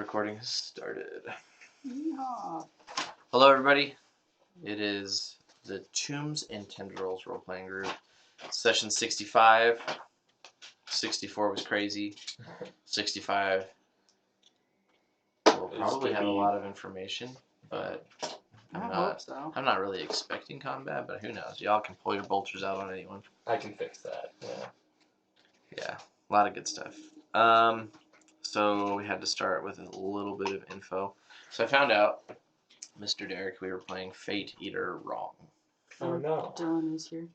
recording has started. Yeehaw. Hello, everybody. It is the Tombs and Tendrils role-playing group. Session 65. 64 was crazy. 65 will probably have a lot of information, but I hope so. I'm not really expecting combat, but who knows? Y'all can pull your bolters out on anyone. I can fix that. Yeah, a lot of good stuff. So we had to start with a little bit of info. So I found out, Mr. Derek, we were playing Fate Eater wrong. Oh no. Dylan is here.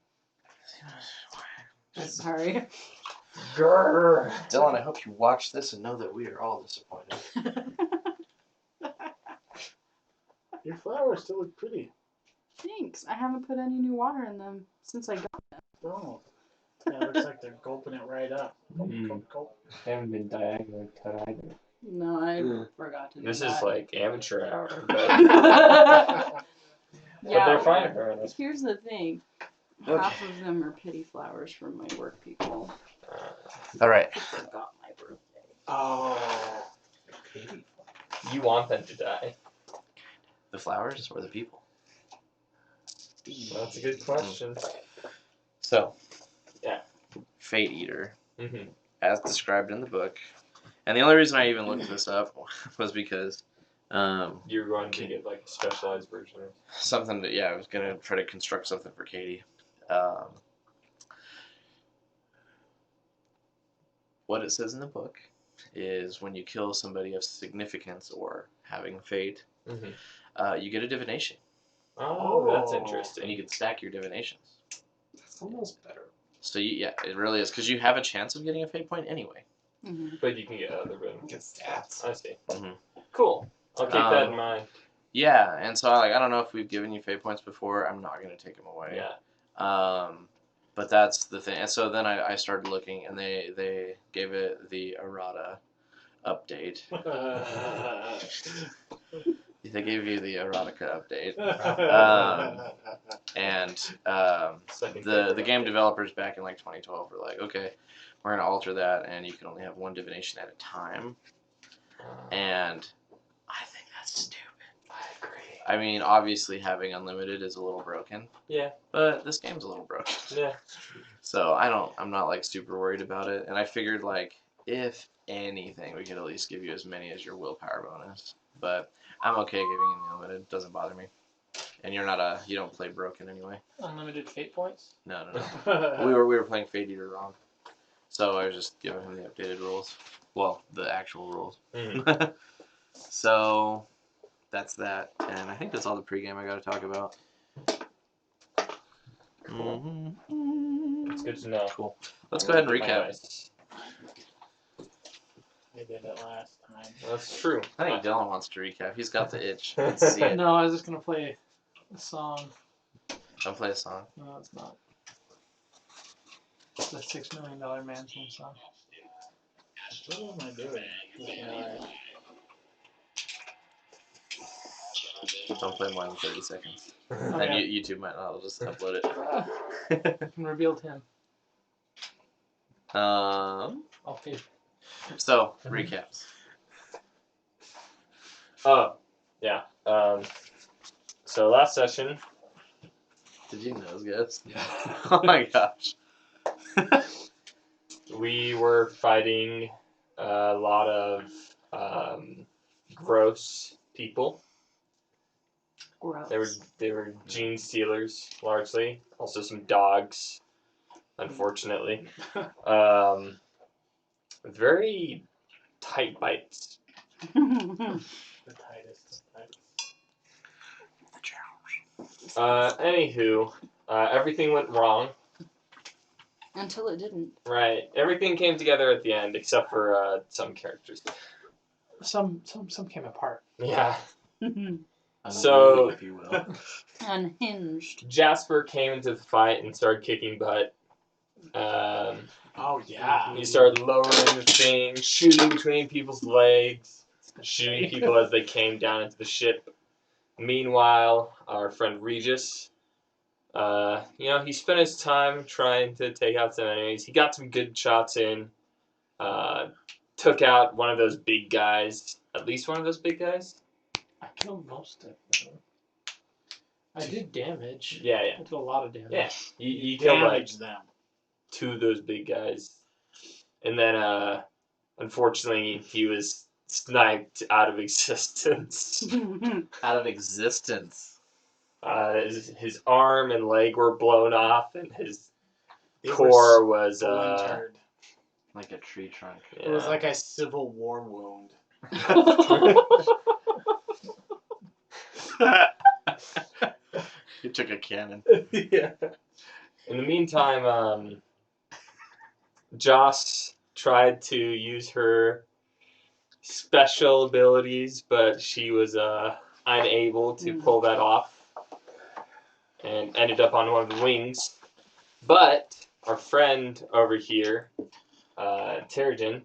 Sorry. Grrr. Dylan, I hope you watch this and know that we are all disappointed. Your flowers still look pretty. Thanks. I haven't put any new water in them since I got them. Oh. Yeah, it looks like they're gulping it right up. Gulp, gulp, gulp. I haven't been diagonally cut either. No, I forgot to do This that. is like amateur hour, but, Yeah, but they're fine apparently. here's the thing. Half of them are pity flowers from my work people. All right. I forgot my birthday. Oh. You want them to die? The flowers or the people? That's a good question. So, yeah. Fate Eater, Mm-hmm. as described in the book. And the only reason I even looked this up was because You're going to get like a specialized version of something that, I was going to try to construct something for Katie. What it says in the book is when you kill somebody of significance or having fate, you get a divination. Oh, that's interesting. And you can stack your divinations. That's almost better. So, it really is. Because you have a chance of getting a fate point anyway. Mm-hmm. But you can get other ones. Get stats. I see. Mm-hmm. Cool. I'll keep that in mind. Yeah, and so I don't know if we've given you fate points before. I'm not going to take them away. Yeah. But that's the thing. And so then I started looking, and they gave it the errata update. They gave you the erotica update. The game developers back in like 2012 were like, okay, we're going to alter that, and you can only have one divination at a time. And I think that's stupid. I agree. I mean, obviously having unlimited is a little broken. Yeah. But this game's a little broken. Yeah. So I'm not like super worried about it. And I figured like, if anything, we could at least give you as many as your willpower bonus. But I'm okay giving you the unlimited. It doesn't bother me. And you don't play broken anyway. Unlimited fate points? No. we were playing Fate Eater wrong. So I was just giving him the updated rules. Well, the actual rules. Mm-hmm. So that's that. And I think that's all the pregame I got to talk about. Cool. It's good to know. Cool. Let's go ahead and recap. I did it last time. That's true. I think Dylan wants to recap. He's got the itch. Let's see it. No, I was just gonna play a song. Don't play a song. No, it's not. It's the $6 Million Man theme song. What am I doing? Don't play more than 30 seconds. Oh, And yeah. YouTube might not. I'll just upload it. I can reveal him. I'll pay. So, recaps. Oh, yeah. So last session. Did you nose guess? Yeah. Oh my gosh. We were fighting a lot of gross people. Gross. They were gene stealers largely. Also some dogs, unfortunately. Very tight bites. The tightest of tights. Anywho, everything went wrong. Until it didn't. Right. Everything came together at the end except for some characters. Some came apart. Yeah. So, if you will. Unhinged. Jasper came into the fight and started kicking butt. Oh, yeah. He started lowering the thing, shooting between people's legs, shooting people as they came down into the ship. Meanwhile, our friend Regis, he spent his time trying to take out some enemies. He got some good shots in. took out one of those big guys. At least one of those big guys. I killed most of them. I did damage. Yeah. I did a lot of damage. Yeah. You killed like Damage them. 2 of those big guys, and then unfortunately he was sniped out of existence. Out of existence. His arm and leg were blown off, and his They were core was splintered. Like a tree trunk. It was like a Civil War wound. You took a cannon. Yeah. In the meantime, Joss tried to use her special abilities, but she was unable to pull that off and ended up on one of the wings. But our friend over here, Terrigen,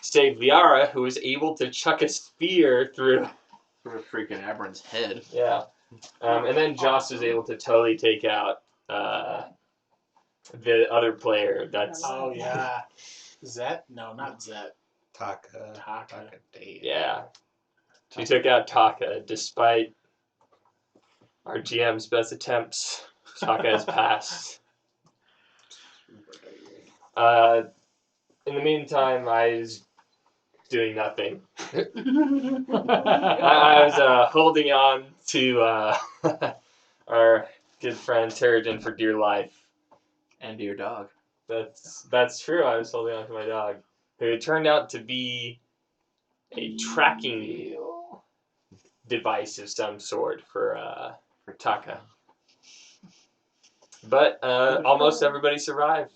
saved Liara, who was able to chuck a spear through. For a freaking Aberrant's head. Yeah. And then Joss was able to totally take out the other player. That's Oh yeah. Zet? No, not Zet. Taka. Taka. Dave. yeah. She took out Taka despite our GM's best attempts. Taka has passed. In the meantime, I was doing nothing. I was holding on to our good friend Terrigen for dear life. And your dog. That's true. I was holding on to my dog, who turned out to be a tracking device of some sort for Taka. But almost everybody survived.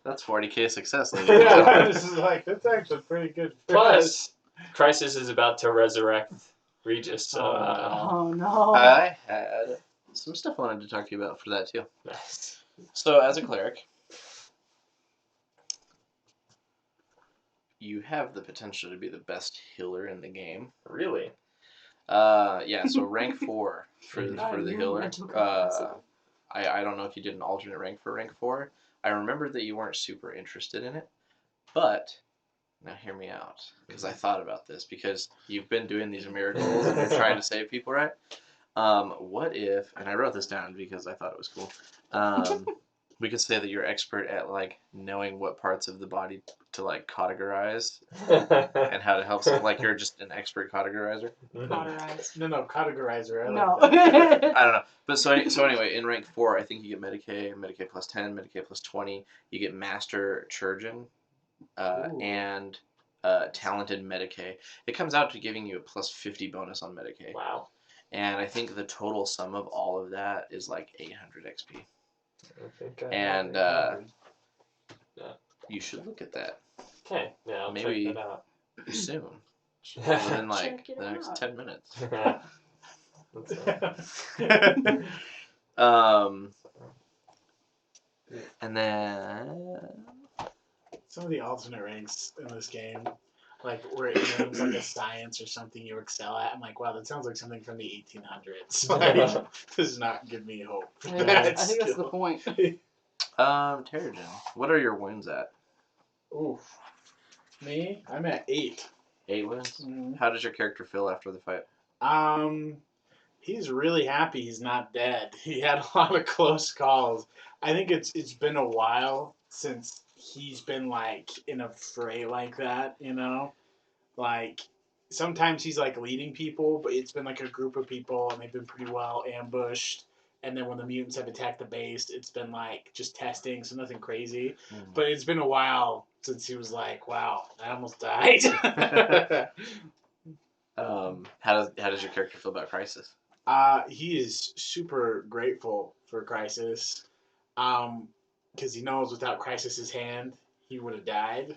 That's 40k success, ladies. Yeah, this is like, that's actually pretty good. Plus, Crisis is about to resurrect Regis. So, Oh no. I had some stuff I wanted to talk to you about for that too. nice. So, as a cleric, you have the potential to be the best healer in the game. Really? Yeah. So rank 4 for the You're healer. mental capacity. I don't know if you did an alternate rank for rank 4. I remember that you weren't super interested in it, but now hear me out, because I thought about this, because you've been doing these miracles and you're trying to save people, right? What if, and I wrote this down because I thought it was cool, we could say that you're expert at, like, knowing what parts of the body to, like, categorize and how to help someone, like, you're just an expert categorizer. Cauterized. No, categorizer. I No. like that. I don't know. But so anyway, in rank 4, I think you get Medicae plus 10, Medicae plus 20. You get Master Chirurgeon, and Talented Medicae. It comes out to giving you a plus 50 bonus on Medicae. Wow. And I think the total sum of all of that is like 800 XP. I think I And yeah. you should look at that Okay, yeah, I'll maybe- check that out. soon. Within like Check it the next out. 10 minutes. That's, And then Some of the alternate ranks in this game, like where it names like a science or something you excel at, I'm like, wow, that sounds like something from the 1800s. Like, does not give me hope. I think that's the point. Terrigen, what are your wounds at? Oof. Me? I'm at 8. 8 wounds? Mhm. How does your character feel after the fight? He's really happy he's not dead. He had a lot of close calls. I think it's been a while since he's been like in a fray like that, you know? Like sometimes he's like leading people, but it's been like a group of people and they've been pretty well ambushed. And then when the mutants have attacked the base, it's been like just testing, so nothing crazy. But it's been a while since he was like, wow, I almost died. How does your character feel about Crisis? He is super grateful for Crisis, because he knows without Crisis's hand, he would have died.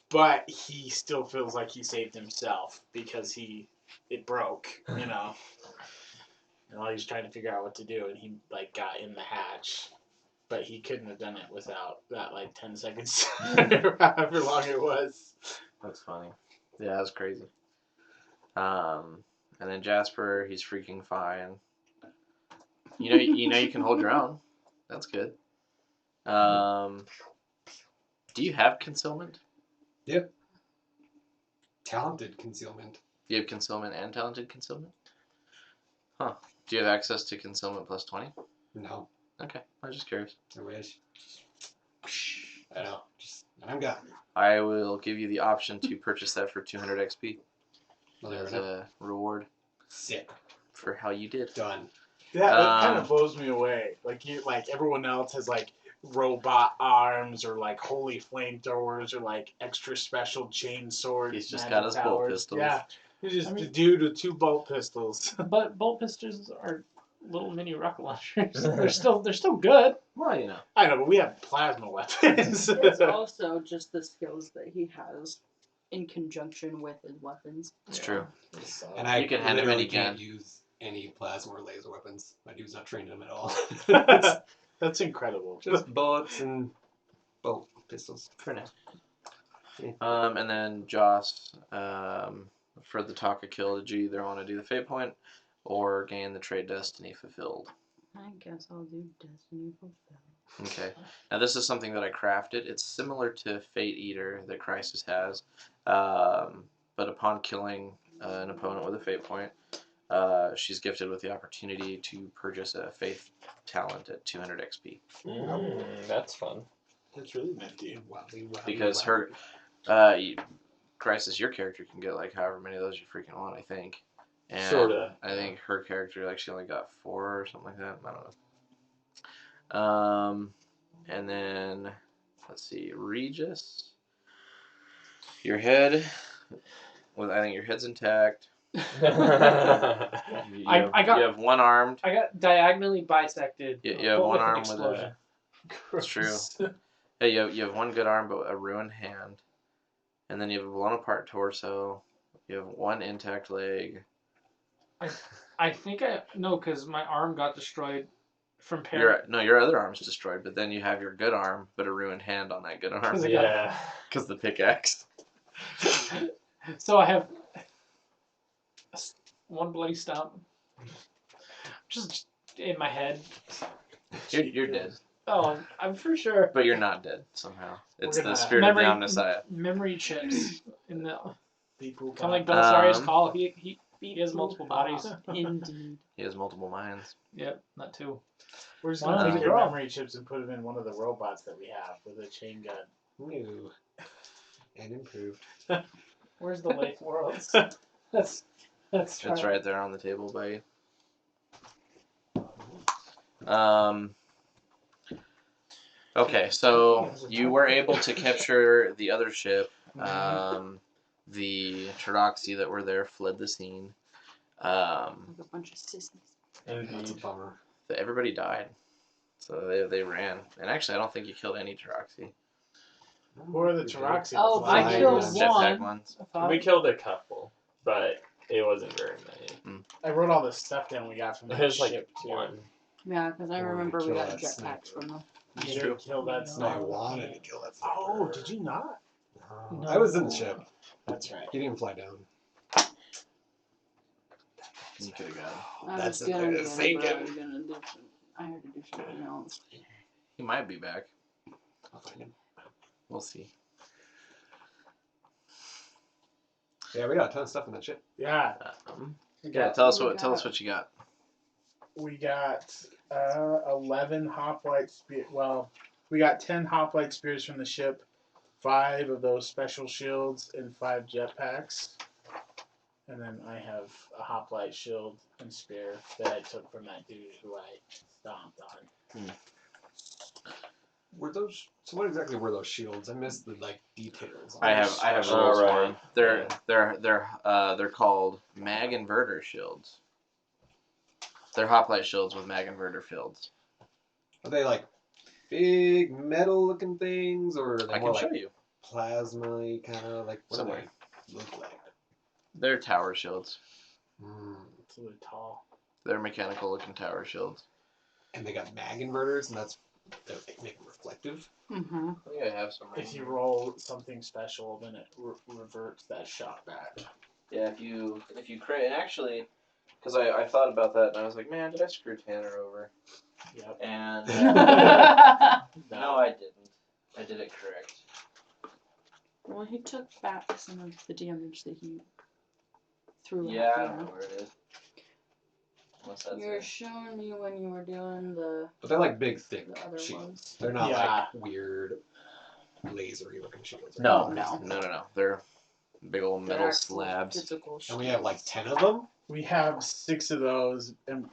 But he still feels like he saved himself because it broke, you know. And while he was trying to figure out what to do, and he like got in the hatch, but he couldn't have done it without that like 10 seconds, however long it was. That's funny. Yeah, that's crazy. And then Jasper, he's freaking fine. You know you can hold your own. That's good. Do you have concealment? Yep. Talented concealment. You have concealment and talented concealment? Huh. Do you have access to concealment plus 20? No, Okay, I was just curious. I wish. I know. I'm gone. I will give you the option to purchase that for 200 XP Well, there as we go. a reward Sick. for how you did. Done. That kind of blows me away. Like everyone else has like robot arms or like holy flamethrowers or like extra special chain swords. He's just magic got his bolt powers. pistols. Yeah, he's just I mean- a dude with 2 bolt pistols. But bolt pistols are little mini rocket launchers. they're still good. Well, you know. I know, but we have plasma weapons. It's also just the skills that he has in conjunction with his weapons. It's true. And I You can hand him literally any can't gun. use any plasma or laser weapons. My dude's not trained in them at all. That's incredible. Just bullets and bolt pistols. For now. And then Joss, for the Taka kill, did you either want to do the fate point or gain the trait destiny fulfilled? I guess I'll do Destiny Fulfilled. Okay. Now this is something that I crafted. It's similar to Fate Eater that Crisis has, but upon killing an opponent with a fate point, she's gifted with the opportunity to purchase a faith talent at 200 XP. That's fun. That's really nifty. Because her, Crisis, your character can get like however many of those you freaking want, I think. And Sorta. I think her character, like, she only got 4 or something like that. I don't know. And then, let's see, Regis. Your head, well, I think your head's intact. You I got- you have one armed. I got diagonally bisected. You have one arm with explosion. It's true. Hey, you have one good arm, but a ruined hand. And then you have a blown apart torso. You have one intact leg. I think because my arm got destroyed from parry. Your other arm's destroyed, but then you have your good arm, but a ruined hand on that good arm. Yeah. Because the pickaxe. So I have one bloody stump, just in my head. You're dead. Oh, I'm for sure. But you're not dead somehow. It's We're the gonna- spirit of the Omnissiah. Memory chips in the People kind of like got- Belisarius' call. He has multiple bodies. Indeed. He has multiple minds. Yep, not two. We're just Why gonna not take take your it off? memory chips and put them in one of the robots that we have with a chain gun. New. And improved. Where's the Lake Worlds? That's It's right. right there on the table by you. Okay, so you were able to capture the other ship. The Taraxi that were there fled the scene. Like a bunch of sissies. That's a Indeed. bummer. Everybody died. So they ran. And actually, I don't think you killed any Taraxi. Who are the Taraxi? Oh, I Flying killed ones. Jetpack one. ones. I thought- We killed a couple, but it wasn't very many. I wrote all the stuff down we got from that There's like ship too. one. Yeah, because I Or remember we kill got that snake. jetpacks from them. You True. did kill that I sniper. wanted to kill that Oh, sniper. did you not? No. I was in the ship. That's right. He didn't fly down. You could have got him. I That's was a gonna bit get of it, but I thinking. was gonna do some. I had to do something else. He might be back. I'll find him. We'll see. Yeah, we got a ton of stuff in that ship. Yeah. Yeah, tell us what you got. We got 11 hoplite spear. Well, we got 10 hoplite spears from the ship, 5 of those special shields, and 5 jetpacks. And then I have a hoplite shield and spear that I took from that dude who I stomped on. Were those? So what exactly were those shields? I missed the details. on I those. have Oh, rules for right. them. They're called mag inverter shields. They're hoplite shields with mag inverter fields. Are they like big metal looking things, or are they I more can show like you. plasma kind of like what do Somewhere. they look like? They're tower shields. It's really tall. They're mechanical looking tower shields. And they got mag inverters, and they make them reflective. Mm-hmm. I think I have some. If you roll something special, then it reverts that shot back. Yeah, if you create, and actually, because I thought about that and I was like, man, did I screw Tanner over? Yep. And No. no, I didn't. I did it correct. Well, he took back some of the damage that he threw Yeah, at I you. don't know where it is. What's that You were say? showing me when you were doing the But they're like big, thick The other shields. ones. They're not Yeah. like weird, lasery looking shields. No, No. no. They're big old they're metal actual slabs. physical And we have like shields. 10 of them. We have 6 of those, and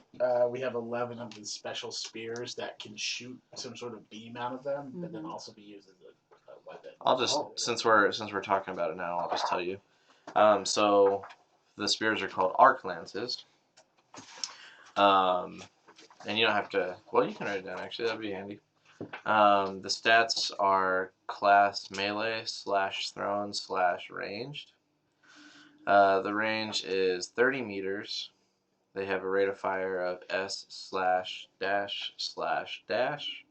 we have 11 of the special spears that can shoot some sort of beam out of them, but then Mhm. also be used as a weapon. I'll just Oh. since we're talking about it now, I'll just tell you. So the spears are called arc lances. And you don't have to. Well, you can write it down. Actually, that'd be handy. The stats are class melee / thrown / ranged. The range is 30 meters. They have a rate of fire of S/dash/dash.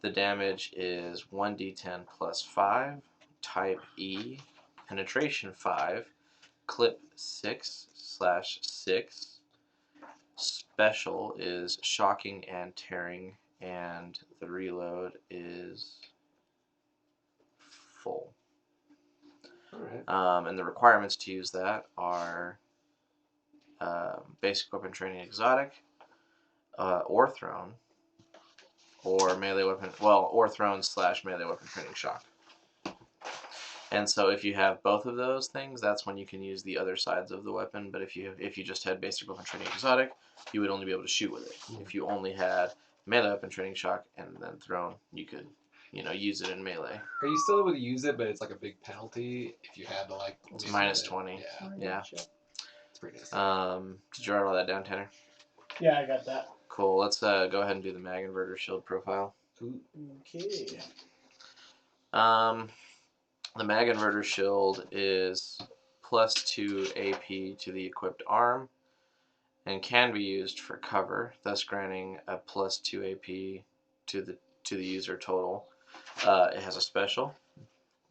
The damage is 1d10 plus 5. Type E. Penetration 5. Clip 6/6. Special is shocking and tearing, and the reload is full. Alright. And the requirements to use that are basic weapon training exotic, or thrown, or melee weapon, or thrown / melee weapon training shock. And so if you have both of those things, that's when you can use the other sides of the weapon. But if you just had basic weapon training exotic, you would only be able to shoot with it. If you only had melee weapon training shock and then thrown, you could, use it in melee. Are you still able to use it, but it's like a big penalty if you had to like. It's use minus it? 20. Yeah, Yeah. it's pretty nice. Did you write all that down, Tanner? Yeah, I got that. Cool. Let's go ahead and do the mag inverter shield profile. Okay. The mag inverter shield is +2 AP to the equipped arm and can be used for cover, thus granting a +2 AP to the user total. It has a special.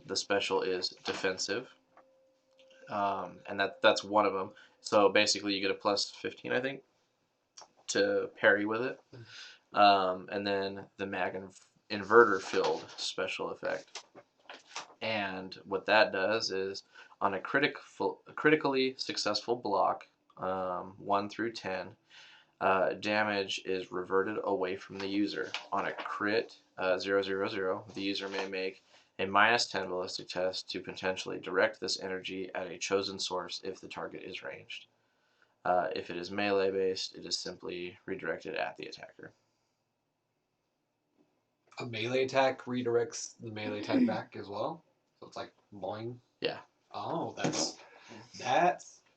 The special is defensive, and that's one of them. So basically, you get a +15, I think, to parry with it. And then the mag inverter field special effect. And what that does is, on a critically successful block, 1 through 10, damage is reverted away from the user. On a crit 000, the user may make a -10 ballistic test to potentially direct this energy at a chosen source if the target is ranged. If it is melee based, it is simply redirected at the attacker. A melee attack redirects the melee attack back as well, so it's like boing. Yeah. Oh, that's.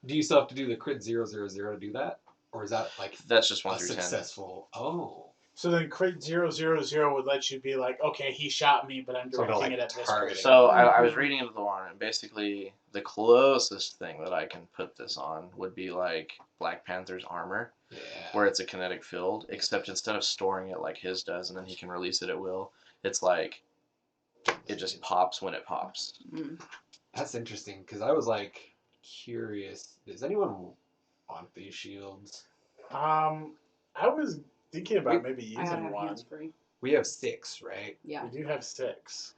Do you still have to do the crit 000 to do that, or is that like That's just 1 a through 10. successful? Oh. So then crit 000 would let you be like, okay, he shot me, but I'm So directing like it at this targeting. person. So I was reading into the lore, and basically the closest thing that I can put this on would be like Black Panther's armor, Yeah. where it's a kinetic field, except instead of storing it like his does and then he can release it at will, it's like it just pops when it pops. Mm. That's interesting because I was like curious. Does anyone want these shields? I was thinking about maybe I gotta using have one. hands free. We have 6, right? Yeah. We do have 6.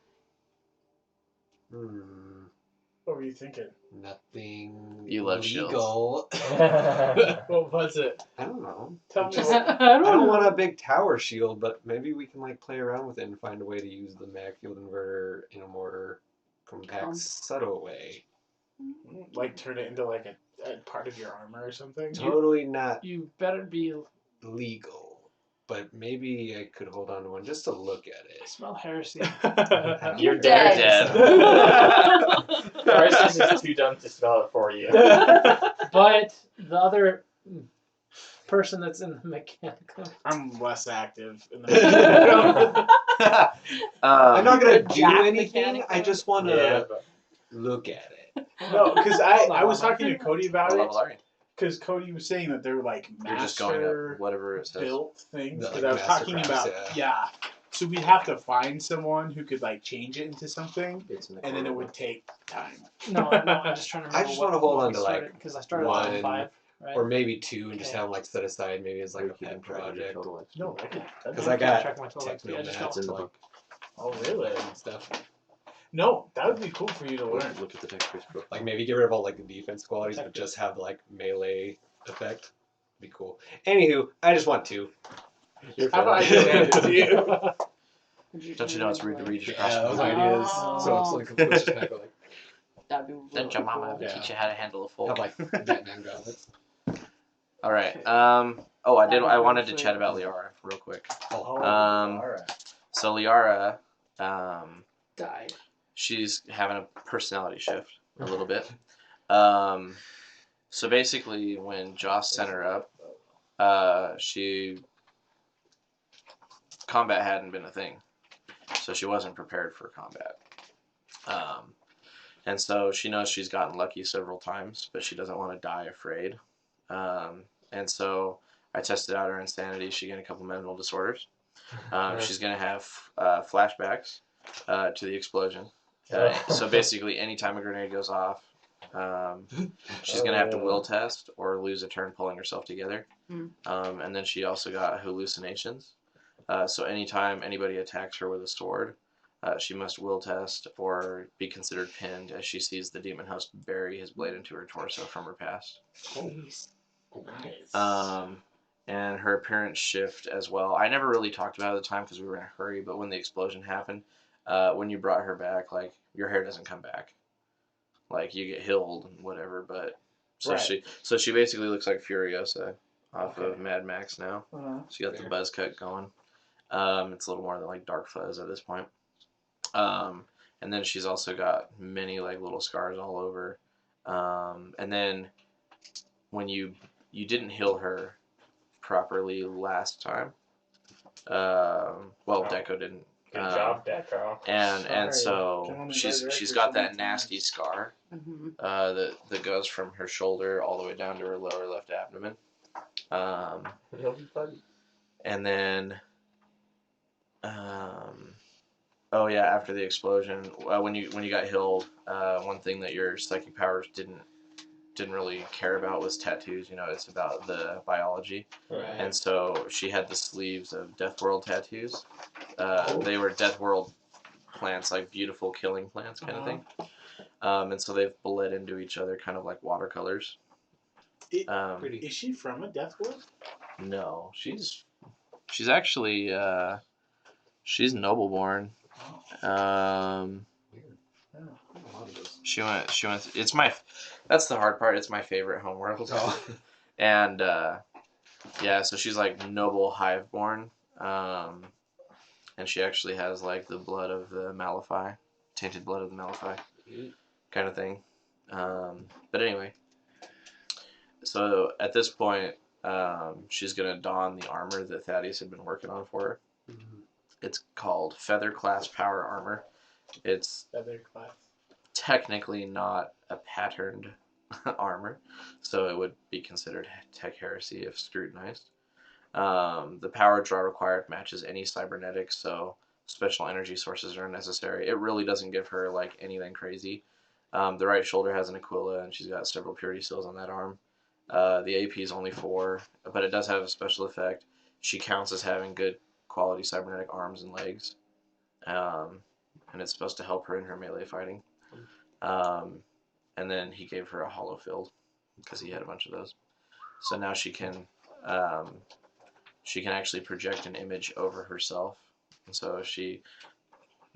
What were you thinking? Nothing. You love legal. What was it? I don't know. Tell me Just- what. I don't want a big tower shield, but maybe we can like play around with it and find a way to use the mag field inverter in a more compact, subtle way. Like turn it into like a part of your armor or something? Totally not You better be. legal, but maybe I could hold on to one just to look at I it. smell heresy. You're dead. dead. Crisis is too dumb to spell it for you. But the other person that's in the mechanical. I'm less active in the I'm not gonna do Jack anything. mechanic I just want to Yeah, but look at it. No, because I was talking to Cody about What it. level are you? Because Cody was saying that they're like You're just going master up whatever it says. built things. The, Because like, I was master talking crafts, about yeah. So we'd have to find someone who could like change it into something, It's in the and then it corner. would take time. No, I'm just trying to remember. I just wanna hold on to, like, because I started one on 5, right? Or maybe 2 and just Okay. have them like set aside maybe as like Or a you keep pet track of your project. total XP. No, I could. Because Yeah, I got check my total XP, I just technomats don't. and like Oh really? and stuff. No, that would be cool for you to learn. Look at the textures. Like maybe get rid of all like the defense qualities, but just have like melee effect. Be cool. Anywho, I just want 2. How about I just hand it to you? Don't you know it's rude to read your Yeah, that was my crossbow? ideas. So it's like a just like That'd be really Don't your mama cool. ever Yeah. teach you how to handle a fork? have like Batman gauntlets. All right. Oh, I did. That'd I be wanted to really chat about Liara real quick. Oh, Alright. So Liara, Died. she's having a personality shift a little bit. So basically, when Joss sent her up, combat hadn't been a thing, so she wasn't prepared for combat. And so she knows she's gotten lucky several times, but she doesn't want to die afraid. And so I tested out her insanity. She got a couple mental disorders. She's going to have flashbacks to the explosion. So basically, anytime a grenade goes off, she's going to have to will test or lose a turn pulling herself together. And then she also got hallucinations. So anytime anybody attacks her with a sword, she must will test or be considered pinned as she sees the demon host bury his blade into her torso from her past. Nice. And her appearance shift as well. I never really talked about it at the time because we were in a hurry, but when the explosion happened, when you brought her back, like, your hair doesn't come back. Like, you get healed and whatever, but so Right. she basically looks like Furiosa off Okay. of Mad Max now. She got the Fair. buzz cut going. It's a little more than like dark fuzz at this point. And then she's also got many like little scars all over. And then when you didn't heal her properly last time, Deco didn't. Good job, Deco. And Sorry. so Come on, she's resurrect her got so that many nasty times. scar Mm-hmm. that goes from her shoulder all the way down to her lower left abdomen. He'll be fun. And then, oh yeah, after the explosion, when you got healed, one thing that your psychic powers didn't really care about was tattoos. You know, it's about the biology. Right. And so she had the sleeves of Deathworld tattoos. They were Deathworld plants, like beautiful killing plants kind of thing. And so they've bled into each other kind of like watercolors. Pretty. Is she from a Death World? No, she's actually she's noble born. She went. It's that's the hard part. It's my favorite homeworld. Oh. And yeah, so she's like noble hive born. And she actually has like the blood of the Malify, tainted blood of the Malify, kind of thing. But anyway, so at this point, she's gonna don the armor that Thaddeus had been working on for her. Mm-hmm. It's called Feather Class Power Armor. It's Feather class. technically not a patterned armor, so it would be considered tech heresy if scrutinized. The power draw required matches any cybernetics, so special energy sources are unnecessary. It really doesn't give her like anything crazy. The right shoulder has an Aquila, and she's got several purity seals on that arm. The AP is only 4, but it does have a special effect. She counts as having good quality cybernetic arms and legs, and it's supposed to help her in her melee fighting. And then he gave her a hollow field because he had a bunch of those. So now she can actually project an image over herself. And so if she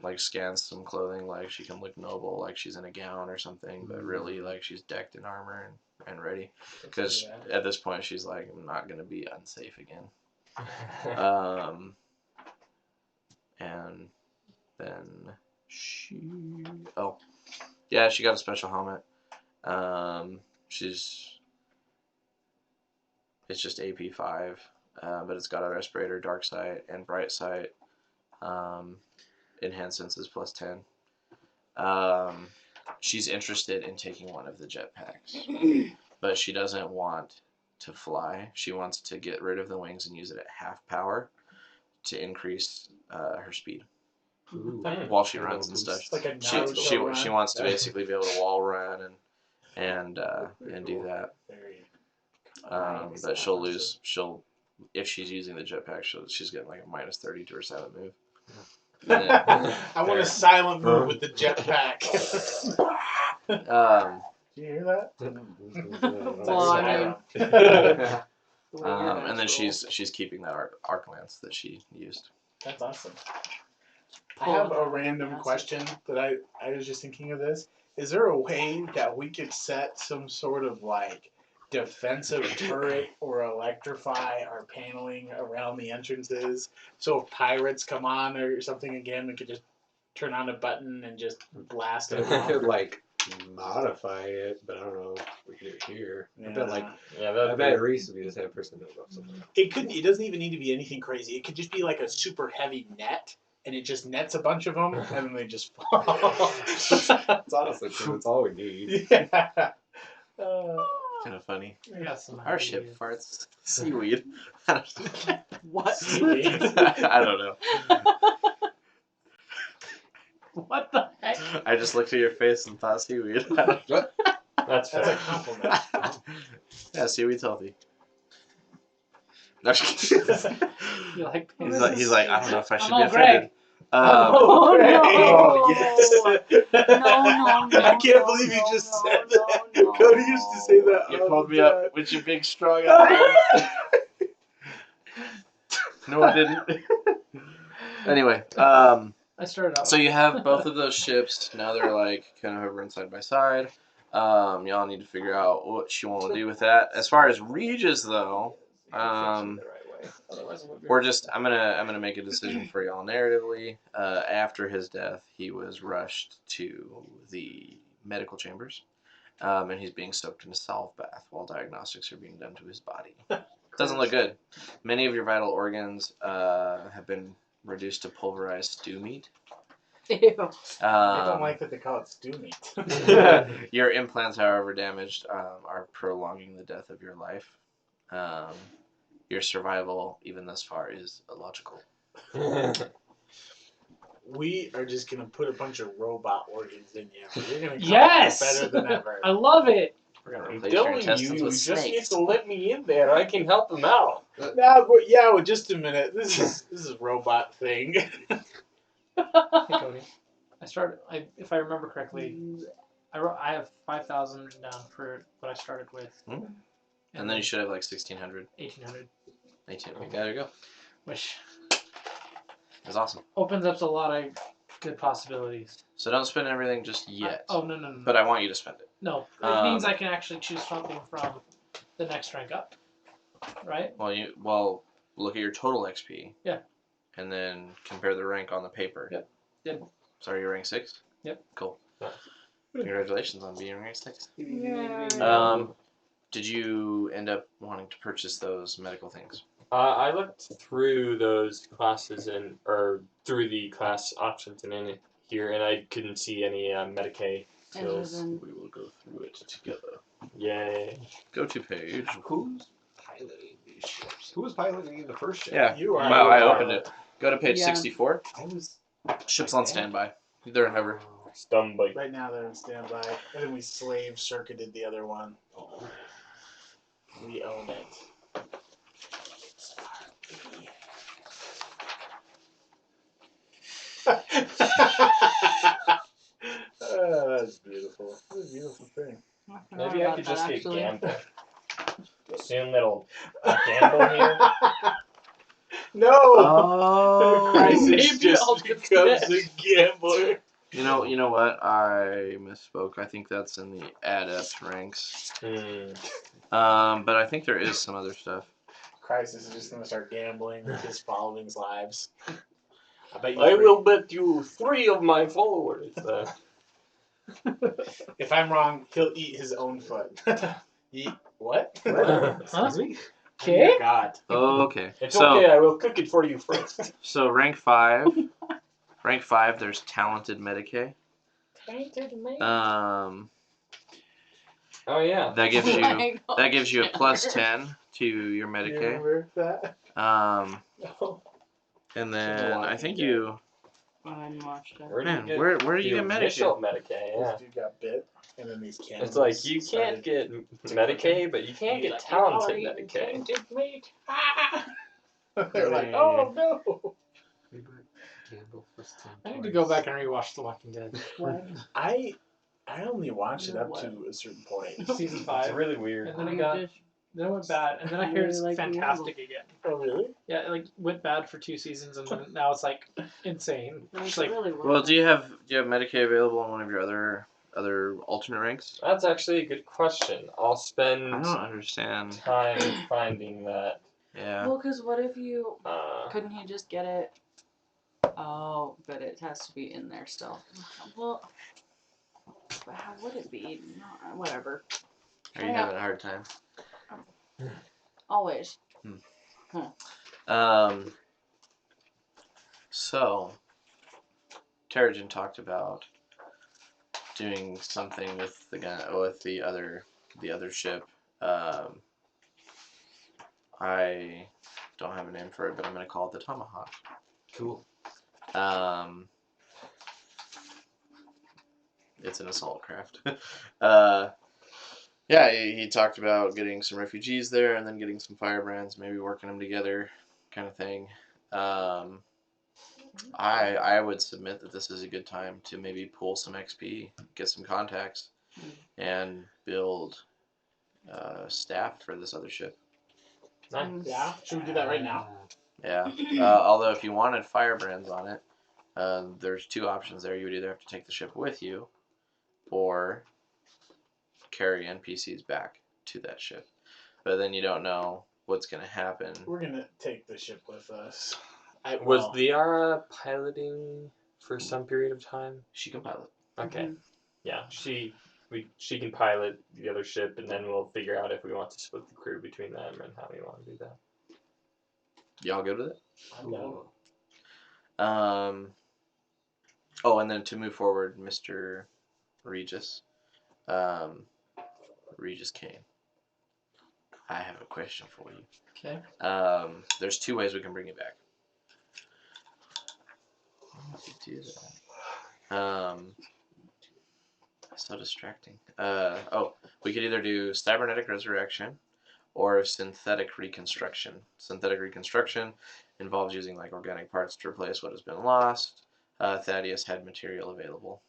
like scans some clothing, like she can look noble, like she's in a gown or something, but really like she's decked in armor and ready. Because at this point she's like, I'm not gonna be unsafe again. And then she got a special helmet. It's just AP 5, but it's got a respirator, dark sight, and bright sight. Enhanced senses plus 10. She's interested in taking one of the jetpacks, but she doesn't want to fly. She wants to get rid of the wings and use it at half power to increase her speed while she runs and stuff. Like a She Naruto wants to basically be able to wall run and do that. But she'll lose. If she's using the jetpack, she's getting like a -30 to her silent move. I want a silent move with the jetpack. Do you hear that? Well, I mean, Yeah. the way your And then dice roll. she's keeping that arc lance that she used. That's awesome. I Pull have it a out. random Yes. question that I was just thinking of this. Is there a way that we could set some sort of like defensive turret or electrify our paneling around the entrances? So if pirates come on or something again, we could just turn on a button and just blast it We off. could like modify it, but I don't know if we can do it here. I bet like Yeah, I that'd bet be... Reese would be the type of person to know about something. It couldn't. It doesn't even need to be anything crazy. It could just be like a super heavy net, and it just nets a bunch of them, and then they just fall. It's honestly true. That's all we need. Yeah. Kind of funny. I got some Our ship ideas. farts seaweed. What? Seaweed. I don't know. What the heck? I just looked at your face and thought seaweed. That's That's a fair. compliment. Yeah, seaweed's healthy. No, just kidding. You like He's like, I don't know if I should I'm be all Greg. offended. Oh, Greg. no. Oh, yes. No, I can't believe you just said that. Cody used to say that. You all pulled the me time. up with your big strong arms. No, I didn't. Anyway, I started out. so you have both of those ships. Now they're like kind of hovering side by side. Y'all need to figure out what you want to do with that. As far as Regis, though, we're just I'm gonna make a decision for y'all narratively. After his death, he was rushed to the medical chambers, and he's being soaked in a salve bath while diagnostics are being done to his body. Doesn't look good. Many of your vital organs have been reduced to pulverized stew meat. Ew. I don't like that they call it stew meat. Your implants, however damaged, are prolonging the death of your life. Your survival, even thus far, is illogical. We are just gonna put a bunch of robot organs in you. You're gonna come Yes! better than ever. I love it. We're gonna I'm replace your telling you, intestines you with just need snakes. to let me in there. I can help him out. Now, but yeah, well, just a minute. This is robot thing. Hey, Cody. If I remember correctly, I have 5,000 written down for what I started with. And then you should have like 1,600. 1,800, 18. Okay, there you go. which That's awesome. opens up a lot of good possibilities. So don't spend everything just yet. No. But I want you to spend it. No, it means I can actually choose something from the next rank up, right? Well, look at your total XP. Yeah. And then compare the rank on the paper. Yep. Sorry, you're rank 6? Yep. Cool. Nice. Congratulations on being rank 6. Yeah. Did you end up wanting to purchase those medical things? I looked through those classes or through the class options in here, and I couldn't see any Medicaid skills. We will go through it together. Yay. Go to page. Who's piloting these ships? Who was piloting the first ship? Yeah. You are. Wow, I you are. opened it. Go to page Yeah. 64. I was. Ships on standby. They're in hover. Stumbike. Right now they're on standby, and then we slave circuited the other one. We own it. Oh, that's beautiful. That's a beautiful thing. Maybe I could just get gamble. Soon little gamble here. No! Oh. Crisis Maybe just I'll just becomes bet. a gambler. You know what? I misspoke. I think that's in the adept ranks. But I think there is some other stuff. Crisis is just gonna start gambling with his following's lives. I bet you. I three- will bet you 3 of my followers. If I'm wrong, he'll eat his own foot. Eat what? Excuse me? Okay. Oh, God. Oh, okay. It's So, okay, I will cook it for you first. so rank 5. Rank 5, there's talented Medicaid. Oh yeah. That gives you a plus 10 to your You Medicaid. remember that? No. And then I think you. I watched it. Where Man, where do you get the Medicaid? initial Medicaid? Yeah. This dude got bit, and then these cannons. It's like you can't get Medicaid, but you can get talented Medicaid. They're like, oh no. Candle for some I need to go back and rewatch The Walking Dead. What? I only watched it up What? to a certain point. Season It's 5. really weird. And then it You got just- then it went bad, and then I hear it's Really like fantastic again. Oh really? Yeah, it like went bad for 2 seasons, and then now it's like insane. That's It's like really Well, do you have Medicaid available on one of your other alternate ranks? That's actually a good question. I'll spend I don't understand. time finding that. Yeah. Well, because what if you Uh, couldn't you just get it? Oh, but it has to be in there still. Well, but how would it be? No, whatever. Are you having a hard time? Always. So, Terrigen talked about doing something with the other ship. I don't have a name for it, but I'm gonna call it the Tomahawk. Cool. It's an assault craft. Yeah, he talked about getting some refugees there and then getting some firebrands, maybe working them together, kind of thing. I would submit that this is a good time to maybe pull some XP, get some contacts, and build staff for this other ship. nice. Yeah. Should we do that right now? Yeah. Although if you wanted firebrands on it, there's 2 options there. You would either have to take the ship with you, or carry NPCs back to that ship. But then you don't know what's going to happen. We're gonna take the ship with us. Was Liara piloting for some period of time? She can pilot. Okay. Mhm. Yeah, she can pilot the other ship, and then we'll figure out if we want to split the crew between them and how we want to do that. Y'all good with it? No. Oh, and then to move forward, Mr. Regis. Regis Kane. I have a question for you. okay. There's 2 ways we can bring you back. How do you do that? So distracting. We could either do cybernetic resurrection or synthetic reconstruction. Synthetic reconstruction involves using like organic parts to replace what has been lost. Thaddeus had material available,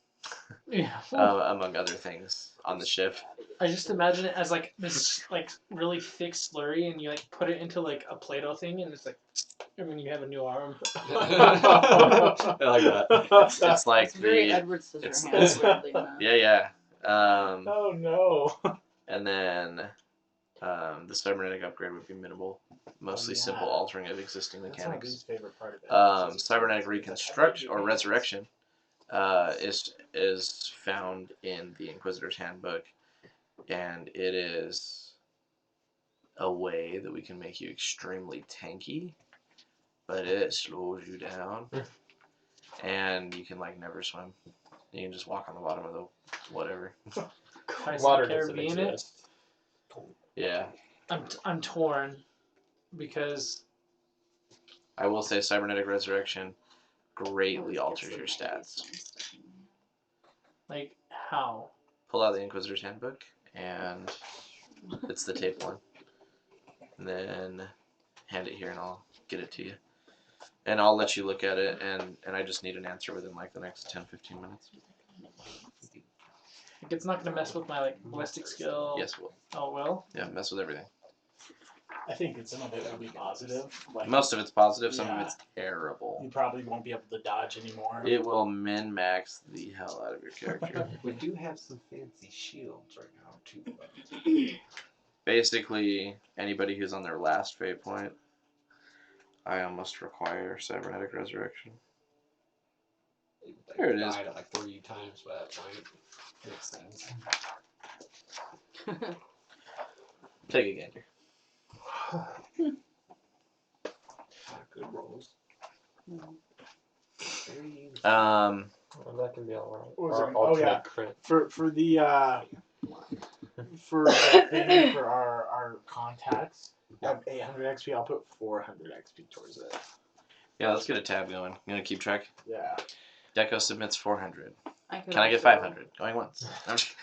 Yeah. among other things, on the ship. I just imagine it as like this like really thick slurry, and you like put it into like a Play-Doh thing, and it's like, and then you have a new arm. I like that. It's like It's very the Edward it's- Scissorhands, weirdly enough. yeah. Oh no. And then the cybernetic upgrade would be minimal, mostly yeah. simple altering of existing That's my mechanics. least favorite part of it. Cybernetic reconstruction or resurrection is found in the Inquisitor's Handbook, and it is a way that we can make you extremely tanky, but it slows you down, and you can like never swim. You can just walk on the bottom of the whatever. Christ, Water the doesn't Caribbean it. exist. Yeah, I'm torn because I will say cybernetic resurrection greatly alters your stats. like how Pull out the Inquisitor's Handbook, and it's the tape one. And then hand it here, and I'll get it to you. And I'll let you look at it, and I just need an answer within like the next 10-15 minutes. like, it's not gonna mess with my like ballistic skill. Yes, it will. Oh it will. Yeah, mess with everything. I think that some of it will be positive. Like Most of it's positive, some of Yeah. it's terrible. you probably won't be able to dodge anymore. It will min-max the hell out of your character. We do have some fancy shields right now too. Basically, anybody who's on their last fate point, I almost require cybernetic resurrection. There it is. Died like 3 times by that point. Makes sense. Take a gander. Good rolls. Um, Well, that can be alright. What was Or it? Oh, alternate yeah. crit. For the thing for our contacts, I have 800 XP. I'll put 400 XP towards it. yeah, let's get a tab going. You gonna keep track? Yeah. Deco submits 400. Can Can I get 500? Going once. I'm just-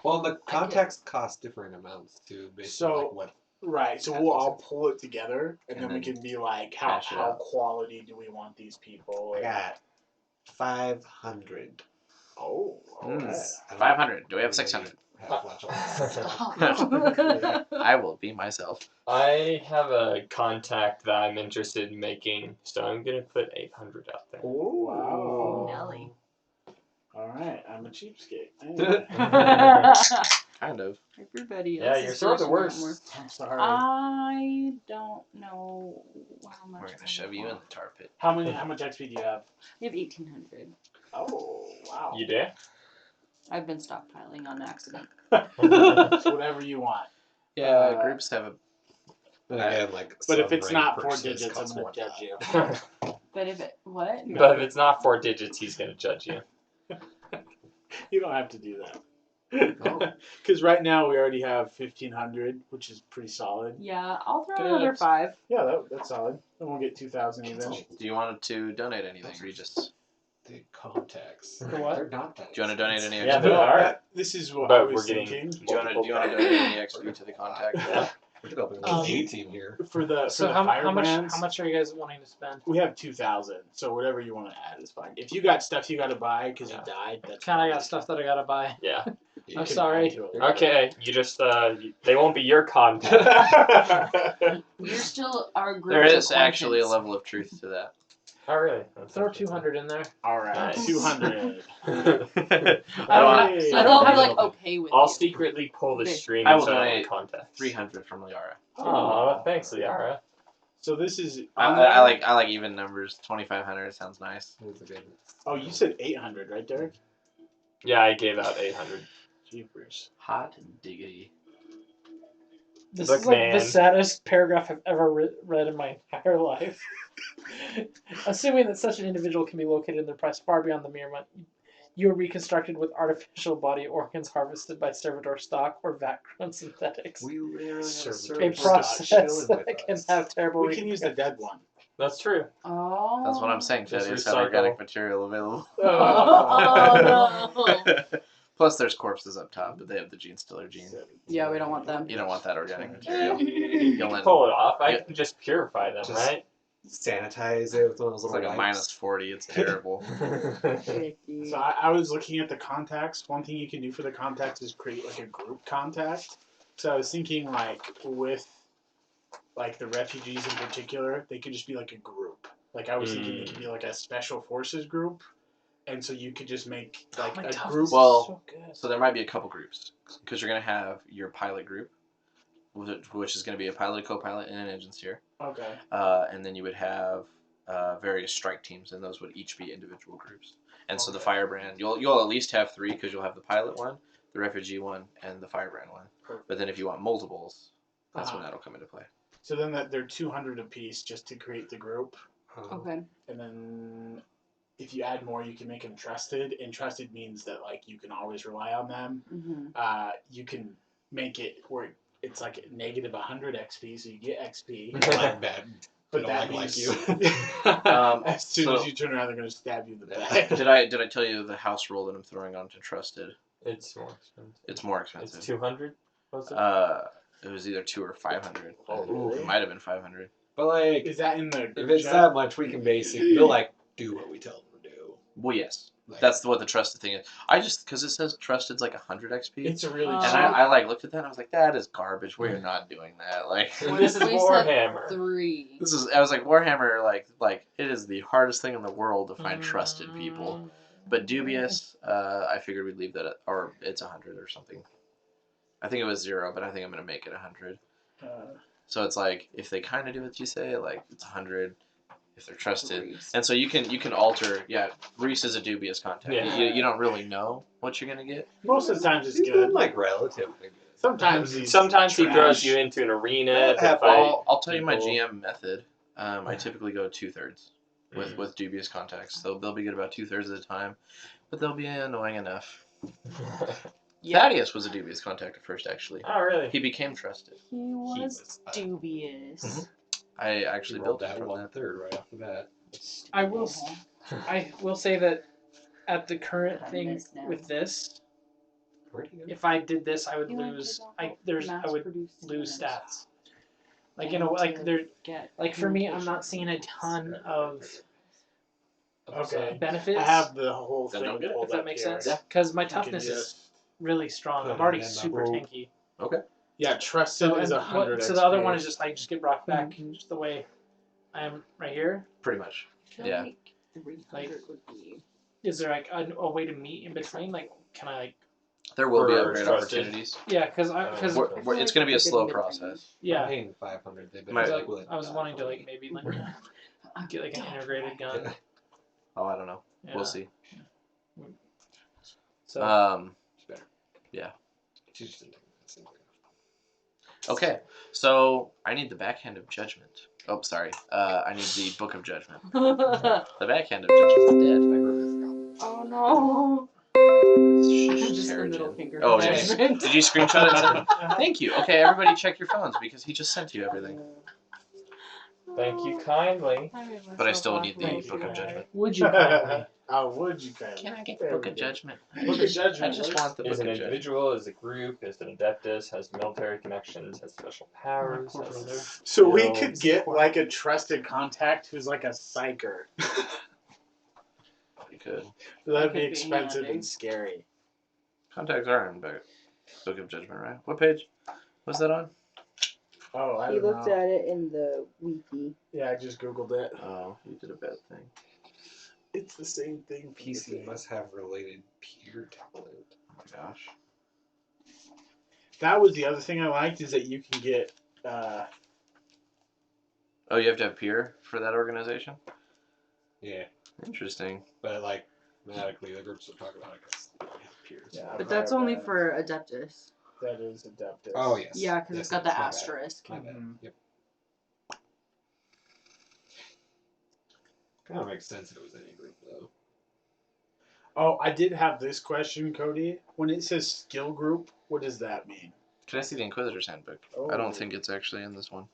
Well, the contacts cost different amounts too, based on So- like what Right, so Yeah, we'll that's all pull it together, and then we then can be like, how hash it how out. quality do we want these people? I and- got 500. Oh, alright. 500. Do we have 600? Have much on this. Stop. I will be myself. I have a contact that I'm interested in making, so I'm gonna put 800 out there. Wow. Nelly. Alright, I'm a cheapskate. Kind of. Everybody else. Yeah, is your sword's the dishing out more. worst. I'm sorry. I don't know how much. We're gonna shove you in the tar pit. How much XP do you have? We have 1,800. Oh, wow. You do? I've been stockpiling on accident. Whatever you want. Yeah, groups have a. Then again, like, But if some it's rank not 4 purchases digits, I'm cost gonna one judge die. you. But if it what? But if it's not 4 digits, he's gonna judge you. You don't have to do that. Oh. Because right now we already have 1,500, which is pretty solid. Yeah, I'll throw Good. another 5. Yeah, that's solid. Then we'll get 2,000 even. Do you want to donate anything, Regis? The contacts. For what? They're not that Do you want to donate any Yeah, XP? they are. This is what But I we're was getting thinking. Do you want to donate any XP to the contact? Yeah. We're developing Um, an A team here. For the So how much are you guys wanting to spend? We have 2,000, so whatever you want to add is fine. If you got stuff you got to buy because you died, that's Kind fine. of got stuff that I gotta buy. Yeah. You I'm can sorry. add to it. Okay, you just they won't be your contact. We're still our group. There is actually a level of truth to that. Oh really? That's Throw interesting. 200 in there. All right, Nice. 200. I I don't. Hey. I thought we're like okay with I'll you. secretly pull the Okay. string I will so I donate don't contact. 300 from Liara. Oh, thanks, Liara. So this is. I on there? like even numbers. 2,500 sounds nice. That's a good. Oh, you said 800, right, Derek? Yeah, I gave out 800. Jeepers. Hot diggity. This Look, is like man. the saddest paragraph I've ever read in my entire life. Assuming that such an individual can be located in their price far beyond the mere money, you are reconstructed with artificial body organs harvested by servitor stock or vat-grown synthetics. We literally have a Servitor A servitor stock process chilling that with can us. have terrible We can use the dead one. That's true. Oh. That's what I'm saying. Just Thaddeus had recycle. organic material available. Oh, no. Plus, there's corpses up top, but they have the gene stiller gene. Yeah, we don't want them. You don't want that organic material. You You'll can end. pull it off. I Yeah. can just purify them, Just- right? Sanitize it with one of those It's little like a wipes. minus 40. It's terrible. So I was looking at the contacts. One thing you can do for the contacts is create like a group contact. So I was thinking like with like the refugees in particular, they could just be like a group. Like I was thinking it could be like a special forces group, and so you could just make like my a toughness group. is Well, so good. So there might be a couple groups because you're gonna have your pilot group, which is gonna be a pilot, a co-pilot, and an engine steer. Okay. And then you would have various strike teams, and those would each be individual groups. And so the Okay. firebrand, you'll at least have 3 because you'll have the pilot one, the refugee one, and the firebrand one. Perfect. But then if you want multiples, that's when Uh-huh. that'll come into play. So then they're 200 apiece just to create the group, Okay. and then if you add more, you can make them trusted. And trusted means that like you can always rely on them. Mm-hmm. You can make it where it's like negative 100 XP, so you get XP. like that. But They that don't means you. as soon so- as you turn around, they're gonna stab you in the back. Did I tell you the house roll that I'm throwing onto trusted? It's more expensive. It's more It's expensive. 200. Was it? It was either 200 or 500. Oh, really? It might have been 500. But like, Is that in the if group it's chat? that much, we can basically they'll like do what we tell them to do. Well, yes. Like, That's what the trusted thing is. I just, because it says trusted's like 100 XP. It's a really Oh. and I like looked at that and I was like, that is garbage. We're not doing that. Like, This is We said Warhammer. 3. I was like, Warhammer, like it is the hardest thing in the world to find trusted people. But dubious, I figured we'd leave that at, or it's 100 or something. I think it was 0, but I think I'm going to make it 100. So it's like, if they kind of do what you say, like it's 100 if they're trusted. Reese. And so you can alter, yeah, Reese is a dubious contact. Yeah. You don't really know what you're going to get. Most of the times it's He's good. been like relatively good. Sometimes he's Sometimes he trash. throws you into an arena to have fight. I'll tell you my people. GM method. I typically go 2/3 with dubious contacts. So they'll be good about 2/3 of the time, but they'll be annoying enough. Thaddeus was a dubious contact at first, actually. Oh, really? He became trusted. He was dubious. Mhm. I actually built that that from that. 1/3 right off the bat. I will say that at the current I thing missed now. with this, Where'd he go? if I did this, I would You wanna lose. take off I would mass-produced lose units. stats. Like and like to they're get like for me, I'm not communication seeing a ton of Okay. benefits. I have the whole Then thing don't get it, pulled if that up makes here. sense. Because my You can toughness is just- really strong. put I'm it already in the super boat. tanky. Yeah, trusted So is and 100 so the other XP. one is just I just get brought back just the way I am right here. Pretty much. I feel Yeah. like 300 would be. Is there like a way to meet in between? Like, can I like There will be For upgrade trusted. opportunities. yeah? Because We're- I feel it's like going to be a that's good slow mid-range. process. I'm yeah. paying 500. They better My- I like willing I was to wanting to die like maybe like get like an Don't integrated gun. Yeah. Oh, I don't know. Yeah. We'll see. So It's better. Yeah. It's just enough. Okay. So I need the backhand of judgment. Oh, sorry. I need the book of judgment. Oh The backhand of judgment is no. dead. Just the middle finger. Oh, of yeah. judgment. Did you screenshot it? Thank you. Okay, everybody check your phones because he just sent you everything. Thank you kindly. But I still need the book of judgment. would you kindly? Oh, would you kind Can I get There the book we of go. judgment? Book of Judgment. I just want the book Is of an judgment. individual, is a group, is an adeptus, has military connections, has special powers. Corporal there. Has So we skills. could get like a trusted contact who's like a psyker. You could. That'd That be could be expensive handy. and scary. Contacts are in book of judgment, right? What page was that on? Oh, I He don't looked know. at it in the wiki. Yeah, I just googled it. Oh, you did a bad thing. It's the same thing. PC must have related peer talent. Oh my gosh. That was the other thing I liked is that you can get. Oh, you have to have peer for that organization? Yeah, Interesting. but like thematically, the groups will talk about it because they have peers. Yeah. But that's only for Adeptus. That is Adeptus. Oh yes. Yeah, because Yes, it's got the my bad. asterisk. My bad. Mhm. Yep. Kind of makes sense if it was any group though. Oh, I did have this question, Cody. When it says skill group, what does that mean? Can I see the Inquisitor's handbook? I Oh. don't think it's actually in this one.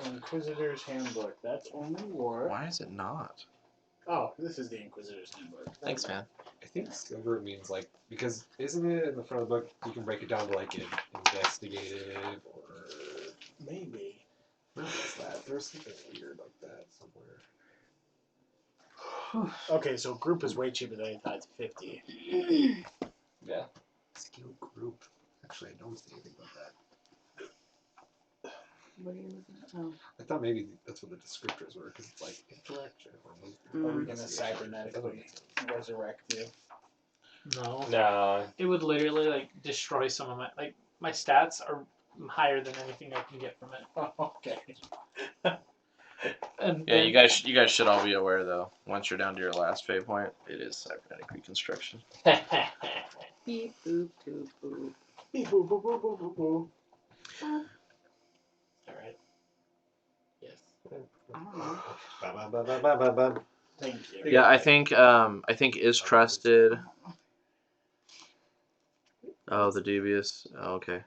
Inquisitor's Handbook. That's only war. Why is it not? Oh, this is the Inquisitor's Handbook. Thanks, man. I think skill group means like because isn't it in the front of the book you can break it down to like an investigative or Maybe. what is that? There's something weird like that somewhere. Okay, so group is way cheaper than I thought. It's 50. Yeah. Skill group. Actually, I don't see anything about that. What are you looking at? Oh. I thought maybe that's what the descriptors were because it's like interaction or Are we Mm. gonna cybernetically resurrect you? No. No. It would literally like destroy some of my stats are higher than anything I can get from it. Oh, okay. And Yeah, then- you guys should all be aware though. Once you're down to your last fate point, it is cybernetic reconstruction. Beep boop boop boop. Beep, boop, boop, boop, boop, boop, boop. All right. Yes. I don't know. Ba-ba-ba-ba-ba-ba. Thank you. Yeah, I think is trusted. Oh, the dubious. Oh, okay.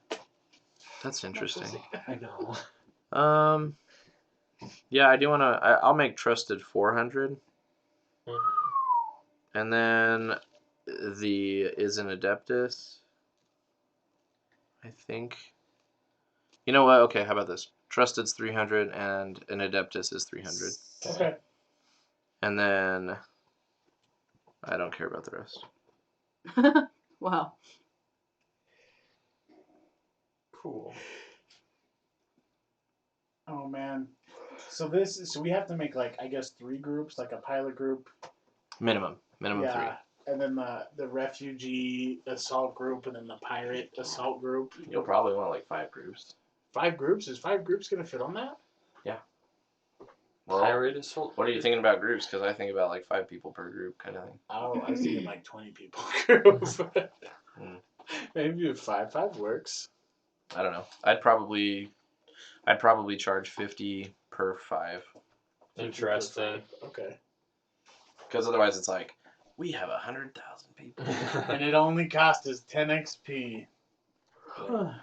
That's interesting. I know. Yeah, I do want to. I'll make trusted 400, and then the is an adeptus. I think. You know what? Okay, how about this? Trusted's 300, and an adeptus is 300, Okay. and then I don't care about the rest. Wow. Cool. Oh man. So we have to make like I guess 3 groups, like a pilot group. Minimum Yeah. And then the refugee assault group, and then the pirate assault group. 3. You'll probably want like 5 groups. 5 groups? Is 5 groups gonna fit on that? Well, Pirate assault. what are you thinking about groups? Because I think about like 5 people per group kind of thing. Oh, I was thinking like 20 people group. Mm. Maybe 5 works. I don't know. I'd probably charge 50 per 5. Interesting. Okay. Because otherwise it's like, we have 100,000 people. And it only cost us 10 XP. Know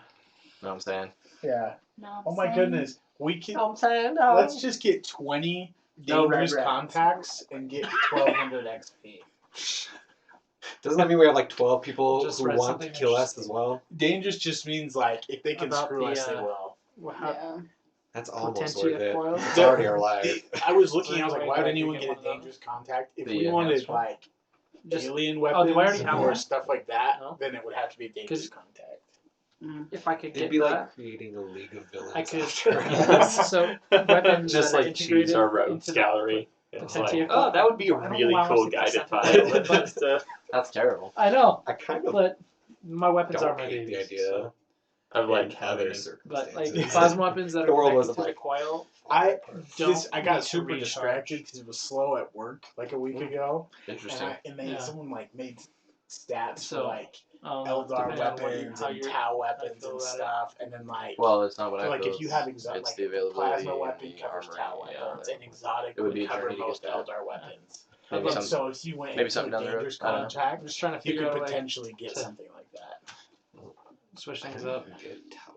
what I'm saying? Yeah. No, Oh my goodness. We can. I'm saying? Let's just get 20 No, dangerous right. contacts and get 1200 XP. Doesn't that mean we have like 12 people Just who read want to something kill us interesting. as well? Dangerous just means like if they can About screw the, us, they will. Well, how, Yeah. That's almost Potentia worth it. foil. It's already our life. I was looking. I was like, Right, why would like, anyone you get get a one of those? dangerous contact? If The we wanted enhanced one? like Just alien Oh, do I already weapons have or one? stuff like that, No. then it would have to be a dangerous 'Cause- contact. if I could It'd get be that. like creating a league of villains. I could. after. So weapons Just that are like choose integrated our rogues into the gallery. It's Potentia like, foil. oh, that would be a I don't know really why I cool want to guy to set fight. that, but- Just, That's terrible. I know, I kind of but my weapons are don't my hate the babies. idea So. of like in having other But like circumstances. plasma weapons that The are world connected wasn't to the like- coil. I Don't I got need to super recharge. distracted because it was slow at work like a week ago, Interesting. and they Yeah. someone like made stats So, for like Eldar Eldar weapons how and you're, Tau how weapons you feel and about it. stuff, and then like Well, it's not what so I like feel. if you have It's like the a availability plasma and weapon the covers armory, Tau yeah. weapons, and exotic It would would be a cover journey to most get that. Eldar weapons. Maybe I'd some, So if you went maybe into something a down the road. dangerous I don't know. I'm contact, just trying to you figure could out a way potentially get to- something like that. switch things up. Get talent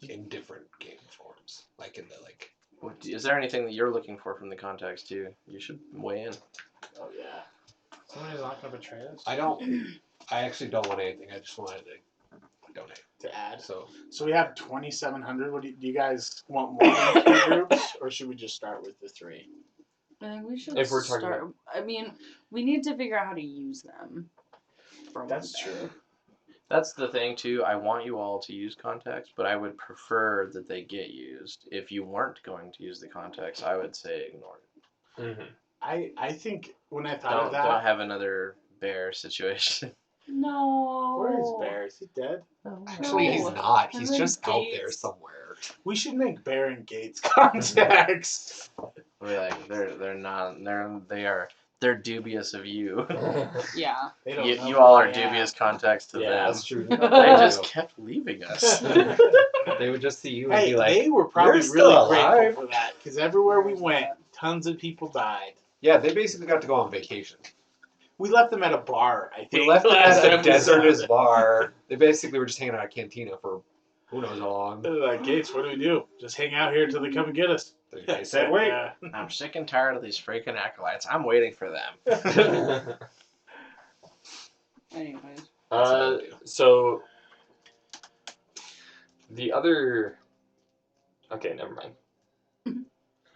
in different game forms, like in the like. is there anything that you're looking for from the contacts too? You should weigh in. Oh yeah. Somebody's not gonna betray us. I actually don't want anything. I just wanted to donate. To add. So So we have 2,700. What do you guys want more than 3 groups, or should we just start with the 3? I think we should If we're talking start. I mean, we need to figure out how to use them. For That's one thing. true. That's the thing too. I want you all to use contacts, but I would prefer that they get used. If you weren't going to use the contacts, I would say ignore it. Mm-hmm. I think when I thought of Don't that, have another bear situation. No. where is Bear? Is he dead? actually, he's No. not. He's And then just out there Gates. somewhere. We should make Bear and Gates contacts. We're like they're dubious of you. Yeah. They don't you know you who all I are am. dubious contacts to Yeah, them. That's true. They just kept leaving us. They would just see you and Hey, be like, they were probably "You're really still grateful alive." for that because everywhere we went, tons of people died. yeah, they basically got to go on vacation. We left them at a bar. I think We left them last at a time we saw desertous them. bar. They basically were just hanging out at Cantina for who knows how long. They're like, Gates, what do we do? Just hang out here till they come and get us. They said, wait. Yeah. I'm sick and tired of these freaking acolytes. I'm waiting for them. Anyways. So the other. Okay, never mind.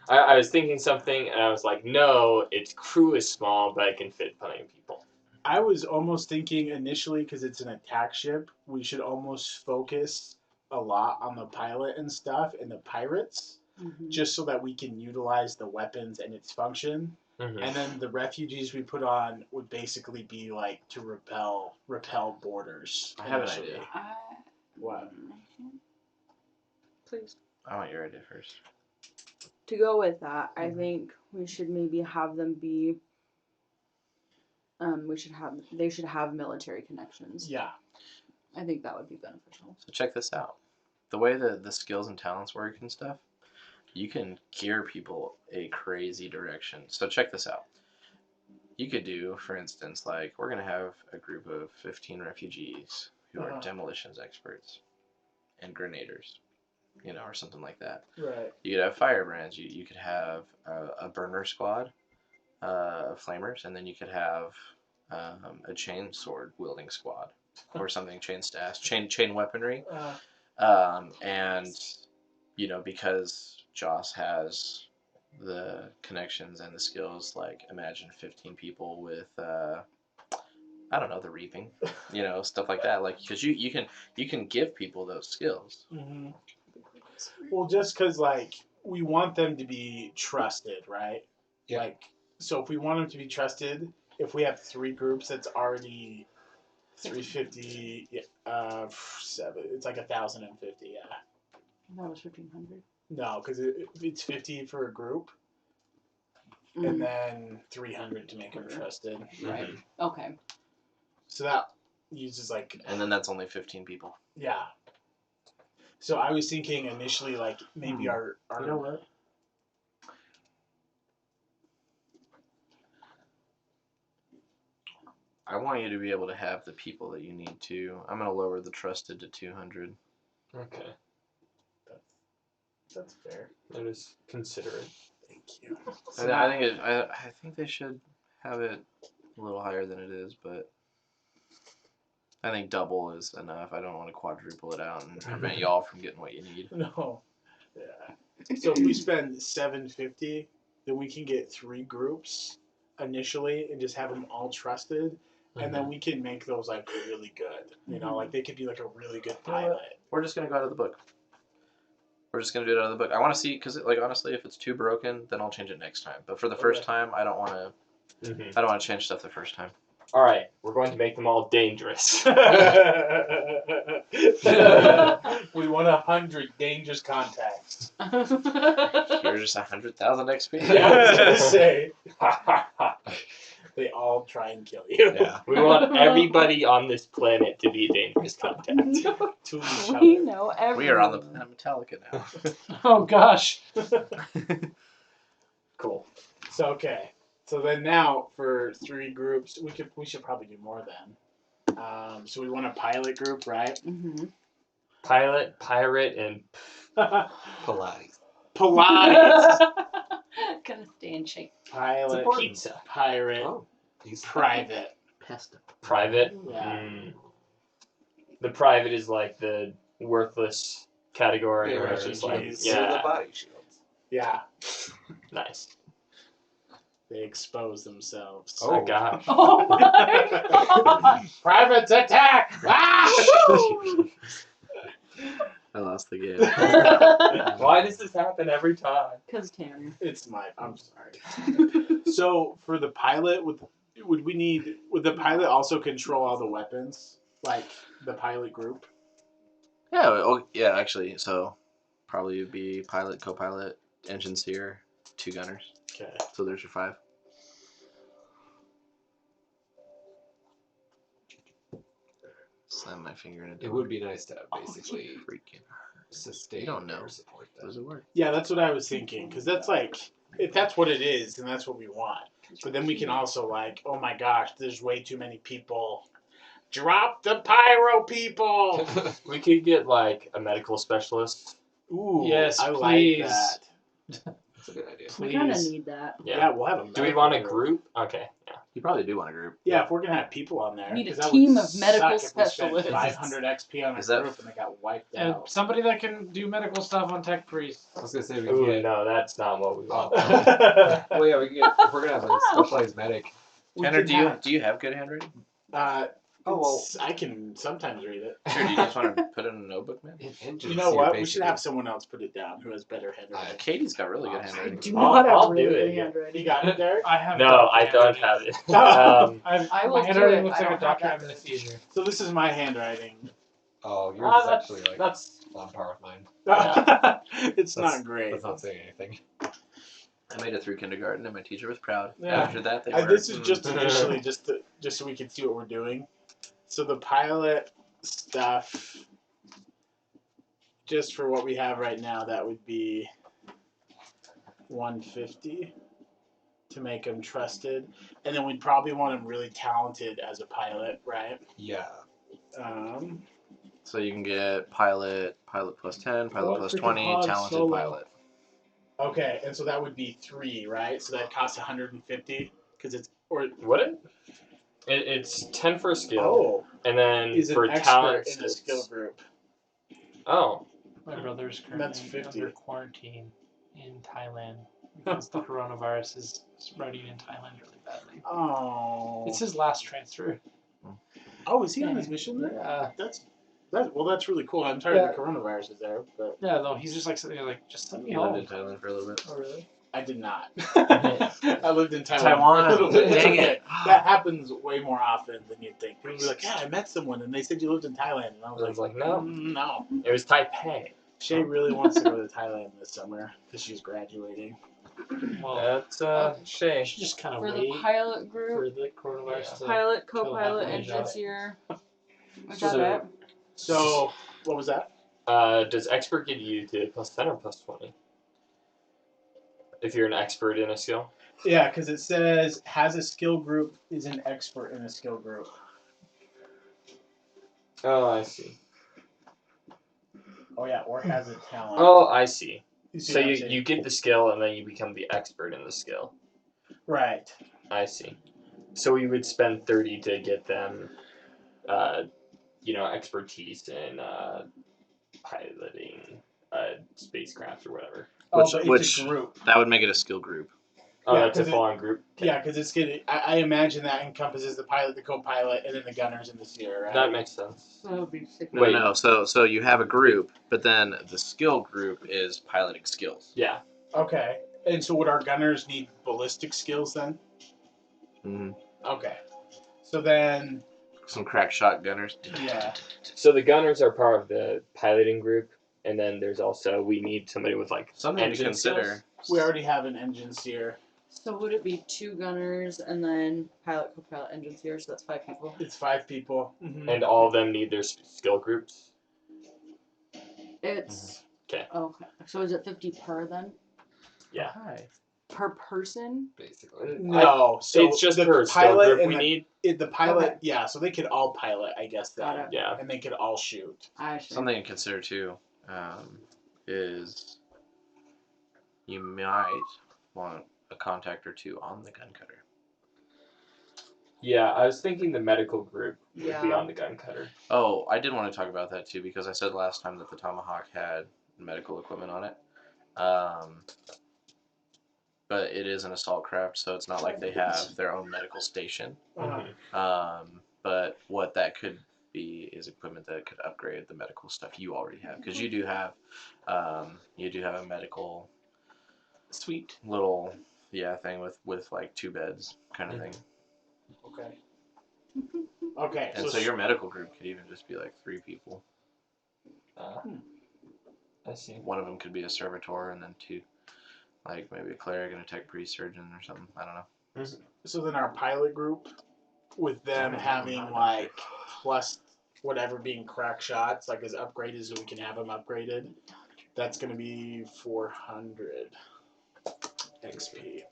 I was thinking something, and I was like, no, its crew is small, but I can fit plenty of people. I was almost thinking initially, because it's an attack ship, we should almost focus a lot on the pilot and stuff and the pirates, Mhm. just so that we can utilize the weapons and its function. Mm-hmm. And then the refugees we put on would basically be like to repel borders. I have an initially. idea. What? Please. I want your idea first. To go with that, I Mhm. think we should maybe have them be. They should have military connections. Yeah. I think that would be beneficial. So check this out. The way the skills and talents work and stuff, you can gear people a crazy direction. So check this out. You could do, for instance, like we're gonna have a group of 15 refugees who are demolitions experts and grenaders, or something like that. Right. You could have firebrands. You could have a burner squad of flamers, and then you could have a chain sword wielding squad or something, chain stash, chain weaponry. And because Joss has the connections and the skills, like imagine 15 people with I don't know, the reaping, stuff like that, like because you can give people those skills. Mm-hmm. Well, just because like we want them to be trusted, right? Yeah. Like, so if we want them to be trusted, if we have 3 groups, that's already 350. It's like 1,050. Yeah. That was 1,500. No, because it's 50 for a group, and then 300 to make them trusted. Right. Okay. So that uses like. And then that's only 15 people. Yeah. So I was thinking initially, like maybe our. You know what? I want you to be able to have the people that you need to. I'm going to lower the trusted to 200. Okay, That's fair. that is considerate. Thank you. I think they should have it a little higher than it is, but I think double is enough. I don't want to quadruple it out and prevent y'all from getting what you need. No. Yeah. So if we spend $750, then we can get 3 groups initially and just have them all trusted, and then we can make those like really good. You know, like they could be like a really good pilot. We're just gonna go out of the book. We're just gonna do it out of the book. I want to see because, like, honestly, if it's too broken, then I'll change it next time. But for the first time, I don't want to. I don't want to change stuff the first time. All right, we're going to make them all dangerous. We want 100 dangerous contacts. Here's just 100,000 XP. Yeah, I was gonna say. They all try and kill you. Yeah. We want everybody on this planet to be a dangerous contact. To each We other. know everyone. We are on the planet Metallica now. Oh gosh. Cool. So okay. So then now for 3 groups, we should probably do more then. So we want a pilot group, right? Mm-hmm. Pilot, pirate, and Pilates. Pilates. Gonna stay in shape. Pilot, pizza. pirate, Oh, he's private. pesto. Private. Yeah. The private is like the worthless category. Yeah, where right. it's like, Jeez. Yeah. The yeah, body shields. Yeah. nice. They expose themselves. Oh. Oh gosh. Oh my god! Privates attack! Ah! I lost the game. Why does this happen every time? Because Tanner. It's I'm sorry. So for the pilot, would the pilot also control all the weapons? Like the pilot group? Yeah. Oh, yeah. Actually, so probably would be pilot, co-pilot, engine seer, 2 gunners. Okay. So there's your 5. Slam my finger in a door. It would be nice to have basically Freaking. sustain You don't know. air support. Does it work? Yeah, that's what I was thinking. Because that's like, if that's what it is, then that's what we want. But then we can also like, oh my gosh, there's way too many people. Drop the pyro people! We could get like a medical specialist. Ooh, Yes, I please. like that. That's a good idea. We kind of Please. need that. Yeah. We'll have a Do we medical want a group? Okay. Yeah. You probably do want a group. Yeah, if we're gonna have people on there. Need a 'cause that team would of medical suck if we spent specialists. 500 XP on a Is that- group and they got wiped And out. somebody that can do medical stuff on tech priests. I was gonna say we Ooh, can get. no, that's not what we want. Well, yeah, we can get. If we're gonna have a specialized medic. We Tanner, could do you have- do you have good handwriting? Oh, well. I can sometimes read it. Sure. Do you just want to put it in a notebook, man? You know what? We should have someone else put it down who has better handwriting. Katie's got really good I handwriting. do I'll- not have I'll do really it, good yeah. handwriting. You got it, Derek? I have. No, doctor I don't handwriting. have it. I will my do handwriting it. looks I like a don't doctor have having a that seizure. So this is my handwriting. Oh, yours Ah, is that's, actually like that's on par with mine. It's That's- not great. That's not saying anything. I made it through kindergarten, and my teacher was proud. Yeah. After that, they were. This is just initially just so we can see what we're doing. So the pilot stuff, just for what we have right now, that would be 150 to make him trusted, and then we'd probably want him really talented as a pilot, right? Yeah. So you can get pilot plus 10, pilot Oh, plus freaking 20, Han talented Solo. pilot. Okay, and so that would be 3, right? So that costs 150 because it's Would it? It's 10 for skill, oh, and then he's an for expert talents, in a skill it's- group. Oh, My brother's That's currently 50. under quarantine in Thailand because the coronavirus is spreading in Thailand really badly. Oh, It's his last transfer. is he on his mission there? Yeah. That's really cool. I'm sorry the coronavirus is there, but Yeah, no, he's just like sitting there like, just send me You lived in home. Thailand for a little bit. Oh, really? I did not. I lived in Taiwan. Taiwan. For a little bit. It's Dang okay. it. That happens way more often than you'd think. People be like, "Yeah, I met someone, and they said you lived in Thailand," and I was I was like, like, no. no." It was Taipei. Shay really wants to go to Thailand this summer because she's graduating. Well, That's Shay. I should just kind of For the wait pilot for group, the coronavirus to. pilot, kill co-pilot, half the engine job. seer. Is So- that it? So, what was that? Does expert give you to plus 10 or plus 20? If you're an expert in a skill? Yeah, because it says has a skill group is an expert in a skill group. Oh, I see. Oh yeah, or has a talent. Oh, I see. see So what I'm you, saying? you get the skill and then you become the expert in the skill. right. I see. So we would spend 30 to get them expertise in piloting spacecraft or whatever. Oh, but it's a group. That would make it a skill group. Oh, Yeah, that's a 'cause it- full-on group? Okay. Yeah, because it's gonna. I imagine that encompasses the pilot, the co-pilot, and then the gunners and the seer, right? That makes sense. So it would be 6. Wait. No. So you have a group, but then the skill group is piloting skills. Yeah. Okay. And so would our gunners need ballistic skills then? Mm-hmm. Okay. So then, Some crack shot gunners. yeah. So the gunners are part of the piloting group, and then there's also, we need somebody with, like, Something to engine consider. skills. We already have an engine seer. So would it be 2 gunners and then pilot, co-pilot, engine seer? So that's 5 people. It's 5 people. Mm-hmm. And all of them need their skill groups. It's Okay. okay. So is it 50 per then? Yeah. Hi. Per person? Basically. No, so it's just the per skill pilot group and we the, need. the pilot, Okay. yeah. So they could all pilot, I guess. Then. Got it. Yeah. And they could all shoot. I see. Something to consider too is you might want a contact or 2 on the gun cutter. Yeah, I was thinking the medical group would be Yeah. on the gun cutter. Oh, I did want to talk about that too because I said last time that the Tomahawk had medical equipment on it. But it is an assault craft, so it's not like they have their own medical station. Uh-huh. But what that could be is equipment that could upgrade the medical stuff you already have, because you do have a medical Sweet. little thing with like 2 beds kind of thing. Okay. Okay. And so your medical group could even just be like 3 people. I see. One of them could be a servitor, and then 2, like maybe a cleric and a tech priest surgeon or something. I don't know. So then our pilot group, with them having like plus whatever being crack shots, like as upgraded, so we can have them upgraded. That's gonna be 400 XP.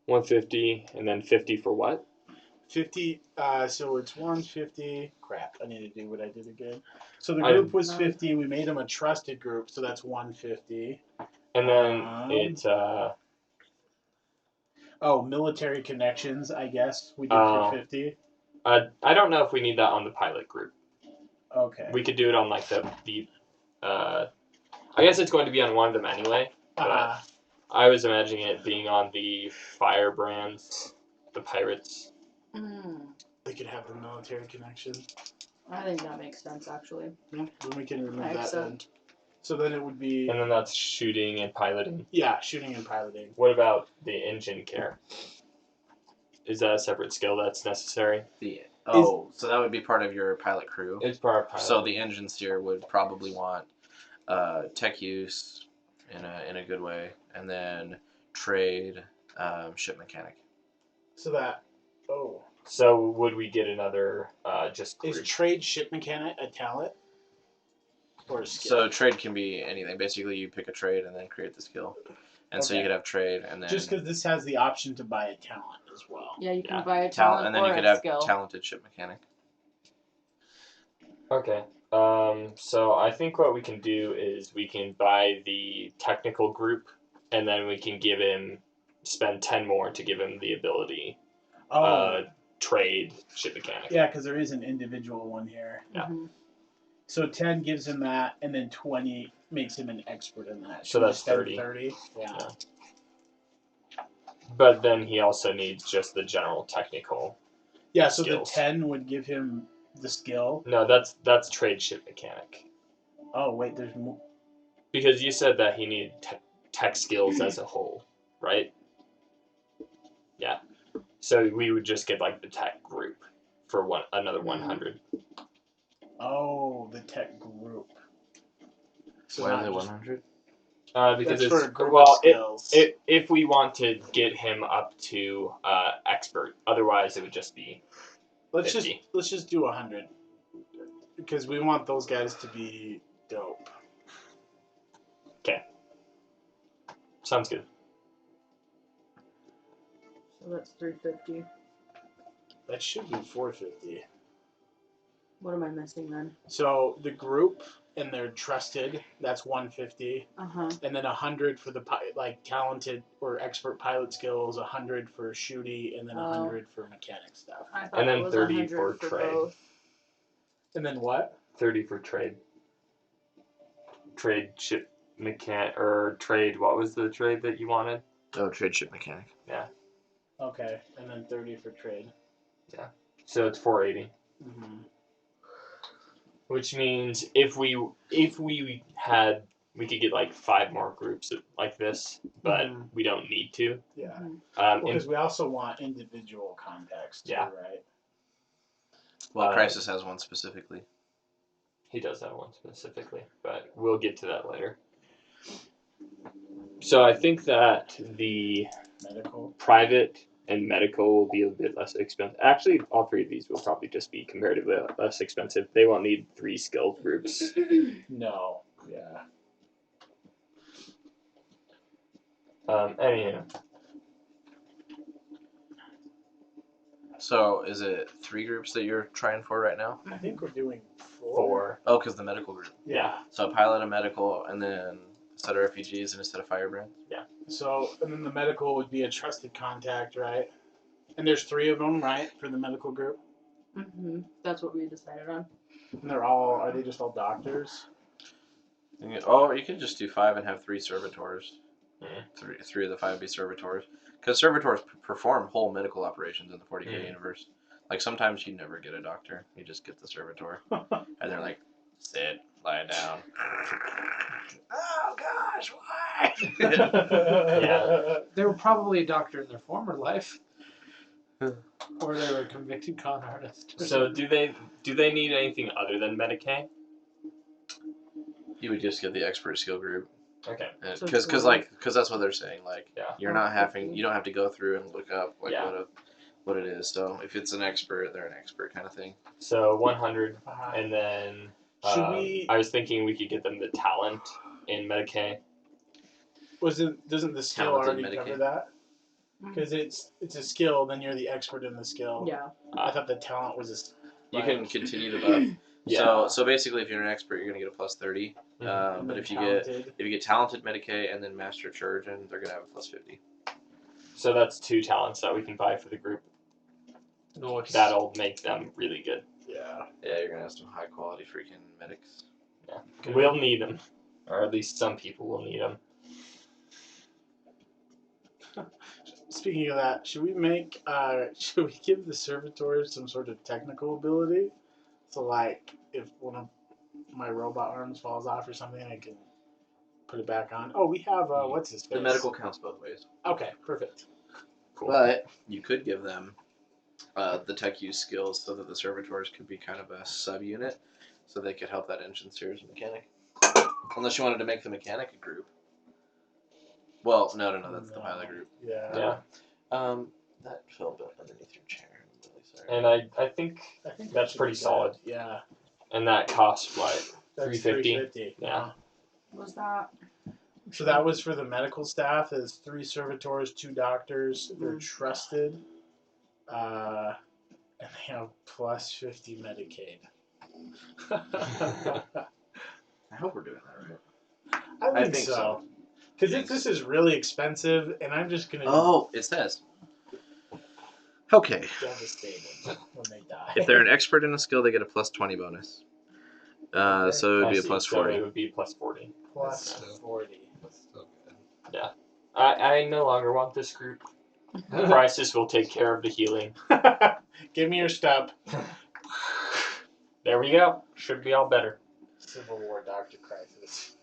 150, and then 50 for what? 50. So it's 150. Crap! I need to do what I did again. So the group was 50. We made them a trusted group, so that's 150. And then it's Oh, military connections. I guess we did for 50. I don't know if we need that on the pilot group. Okay. We could do it on like the I guess it's going to be on one of them anyway. But I was imagining it being on the firebrands, the pirates. They could have the military connection. I think that makes sense, actually. Yeah, then we can remove I that accept. then. So then it would be And then that's shooting and piloting. shooting and piloting. What about the engine care? Is that a separate skill that's necessary? So that would be part of your pilot crew. It's part of pilot. So the engine steer would probably want tech use in a good way, and then trade, ship mechanic. So that So would we get another just is group? trade ship mechanic a talent or a skill? So trade can be anything. Basically, you pick a trade and then create the skill, and so you Okay. could have trade and then Just because this has the option to buy a talent as well. Yeah, you can Yeah. buy a talent, talent and then or you could a have skill. talented ship mechanic. Okay. So I think what we can do is we can buy the technical group, and then we can spend 10 more to give him the ability trade ship mechanic. Yeah, because there is an individual one here. Yeah. Mhm. So 10 gives him that, and then 20 makes him an expert in that. So Should we that's spend 30. 30? Yeah. But then he also needs just the general technical. Yeah, so Skills. the 10 would give him the skill. No, that's trade ship mechanic. Oh, wait, there's more. Because you said that he needed tech skills as a whole, right? Yeah. So we would just get like the tech group for another 100. Oh, the tech group. So Why not are they just- 100? Because That's for a it's group of well, skills. if we want to get him up to expert, otherwise it would just be let's 50. just do 100 because we want those guys to be dope. sounds good. So that's 350. That should be 450. What am I missing then? So the group and they're trusted. That's 150, Uh-huh. and then 100 for the talented or expert pilot skills. 100 for shooty, and then 100 for mechanic stuff. I thought And it then was 30 100 for trade. both. And then what? 30 for trade. Trade ship mechanic or trade. What was the trade that you wanted? Oh, trade ship mechanic. Okay, and then 30 for trade. So it's 480. Mm-hmm. Which means if we had, we could get like 5 more groups like this, but Mhm. we don't need to. Yeah. Um, Because we also want individual contacts too, Yeah. right? Well, Uh, Crisis has one specifically. He does have one specifically, but we'll get to that later. So I think that the Medical. private and medical will be a bit less expensive. Actually, all 3 of these will probably just be comparatively less expensive. They won't need 3 skilled groups. No. Yeah. Anyhow, So, is it 3 groups that you're trying for right now? I think we're doing 4. 4. Oh, because the medical group. Yeah. So, a pilot, a medical, and then a set of refugees and a set of firebrands. So, and then the medical would be a trusted contact, right? And there's 3 of them, right, for the medical group? Mm-hmm. That's what we decided on. And are they just all doctors? You could just do 5 and have 3 servitors. Mhm. 3 of the 5 be servitors. Because servitors perform whole medical operations in the 40k universe. Like, sometimes you never get a doctor. You just get the servitor. And they're like, sit, lie down. Oh, gosh, why? Yeah. They were probably a doctor in their former life. Or they were a convicted con artist. So do they need anything other than Medicaid? You would just get the expert skill group. Okay. So Because that's what they're saying. Like, Yeah. you're not having, you don't have to go through and look up like Yeah. what it is. So if it's an expert, they're an expert kind of thing. So 100, and then Should we? I was thinking we could get them the talent in Medicaid. Doesn't the skill Talented already cover Medicaid. that? Because it's a skill, then you're the expert in the skill. Yeah. I thought the talent was You can continue the buff. Yeah. So basically, if you're an expert, you're gonna get a plus 30. Mhm. But if you talented. get talented Medicaid and then master chirurgeon, they're gonna have a plus 50. So that's 2 talents that we can buy for the group. Nice. That'll make them really good. Yeah. Yeah, you're gonna have some high quality freaking medics. Good. We'll need them, or at least some people will need them. Speaking of that, should we give the servitors some sort of technical ability? So like, if one of my robot arms falls off or something, I can put it back on. Oh, we have what's his face? The medical counts both ways. Okay, perfect. Cool. But you could give them the tech use skills so that the servitors could be kind of a subunit, so they could help that engine steer's mechanic. Unless you wanted to make the mechanic a group. Well, no, that's the pilot group. Yeah. Yeah. That fell underneath your chair. I'm really sorry. And I think I think That's that should pretty be good. solid. Yeah. and that costs what? That's 350? Yeah. Was that? So that was for the medical staff. Is 3 servitors, 2 doctors. They're trusted, and they have plus 50 Medicaid. I hope we're doing that right. I think so. Because this is really expensive, and I'm just gonna Oh, it says. Okay. be devastated when they die. If they're an expert in a skill, they get a plus 20 bonus. So it would be a plus 40. So it would be plus 40. Plus 40. That's still good. I no longer want this group. Crisis will take care of the healing. Give me your step. There we go. Should be all better. Civil War Dr. Crisis.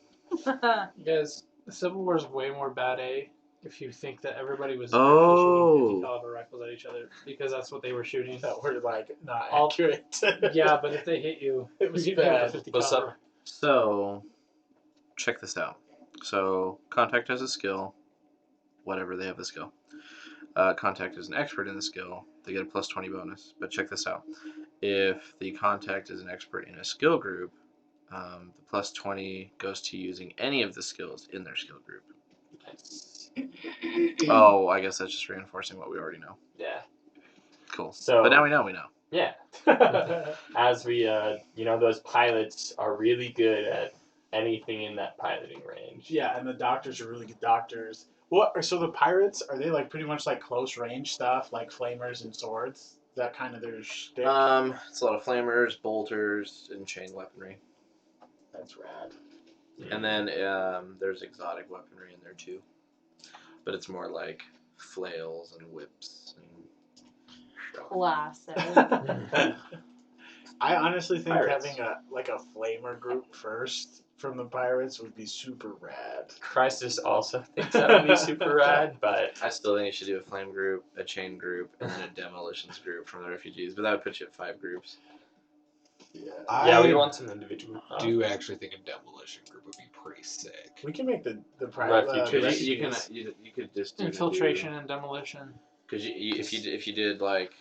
Guys, the Civil War is way more bad A if you think that everybody was Oh. actually shooting 50 caliber rifles at each other, because that's what they were shooting. That were like not All- accurate. Yeah, but if they hit you, It was you get hit with bad. a 50 What's caliber. up? So, check this out. So, Contact has a skill, whatever they have the skill. Contact is an expert in the skill, they get a plus 20 bonus. But check this out. If the Contact is an expert in a skill group, the plus 20 goes to using any of the skills in their skill group. Oh, I guess that's just reinforcing what we already know. Yeah. Cool. So- but now we know. Yeah. As we, those pilots are really good at anything in that piloting range. Yeah, and the doctors are really good doctors. So the pirates, are they like pretty much like close range stuff, like flamers and swords? Is that kind of their shtick? It's a lot of flamers, bolters, and chain weaponry. That's rad. And then there's exotic weaponry in there too, but it's more like flails and whips and Classic. I honestly think Pirates. having a flamer group first from the pirates would be super rad. Crisis also thinks that would be super rad, but I still think you should do a flame group, a chain group, and then a demolitions group from the refugees. But that would put you at 5 groups. yeah, we want some individual. I do actually think a demolition group would be pretty sick. We can make the private Refugees. You could just do Infiltration and demolition. Because if you did like,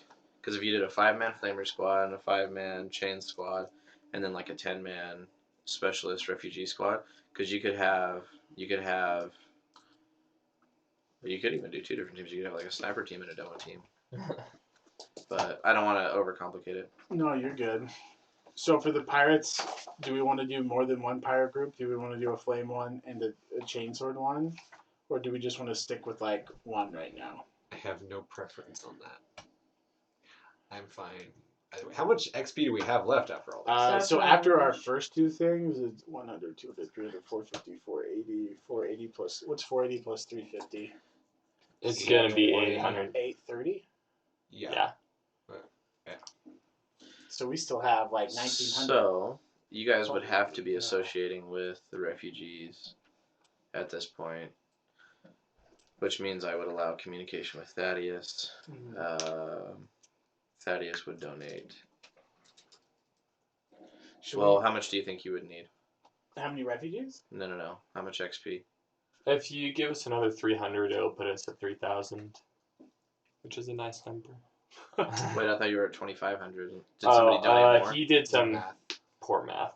because if you did a 5-man flamer squad and a 5-man chain squad, and then like a 10-man specialist refugee squad, because you could even do 2 different teams. You could have like a sniper team and a demo team. But I don't want to overcomplicate it. No, you're good. So for the pirates, do we want to do more than one pirate group? Do we want to do a flame one and a chainsword one? Or do we just want to stick with like one right now? I have no preference on that. I'm fine. Either way. How much XP do we have left after all this? So after our first 2 things, it's 100, 200, 300, 450, 480, 480 plus, what's 480 plus 350? It's gonna be 800. 830? Yeah. So we still have like 1900. So you guys would have to be associating with the refugees at this point, which means I would allow communication with Thaddeus. Thaddeus would donate. How much do you think you would need? How many refugees? No. How much XP? If you give us another 300, it'll put us at 3,000, which is a nice number. Wait, I thought you were at 2,500. Did somebody donate more? He did some poor math.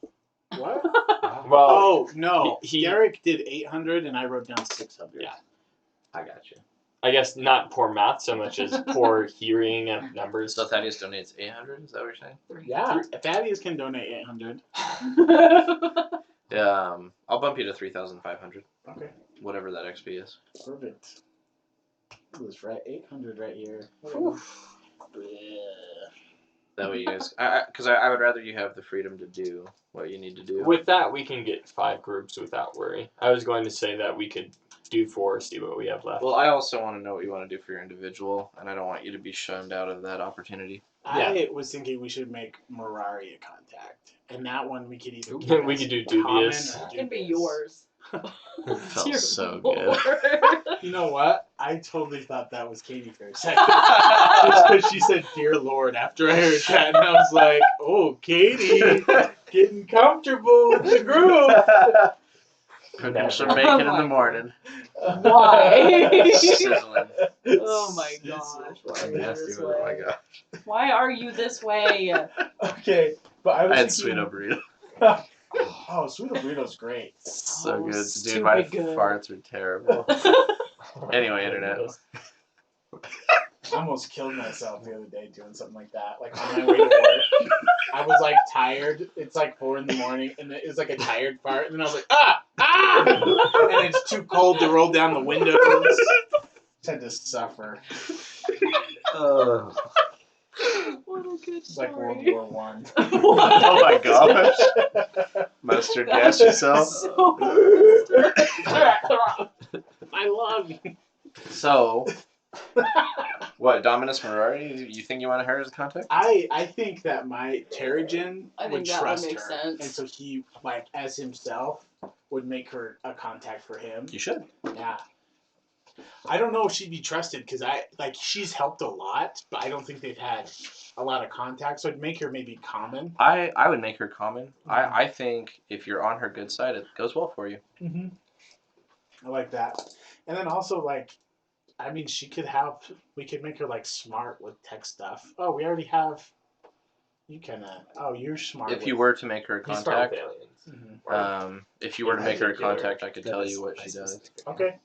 What? Well, Oh, no. he- Derek did 800 and I wrote down 600. Yeah. I got you. I guess not poor math so much as poor hearing of numbers. So Thaddeus donates 800. Is that what you're saying? Yeah. Thaddeus can donate 800. I'll bump you to 3,500. Okay. Whatever that XP is. Perfect. It was right 800 right here. That way you guys, because I would rather you have the freedom to do what you need to do. With that, we can get 5 groups without worry. I was going to say that we could do 4, see what we have left. Well, I also want to know what you want to do for your individual, and I don't want you to be shunned out of that opportunity. I was thinking we should make Mirari a contact. And that one we could either We could do common dubious. or It can be dubious. yours. It felt Dear so Lord. good. You know what? I totally thought that was Katie for a second. Just because she said "Dear Lord" after I heard that, and I was like, "Oh, Katie, getting comfortable with the group." Cooking some bacon in the morning. Why? Sizzling. Oh my gosh. Why are you Nasty this one. Oh my way? god. Why are you this way? Okay, but I was I had thinking, sweet burrito. Oh, sweet burrito's great. So Oh, good. Dude, my stupid good. farts are terrible. Anyway, internet. I almost killed myself the other day doing something like that. Like on my way to work, I was like tired. It's like 4 in the morning, and it was like a tired fart. And then I was like, ah! And it's too cold to roll down the windows. Just had to suffer. What a good It's like World story. War One. Oh my gosh. Mustard gas yourself. So I love you. So, what, Dominus Mirari? You think you want her as a contact? I think that my Terrigen I would think that would trust make her, sense. and so he, like as himself, would make her a contact for him. You should. Yeah. I don't know if she'd be trusted because she's helped a lot, but I don't think they've had a lot of contact. So I'd make her maybe common. I would make her common. I think if you're on her good side, it goes well for you. Mm-hmm. I like that. And then also we could make her like smart with tech stuff. Oh, we already have. You can. You're smart. If you were to make her a He's smart contact, with aliens. Mhm. if you were to make her a contact, I could tell you what she does. Okay.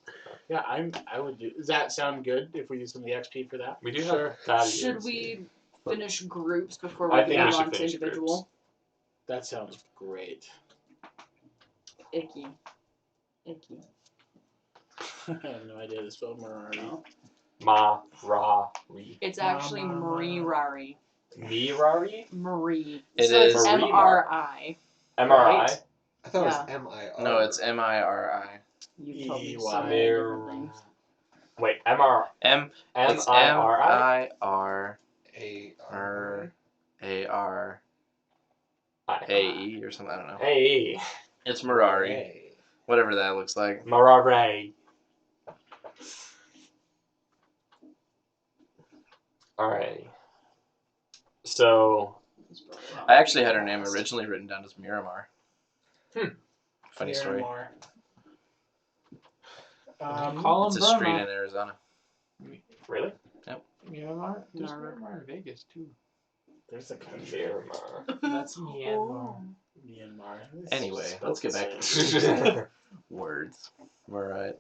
Yeah, I would do. Does that sound good if we use some of the XP for that? We do Sure. have that. should we finish groups before I we think move we should on to finish individual? That sounds great. Icky. I have no idea to spell Mirari. No. Ma-ra-ri. It's actually Marie Rari. Mirari? Marie. It So it's is MRI. MRI? Right. I thought Yeah. it was M-I-R. No, it's M-I-R-I. You told me so EY. many different things. Wait, M-R... It's M-I-R-I? M-I-R-A-R-A-E or something. I don't know. Hey. It's Mirari. Hey. Whatever that looks like. Marare. Alrighty. So... I actually had her name originally written down as Miramar. Funny story. Miramar. Call It's him a street Burma. in Arizona. Really? Myanmar? There's Nar- Myanmar in Vegas too. There's a country. Miramar. That's Myanmar. Myanmar. This Anyway, is let's get spelled back the to same. words. Alright.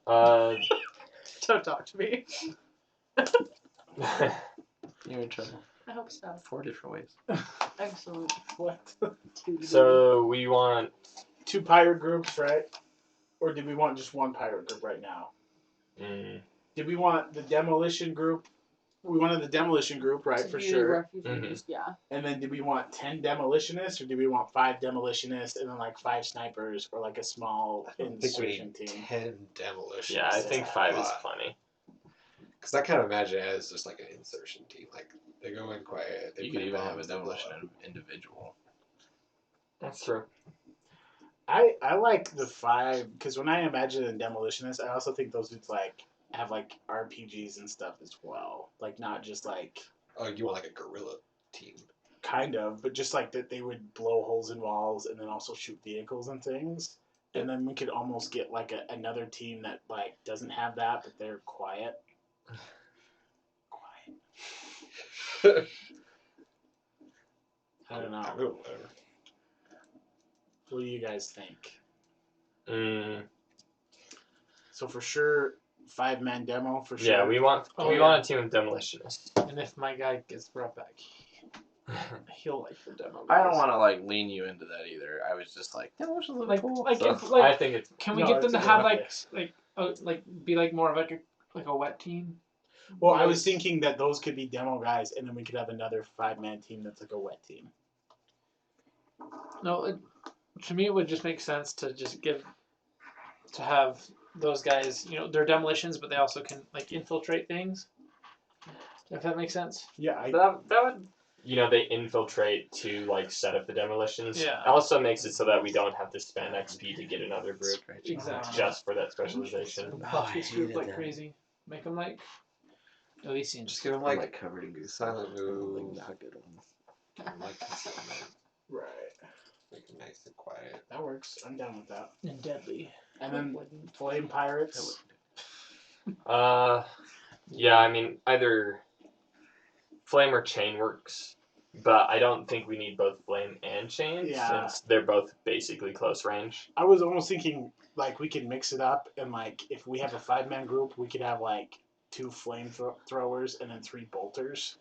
Don't talk to me. You're in trouble. I hope so. 4 different ways. Excellent. What? So we want... 2 pirate groups, right? Or did we want just 1 pirate group right now? Did we want the demolition group? We wanted the demolition group, right, To for be sure. Refugees, yeah. And then did we want 10 demolitionists, or did we want 5 demolitionists and then like 5 snipers, or like a small I don't think we insurgent need team? 10 demolitions. Yeah, I think 5 is funny. Because I kind of imagine it as just like an insertion team. Like, they go in quiet. They You could plant even have a bombs, they blow demolition up. individual. That's true. I like the 5, because when I imagine a demolitionist, I also think those dudes like have like RPGs and stuff as well. Like, not just like... Oh, you want like a guerrilla team. Kind of, but just like that they would blow holes in walls and then also shoot vehicles and things. And then we could almost get like another team that like doesn't have that, but they're quiet. Quiet. I don't know. Whatever. What do you guys think? So for sure, 5-man demo for sure. Yeah, we want a team of demolitionists. And if my guy gets brought back, he'll like the demo. I don't want to like lean you into that either. I was just like, demolitions look like cool. like So- if like I think it's... can we No, get them it's to a have good like be like more of like a wet team? Well, I was thinking that those could be demo guys, and then we could have another 5-man team that's like a wet team. No, to me it would just make sense to just have those guys. You know, they're demolitions, but they also can like infiltrate things. If that makes sense. Yeah, That would... You know, they infiltrate to, like, set up the demolitions. Yeah. It also makes it so that we don't have to spend XP to get another group Exactly. just for that specialization. And Oh, puff I this group hated like that. crazy. Make them like Elysians. Just give them I'm like covered in goose. silent move. Like not good ones. Like concealment. right. Make them nice and quiet. That works. I'm down with that. And deadly. And then flame pirates. Yeah, I mean, either flame or chain works, but I don't think we need both flame and chain Yeah. since they're both basically close range. I was almost thinking like we could mix it up, and like if we have a 5-man group, we could have like 2 flame throwers and then 3 bolters.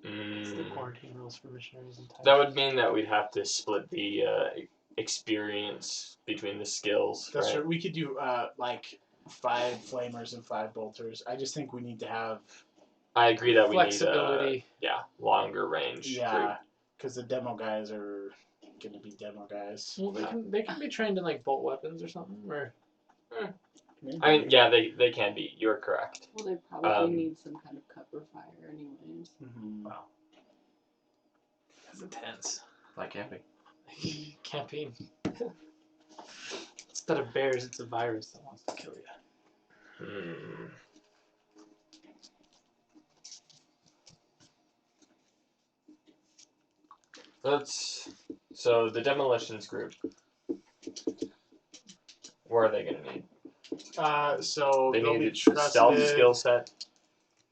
It's the quarantine rules for missionaries and types. That would mean that we'd have to split the experience between the skills, That's right? true. We could do like 5 flamers and 5 bolters. I just think we need to have I agree that we need flexibility. longer range group. yeah, because the demo guys are gonna be demo guys. Well, they can be trained in like bolt weapons or something, or I mean, yeah, they can be. You're correct. Well, they probably need some kind of cover fire anyways. Mm-hmm. that's intense. Like camping. Camping. Instead of bears, it's a virus that wants to kill you. So the demolitions group. Where are they gonna need? So They they'll need be a stealth trusted. skill set.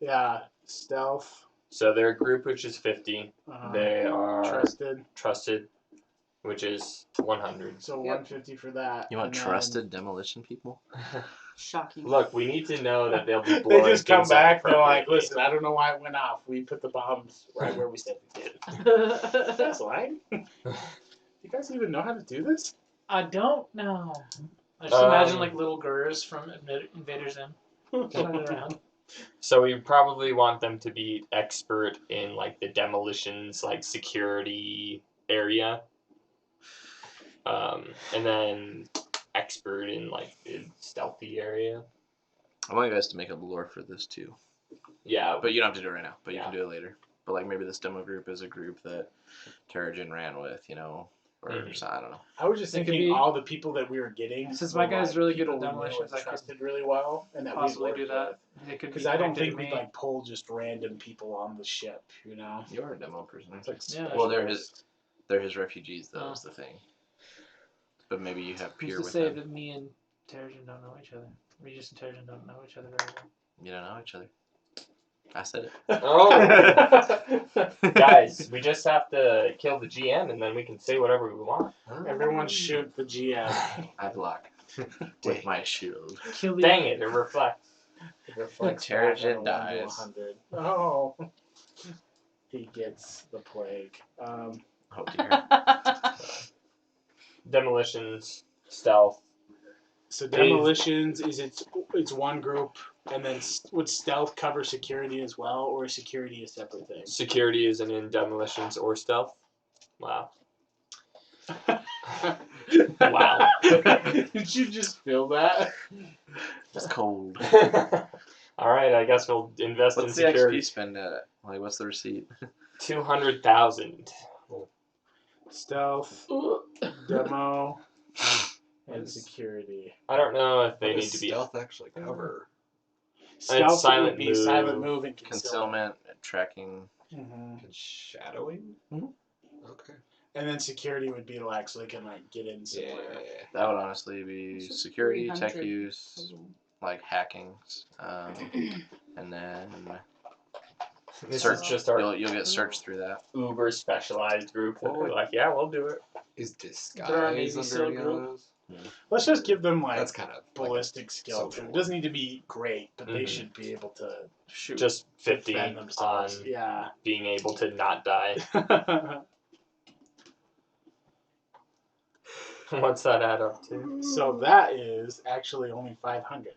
Yeah, stealth. So they're a group which is 50. They are trusted. trusted, which is 100. So Yep. 150 for that. You want and then trusted demolition people? Shocking. Look, we need to know that they'll be They blowing just come things up back. They're like, appropriately. "Listen, I don't know why it went off. We put the bombs right where we said we did." That's why. You guys even know how to do this? I don't know. I just imagine like little gurs from Invaders Zim running around. So we probably want them to be expert in like the demolitions, like security area, and then expert in like the stealthy area. I want you guys to make a lore for this too. Yeah, But you don't have to do it right now. But you Yeah. can do it later. But like maybe this demo group is a group that Terrigen ran with, you know, or Mhm. so, I don't know. I was just It could thinking be- all the people that we were getting. Since were, my guy's really good people at we knew demolitions, and I could trusted really well, and that we Possibly do that. They could Because be I don't connected think to we'd me. like pull just random people on the ship, you know. You are a demo person. It's like Yeah. Well, they're specialists. they're his refugees, though, Oh. is the thing. But maybe you have Who's peer to with say them. that me and Terrigen don't know each other? Regis and Terrigen don't know each other very well. You don't know each other. I said it. Oh, guys, we just have to kill the GM and then we can say whatever we want. Everyone shoot the GM. I block with my shield. Kill the Dang it, it reflects. It reflects Terrigen back on a 1 to dies. 100. Oh, he gets the plague. Oh dear. Demolitions, stealth. So demolitions is it's one group, and then would stealth cover security as well, or is security a separate thing? Security isn't in demolitions or stealth. Wow. Wow. Did you just feel that? It's cold. Alright, I guess we'll invest What's in the security. XP spend at it? Like, what's the receipt? 200,000. Stealth, demo, and security. I don't know if they What need does to be. stealth actually cover? Stealth silent would be move, silent move and Concealment, tracking. hmm And shadowing? Mhm. Okay. And then security would be like so they can like get in Yeah. somewhere. That would honestly be It's just security, tech 300 use, like hacking, and then This search. is just our You'll get searched through that. uber specialized group that What are would- like, yeah, we'll do it. Is They're our disguise Navy under SEAL any of group. those? Let's just give them like That's kind of ballistic skill. social It doesn't need to be great, but they Mhm. should be able to shoot. Just 50 defend on themselves. Yeah. being able to not die. What's that add up to? So that is actually only 500.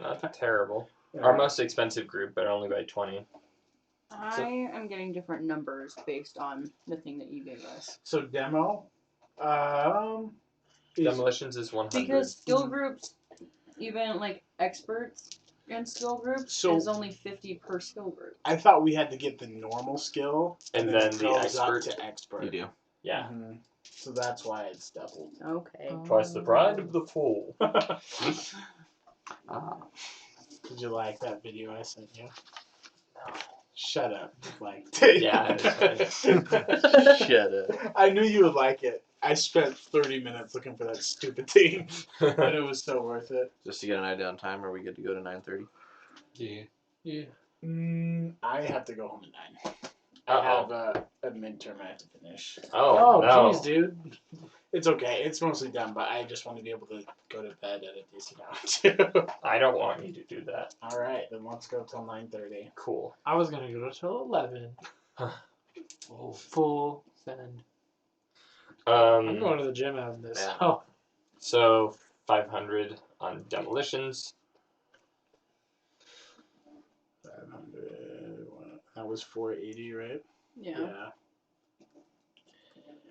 Not terrible. Our most expensive group, but only by 20. I am getting different numbers based on the thing that you gave us. So demo, is, Demolitions is 100. Because skill groups, even like experts in skill groups, So- is only 50 per skill group. I thought we had to get the normal skill And then then it the goes up expert. to expert. You do. Yeah. Mhm. So that's why it's doubled. Okay. Twice the pride of the fool. Did you like that video I sent you? Shut up. Like, Yeah, Shut up. I knew you would like it. I spent 30 minutes looking for that stupid thing, but it was so worth it. Just to get an idea on time, are we good to go to 9:30? Yeah. Yeah. I have to go home at 9. I Uh-oh. have a midterm I have to finish. Oh, no. Jeez, dude. It's okay. It's mostly done, but I just want to be able to go to bed at a decent hour too. I don't want you to do that. All right, then let's go till 9:30. Cool. I was gonna go till 11. Oh. Full send. I'm Um, going to the gym after this. Yeah. Oh, so 500 on demolitions. 500. That was 480, right? Yeah.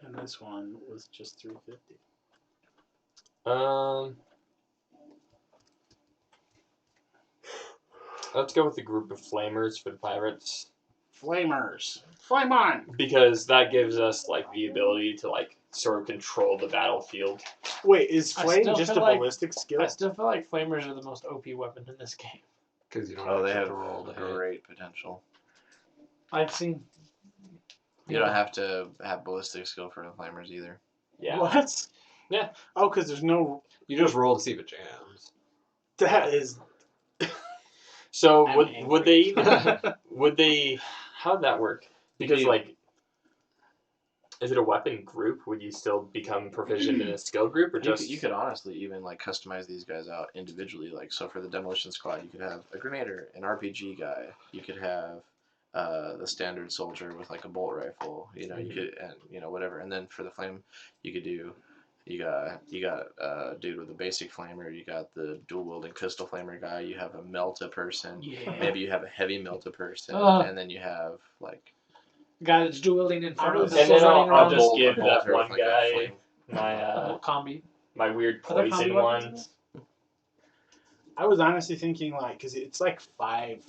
And this one was just 350. Let's go with the group of flamers for the pirates Flamers, flame on! because that gives us like the ability to like sort of control the battlefield. Wait, is I flame still just a feel like- ballistic skill? I still feel like flamers are the most OP weapon in this game. Because you don't Oh, they actually have to roll to hit. great potential. I've seen. You don't have to have ballistic skill for the flamers either. Yeah. What? Yeah. Oh, because there's no. You just roll to see if it jams. That is. So I'm would angry. they even would they how'd that work? Because You- like is it a weapon group? Would you still become proficient in a skill group or just You could honestly even like customize these guys out individually. Like so for the demolition squad, you could have a grenader, an RPG guy. You could have the standard soldier with like a bolt rifle. You know, you could and whatever. And then for the flame, you could do You got a dude with a basic flamer. You got the dual wielding pistol flamer guy. You have a melta person. Yeah. Maybe you have a heavy melta person, Ugh. and then you have like Guy that's dueling Inferno. And that's then running I'll around. just bolt- give a that bolter with, one like, a guy flame. my combi. my weird Are there poison combi weapons in ones. I was honestly thinking like, because it's like 5.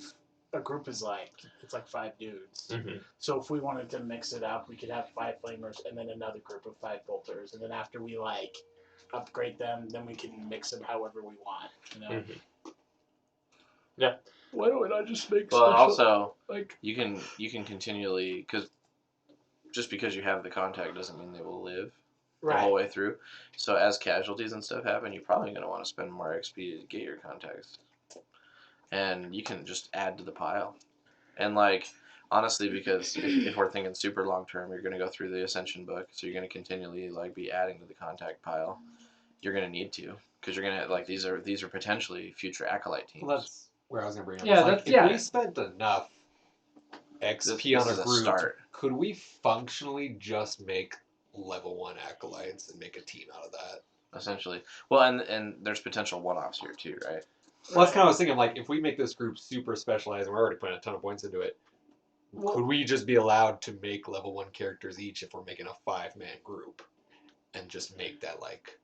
A group is like it's like 5 dudes. Mm-hmm. So if we wanted to mix it up, we could have 5 flamers and then another group of 5 bolters, and then after we like upgrade them, then we can mix them however we want. You know. Mm-hmm. Yeah. Why don't I just make well, and special also like? you can continually because just because you have the contact doesn't mean they will live the whole way through. So as casualties and stuff happen, you're probably going to want to spend more XP to get your contacts. And you can just add to the pile. And, like, honestly, because if we're thinking super long term, you're going to go through the Ascension book, so you're going to continually, like, be adding to the contact pile. You're going to need to, because you're going to, like, these are potentially future Acolyte teams. Well, that's where I was going to bring up. Yeah, It's like, that's- if yeah. we spent enough XP This on is a a group, start. could we functionally just make level 1 Acolytes and make a team out of that? Essentially. Well, and there's potential one-offs here, too, right? Well, that's kind of what I was thinking. Like, if we make this group super specialized, and we're already putting a ton of points into it, could we just be allowed to make level 1 characters each if we're making a 5-man group, and just make that like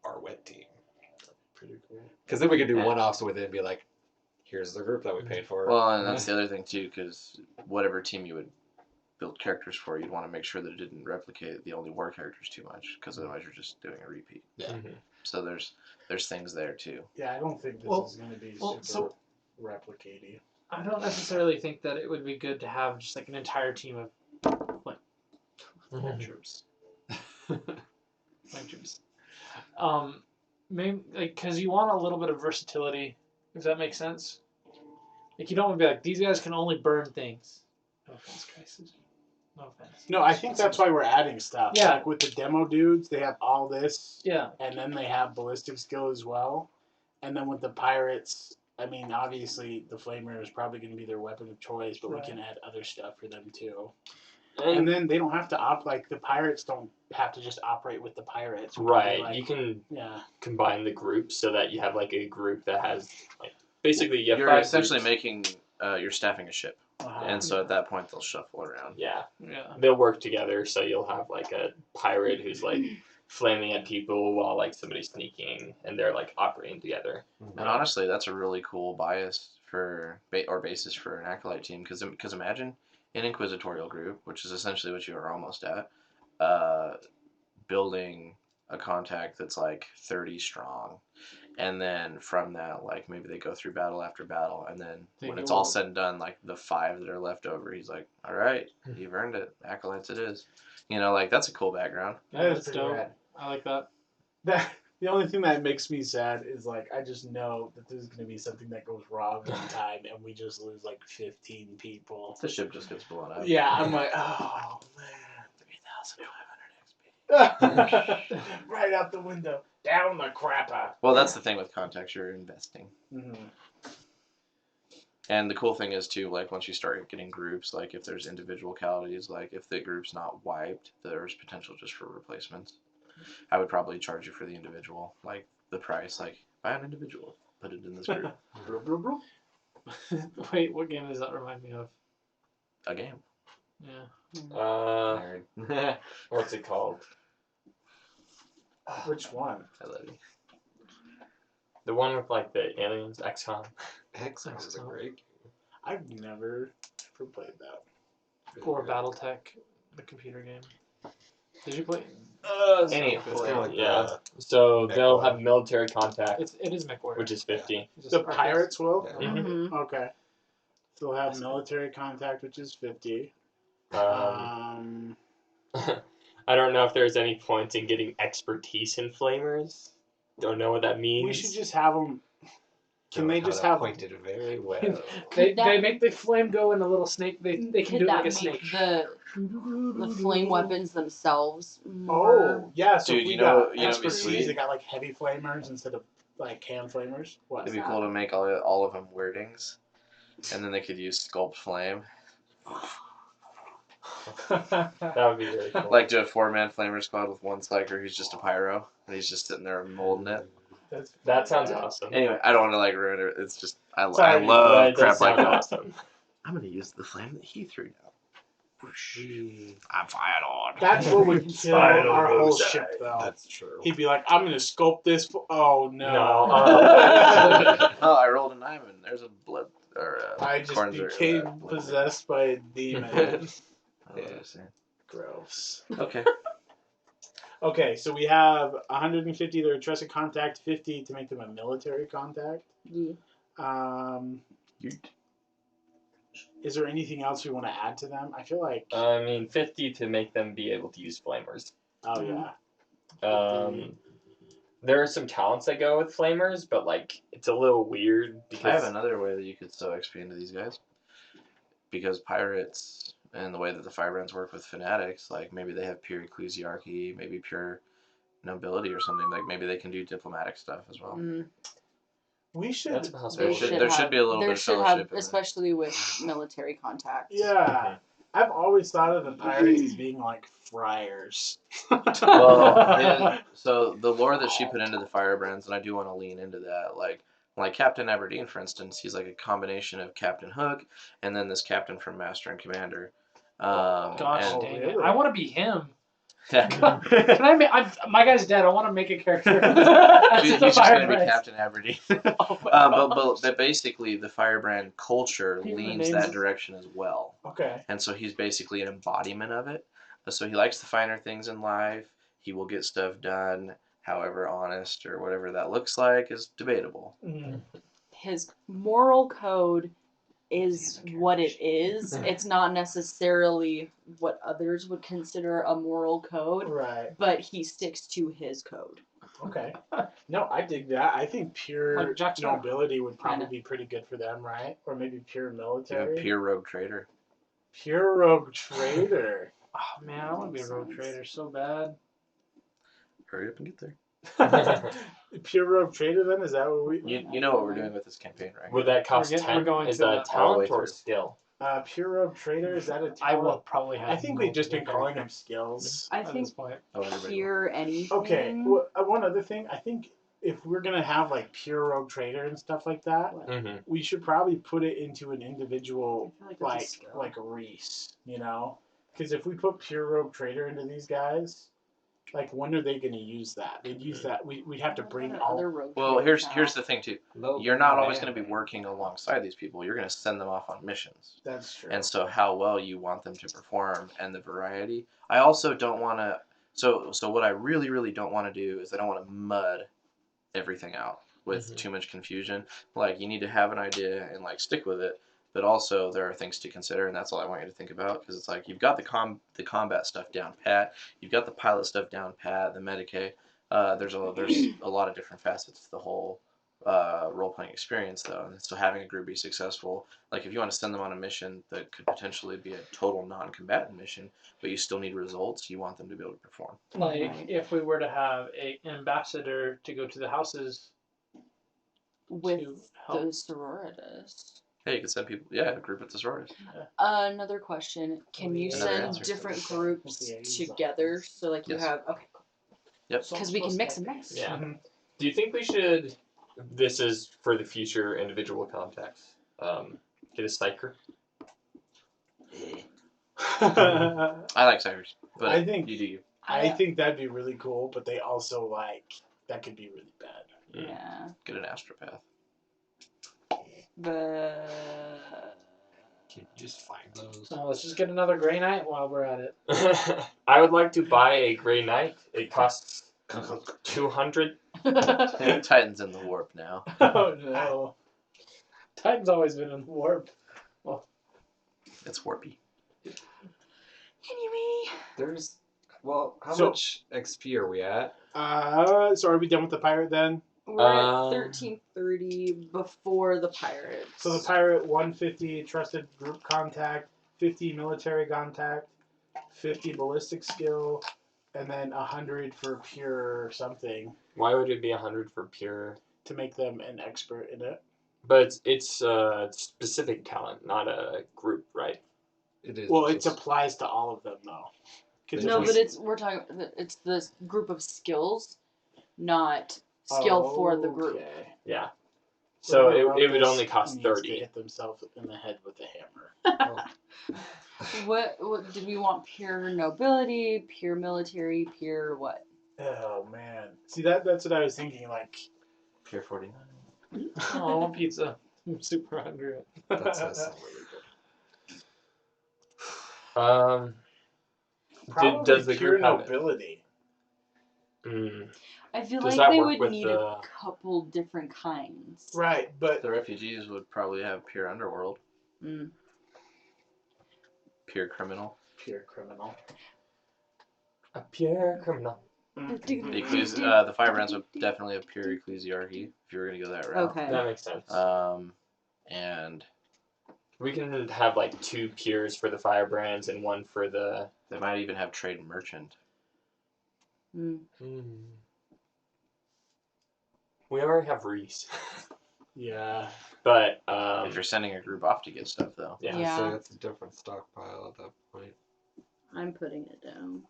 our wet team? Pretty cool. Because then we could do Yeah. one-offs with it and be like, here's the group that we paid for. Well, and that's the other thing, too, because whatever team you would build characters for, you'd want to make sure that it didn't replicate the only war characters too much, because otherwise you're just doing a repeat. Yeah. Mm-hmm. So there's things there, too. Yeah, I don't think this Well- is going to be well, super replicating. I don't necessarily think that it would be good to have just like an entire team of like flame troops. Flame troops. Maybe like because you want a little bit of versatility, if that makes sense. Like you don't want to be like these guys can only burn things. No offense, guys. No offense. No, I think that's why we're adding stuff. Yeah. Like with the demo dudes, they have all this, Yeah. and then they have ballistic skill as well. And then with the pirates, I mean, obviously the flamer is probably going to be their weapon of choice, but Right. we can add other stuff for them too. And And then they don't have to like the pirates don't have to just operate with the pirates. We can do, right, like- you can Yeah. combine the groups so that you have like a group that has like basically you have You're 5 essentially groups. making, you're staffing a ship. Uh-huh. And so at that point, they'll shuffle around. Yeah, Yeah. they'll work together. So you'll have like a pirate who's like flaming at people while like somebody's sneaking, and they're like operating together. And honestly, that's a really cool bias for, or basis for an Acolyte team, because imagine an Inquisitorial group, which is essentially what you are almost at, building a contact that's like 30 strong. And then from that, like, maybe they go through battle after battle, and then They when go it's all on. said and done, like, the 5 that are left over, he's like, all right, you've earned it. Acolytes it is. You know, like, that's a cool background. That is That's pretty dope. rad. I like that. The only thing that makes me sad is like I just know that there's going to be something that goes wrong one time and we just lose like 15 people. The ship just gets blown up. Yeah, I'm like, oh man. 3,500 XP. Right out the window. Down the crapper. Well, that's the thing with contacts, you're investing. Mm-hmm. And the cool thing is, too, like, once you start getting groups, like, if there's individualities, like, if the group's not wiped, there's potential just for replacements. I would probably charge you for the individual, like, the price, like, buy an individual, put it in this group. Wait, what game does that remind me of? A game. Yeah. Nerd. What's it called? Which one? I love you. The one with like the aliens, XCOM. XCOM is a great game. I've never ever played that. Or BattleTech, the computer game. Did you play? Any It's kind of like yeah. So they'll Mech have military contact, It is MechWarrior. which is 50. It's just The arcades. pirates will? Yeah. Mhm. Okay. So they'll have military contact, which is 50. I don't know if there's any point in getting expertise in flamers. Don't know what that means. We should just have them. Can they just have? pointed very well? They That- make the flame go in a little snake. They can Could do it that like a make snake. the flame weapons themselves Oh, yeah. So Dude, if we you know- got you know what'd be expertise, sweet? they got like heavy flamers instead of like hand flamers. What? It'd be cool to make all of them wordings, and then they could use Sculpt Flame. That would be really cool. Like do a 4-man flamer squad with one psyker who's just a pyro and he's just sitting there molding it. That sounds awesome. Anyway, I don't want to like ruin it. It's just I Sorry, love That does crap like sound that. awesome. I'm gonna use the flame that he threw now. I'm fired on. That's what would kill Final our whole bullseye. ship, though. That's true. He'd be like, I'm going to sculpt this. Oh, no. No. Oh, I rolled a 9 and there's a blood or I just corns or, became blood. possessed by a demon. Yeah. Gross. Okay. Okay, so we have 150 that are trusted contact, 50 to make them a military contact. Yeah. Is there anything else we want to add to them? I feel like. I mean, 50 to make them be able to use flamers. Oh, yeah. There are some talents that go with flamers, but like it's a little weird I have because another way that you could stow XP into these guys. Because pirates and the way that the firebrands work with fanatics, like maybe they have pure ecclesiarchy, maybe pure nobility or something. Like maybe they can do diplomatic stuff as well. We should. that's There possible. should be a little bit of fellowship in it. especially with military contact. Yeah. I've always thought of the pirates as being like friars. Well, so the lore that she put into the firebrands, and I do want to lean into that, like Captain Aberdeen, for instance, he's like a combination of Captain Hook and then this captain from Master and Commander. Gosh and- dang really? it! I want to be him. Yeah. Can I make? My guy's dead. I want to make a character. He's just going to be Captain Aberdeen. Oh my but basically, the firebrand culture Even the leans names- that direction as well. Okay. And so he's basically an embodiment of it. So he likes the finer things in life. He will get stuff done, however honest or whatever that looks like is debatable. His moral code is what it is. It's not necessarily what others would consider a moral code, Right. but he sticks to his code. Okay. No, I dig that. I think pure Like Jack Sparrow. nobility would probably Kinda. be pretty good for them, right? Or maybe pure You military. know, pure rogue trader. Pure rogue trader. Oh man, I want to be a rogue trader so bad. Hurry up and get there. Pure rogue trader, then? Is that what we. You know what we're doing with this campaign, right? Would that cost We're 10? going Is to that the- all the way talent or through. skill? Pure rogue trader, is that a I will talent? probably have. I think we've just been multiple calling them characters skills. I at think this point. Oh, everybody. pure anything. Okay, well, one other thing. I think if we're going to have like pure rogue trader and stuff like that, Mm-hmm. we should probably put it into an individual, I feel like that's a skill. like a Reese, you know? Because if we put pure rogue trader into these guys, like when are they going to use that? They'd use that. We'd have to bring What all. other rogue Well, traders here's now? the thing too. Low You're not always man. going to be working alongside these people. You're going to send them off on missions. That's true. And so how well you want them to perform and the variety. I also don't want to. So what I really really don't want to do is I don't want to mud everything out with too much confusion. Like you need to have an idea and like stick with it. But also there are things to consider, and that's all I want you to think about because it's like you've got the combat stuff down pat, you've got the pilot stuff down pat, the Medicaid. There's a lot of different facets to the whole role playing experience though, and so having a group be successful, like if you want to send them on a mission that could potentially be a total non-combatant mission, but you still need results, you want them to be able to perform. Like if we were to have an ambassador to go to the houses With to help. the sororitas. Hey, you could send people, a group at the sororities. Another question: can you Another send answer. different groups Yeah, he's together? So like you Yes. have Yep. because we can mix and match. Yeah. Mhm. Do you think we should? This is for the future individual contacts. Get a psyker. I like Cyrus, but I think- you do you. I think that'd be really cool, but they also that could be really bad. Yeah, Get an astropath. but Can you just find those? So let's just get another Grey Knight while we're at it. I would like to buy a Grey Knight. It costs 200. Titan's in the warp now. Oh no. Titan's always been in the warp. It's warpy. anyway, There's how So- much XP are we at? So are we done with the pirate then? we're at Um, 1330 before the pirates. So the pirate 150 trusted group contact, 50 military contact, 50 ballistic skill, and then 100 for pure something Why would it be 100 for pure? to make them an expert in it. But it's a specific talent, not a group, right? It is. Well, it just- applies to all of them though. 'Cause No, if but we- we're talking. It's the group of skills, not skill for the group. Okay. Yeah. So Whoever wrote it would this only cost needs to 30. hit themselves in the head with a hammer. What did we want? Pure nobility, pure military, pure what? Oh man. See that's what I was thinking. Like, Pure 49. Oh, I want pizza. I'm super hungry. That says something really good. probably does the pure group have nobility. I feel Does like that they work would with need the- a couple different kinds. Right, but The refugees would probably have pure underworld, Mm. pure criminal. pure criminal. a pure criminal? The firebrands would definitely have pure ecclesiarchy if you were gonna go that route. Okay. That makes sense. And We can have like 2 pures for the firebrands and 1 for the. they might even have trade merchant. Mm. We already have Reese. Yeah. But If you're sending a group off to get stuff, though. yeah. Yeah. So it's a different stockpile at that point. I'm putting it down.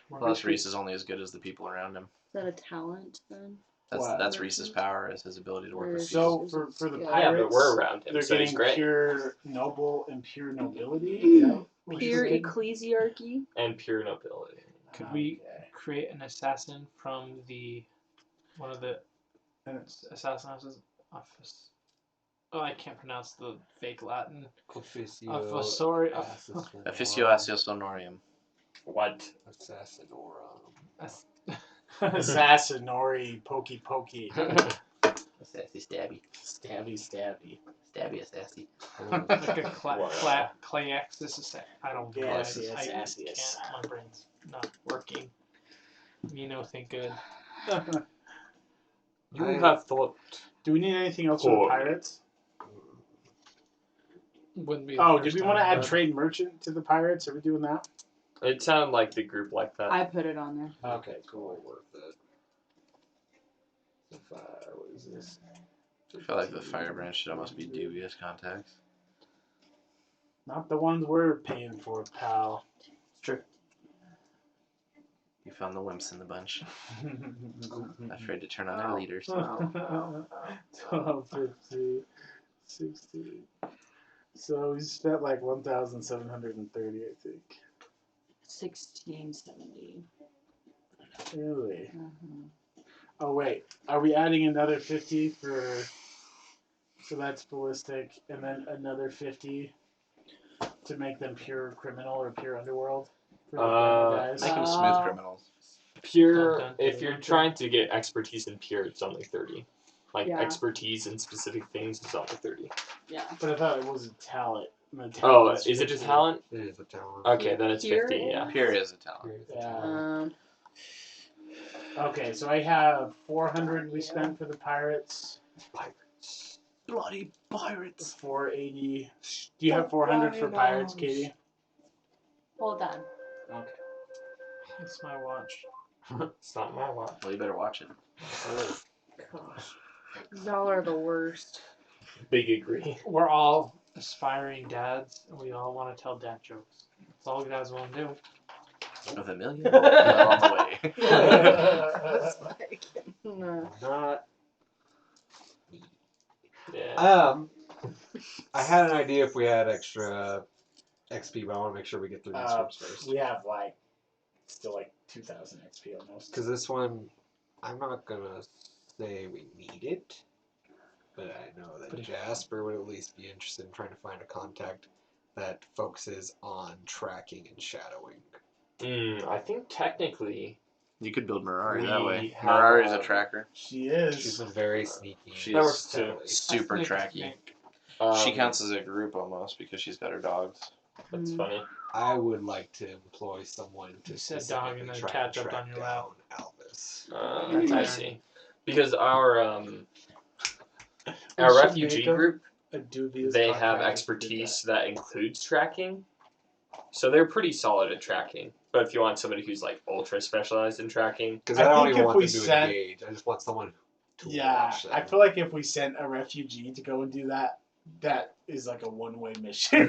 Plus, Reese is only as good as the people around him. Is that a talent then? What? That's Reese's power, is his ability to work with So- people. So for the Yeah, pirates, Yeah, but we're around him, they're so he's getting great. pure noble and pure nobility. Yeah. Pure ecclesiarchy. And pure nobility. Could we Okay. create an assassin from one of the assassin office? Oh, I can't pronounce the fake Latin. Officio Officio Assassinorium. What? Assassinorum. Assassinori, pokey pokey, Sassy stabby. stabby stabby. Stabby assassin. Like a Wow. clay axis. I don't know. Yes, I yes. can't. My brain's not working. Think good. You I- have thought. Do we need anything else for the Cool. pirates? Wouldn't be. The Oh, first did we time, want to add but- trade merchant to the pirates? Are we doing that? It sounded like the group like that. I put it on there. Okay, Cool, worth it. What is this? I feel like the firebrand should almost be dubious contacts. not the ones we're paying for, pal. It's true. You found the wimps in the bunch. Afraid to turn on their leaders. 12, 50, 60. So we spent like 1,730, I think. 1670. Really? Mhm. Oh wait, are we adding another 50 for? So that's ballistic, and then another 50 to make them pure criminal or pure underworld for the guys. Make them smooth criminals. Pure. Dun, dun, If dun, you're dun, trying to get expertise in pure, it's only 30. Like Yeah. expertise in specific things is only 30. Yeah. But I thought it was a talent. and the Oh, talent was is it 50. a talent? It is a talent. Okay, then it's Pure 50. Yeah. Pure is a talent. It is a Yeah. talent. Okay, so I have 400 we spent for the pirates. Pirates. Bloody pirates. 480. Do you have 400 for pirates, Katie? Hold on. Okay. It's my watch. It's not my one. Well, you better watch it. Gosh. Y'all are the worst. Big agree. We're all aspiring dads, and we all want to tell dad jokes. That's all dads want to do. With $1 million on the way. It's like, no. Not. Yeah. I had an idea if we had extra XP, but I want to make sure we get through these groups first. We have like still like 2,000 XP almost. Because this one, I'm not gonna say we need it, but I know that Jasper would at least be interested in trying to find a contact that focuses on tracking and shadowing. I think technically. You could build Mirari that We way. have Mirari's a- a tracker. She is. She's been very sneaky. She That is works too. super I tracky. think She counts as a group almost because she's got her dogs. That's Mm. funny. I would like to employ someone to You said dog and specifically then try cat to jumped track on your lap. down Alvis. I see. Because our We should refugee make 'em group, a dubious they contact have if we did expertise that includes tracking, so they're pretty solid at tracking. But if you want somebody who's like ultra specialized in tracking, Because I I don't think even if want we them to sent- engage. I just want someone to Yeah, watch them. I feel like if we sent a refugee to go and do that, that is like a one-way mission.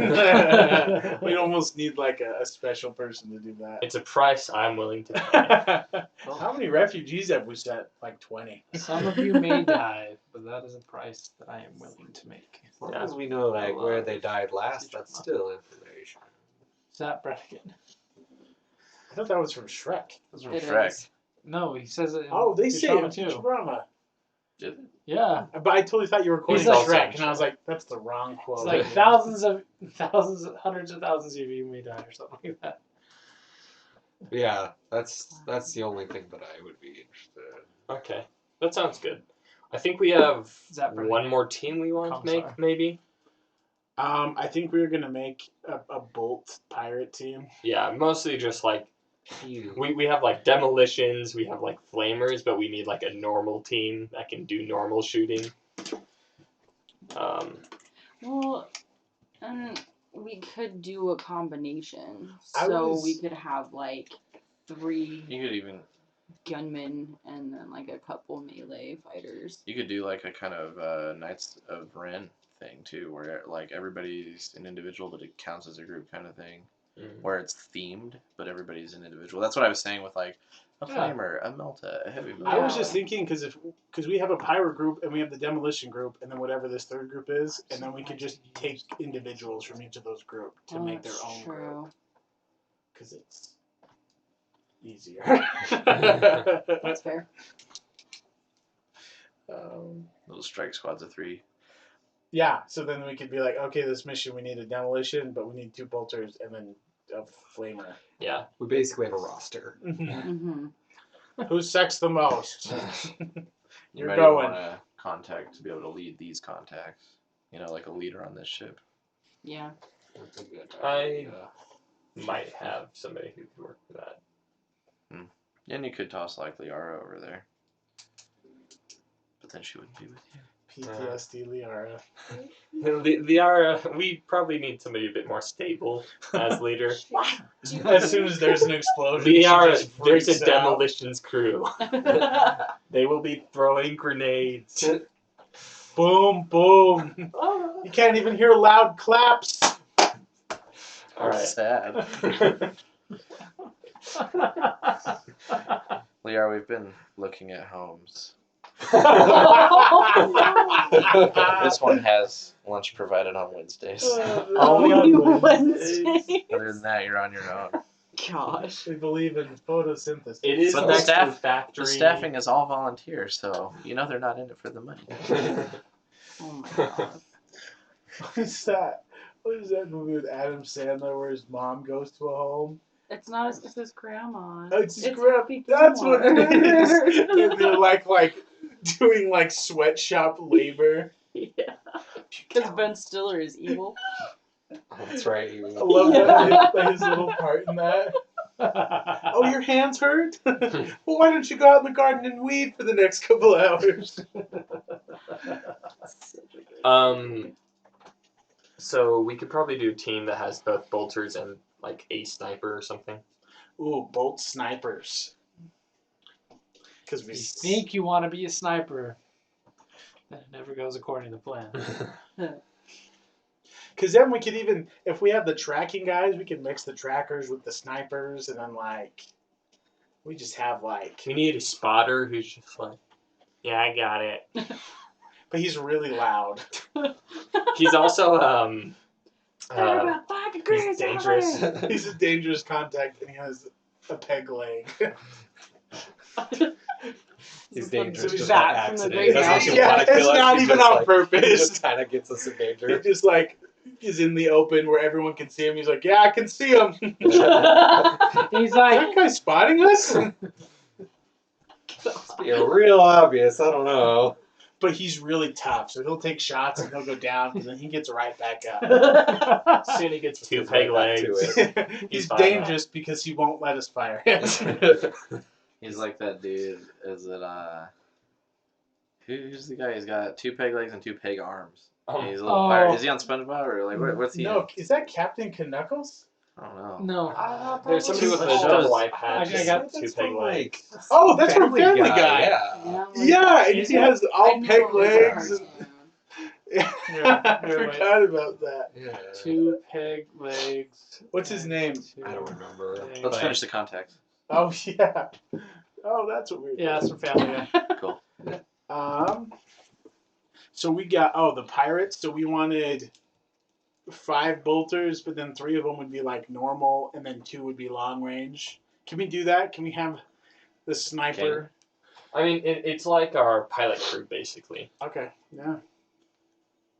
We almost need like a special person to do that. It's a price I'm willing to pay. How many refugees have we set? Like 20. Some of you may die, but that is a price that I am willing to make. As long as we know like where they died last, Future that's still information. Zap Brannigan. I thought that was from Shrek. Those from It Shrek. is. No, he says it in Oh, they say it in Futurama too. Futurama. Did it? Yeah. But I totally thought you were quoting He's like- Shrek, and I was like, that's the wrong quote. It's like thousands, hundreds of thousands of you may die or something like that. Yeah, that's the only thing that I would be interested in. Okay, that sounds good. I think we have Zap Brannigan. one more team we want to make, Commissar. maybe. I think we were gonna make a Bolt pirate team. Yeah, mostly just like we have like demolitions, we have like flamers, but we need like a normal team that can do normal shooting. Well, we could do a combination. I So was- we could have like 3 You could even gunmen and then like a couple melee fighters. you could do like a kind of Knights of Ren thing too, where like everybody's an individual, but it counts as a group kind of thing, where it's themed, but everybody's an individual. That's what I was saying with like a Yeah. flamer, a melta, a heavy metal. I was just thinking because we have a pirate group and we have the demolition group and then whatever this third group is, and then we could just take individuals from each of those groups to make their That's own group true. because it's easier. That's fair. Little strike squads of 3. Yeah, so then we could be like, okay, this mission we need a demolition, but we need 2 bolters and then a flamer. Yeah. We basically have a roster. Hmm. Who sucks the most? You You're might going. want a contact to be able to lead these contacts. You know, like a leader on this ship. Yeah. That's a good I- idea. Might have somebody who could work for that. And you could toss like Liara over there. But then she wouldn't be with you. PTSD Liara. Liara, we probably need somebody a bit more stable as leader. As soon as there's an explosion, she Liara, just there's freaks a out. demolitions crew. They will be throwing grenades. Boom, boom. You can't even hear loud claps. All right. Sad. Liara, we've been looking at homes. This one has lunch provided on Wednesdays. Only on Wednesday. Other than that, you're on your own. Gosh. We believe in photosynthesis. It is But next the to the factory. The staffing is all volunteer, so you know they're not in it for the money. Oh my god. What is that? What is that movie with Adam Sandler where his mom goes to a home? It's not it's his grandma. Oh, it's his grandma. Happy That's what it Gilmore. is. And they're like doing like sweatshop labor. Yeah. Because Ben Stiller is evil. That's right. I love that his little part in that. Oh, your hands hurt? Well, why don't you go out in the garden and weed for the next couple hours? So we could probably do a team that has both bolters and like a sniper or something. Ooh, bolt snipers. Because we You think you want to be a sniper, then it never goes according to plan. Because then we could even, if we have the tracking guys, we can mix the trackers with the snipers, and then we just have We need a spotter who's just like, yeah, I got it. but he's really loud. He's also He's he's dangerous. He's a dangerous contact, and he has a peg leg. He's dangerous So just that by from the accident. very He doesn't beginning. actually Yeah, want to it's kill us. not He even just, on like, purpose. He just kind of gets us in He danger. just is in the open where everyone can see him. He's like, yeah, I can see him. Is He's like, that guy spotting us? Yeah, real obvious. I don't know. But he's really tough, so he'll take shots and he'll go down, and then he gets right back up. Soon he gets two Gets peg right back to legs. it. He's fine. dangerous because he won't let us fire him. He's like that dude. Is it who's the guy? He's got 2 peg legs and 2 peg arms. Oh. He's a little pirate. Is he on SpongeBob or like what's he? No, in? is that Captain Knuckles? I don't know. no. There's somebody with a What double shows? eye patch. I got two That's peg from, legs. Oh, that's from Family Guy. Yeah. Yeah, and Is he it? has all I peg know it was a legs. cartoon. I forgot about that. Yeah. 2 peg legs. What's his name? I don't remember. Legs. Let's finish the context. Oh yeah. Oh, that's what we were Yeah, that's from Family Guy. Cool. So we got the pirates. So we wanted 5 bolters, but then 3 of them would be like normal, and then 2 would be long range. Can we do that? Can we have the sniper? I mean, it's like our pilot crew, basically. Okay. Yeah.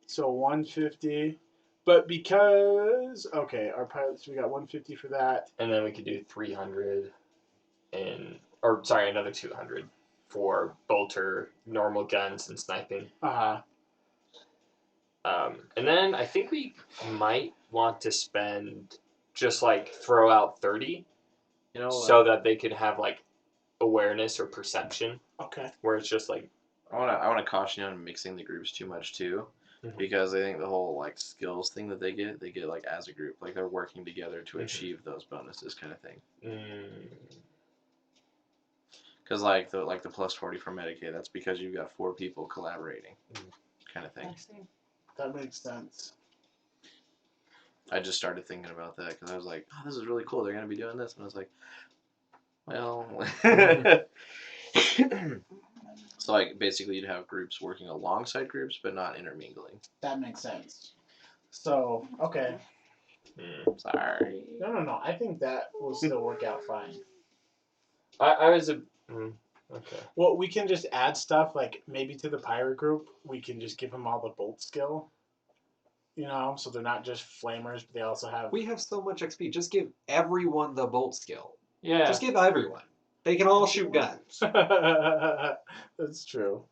So 150, but because our pilots, we got 150 for that. And then we could do 300 another 200 for bolter, normal guns, and sniping. And then I think we might want to spend throw out 30, so that they could have like awareness or perception. Okay. Where it's just like I want to caution you on mixing the groups too much too, because I think the whole like skills thing that they get like as a group, like they're working together to achieve those bonuses kind of thing. Because like the plus 40 for Medicaid, that's because you've got 4 people collaborating, kind of thing. I see. That makes sense. I just started thinking about that because I was like, oh, this is really cool. They're gonna be doing this, and I was like, well. So like basically you'd have groups working alongside groups but not intermingling. That makes sense. So okay. Sorry. No. I think that will still work out fine. I was a okay. Well, we can just add stuff like maybe to the pirate group. We can just give them all the bolt skill. So they're not just flamers, but they also have. We have so much XP. Just give everyone the bolt skill. Yeah. Just give everyone. They can all shoot guns. That's true.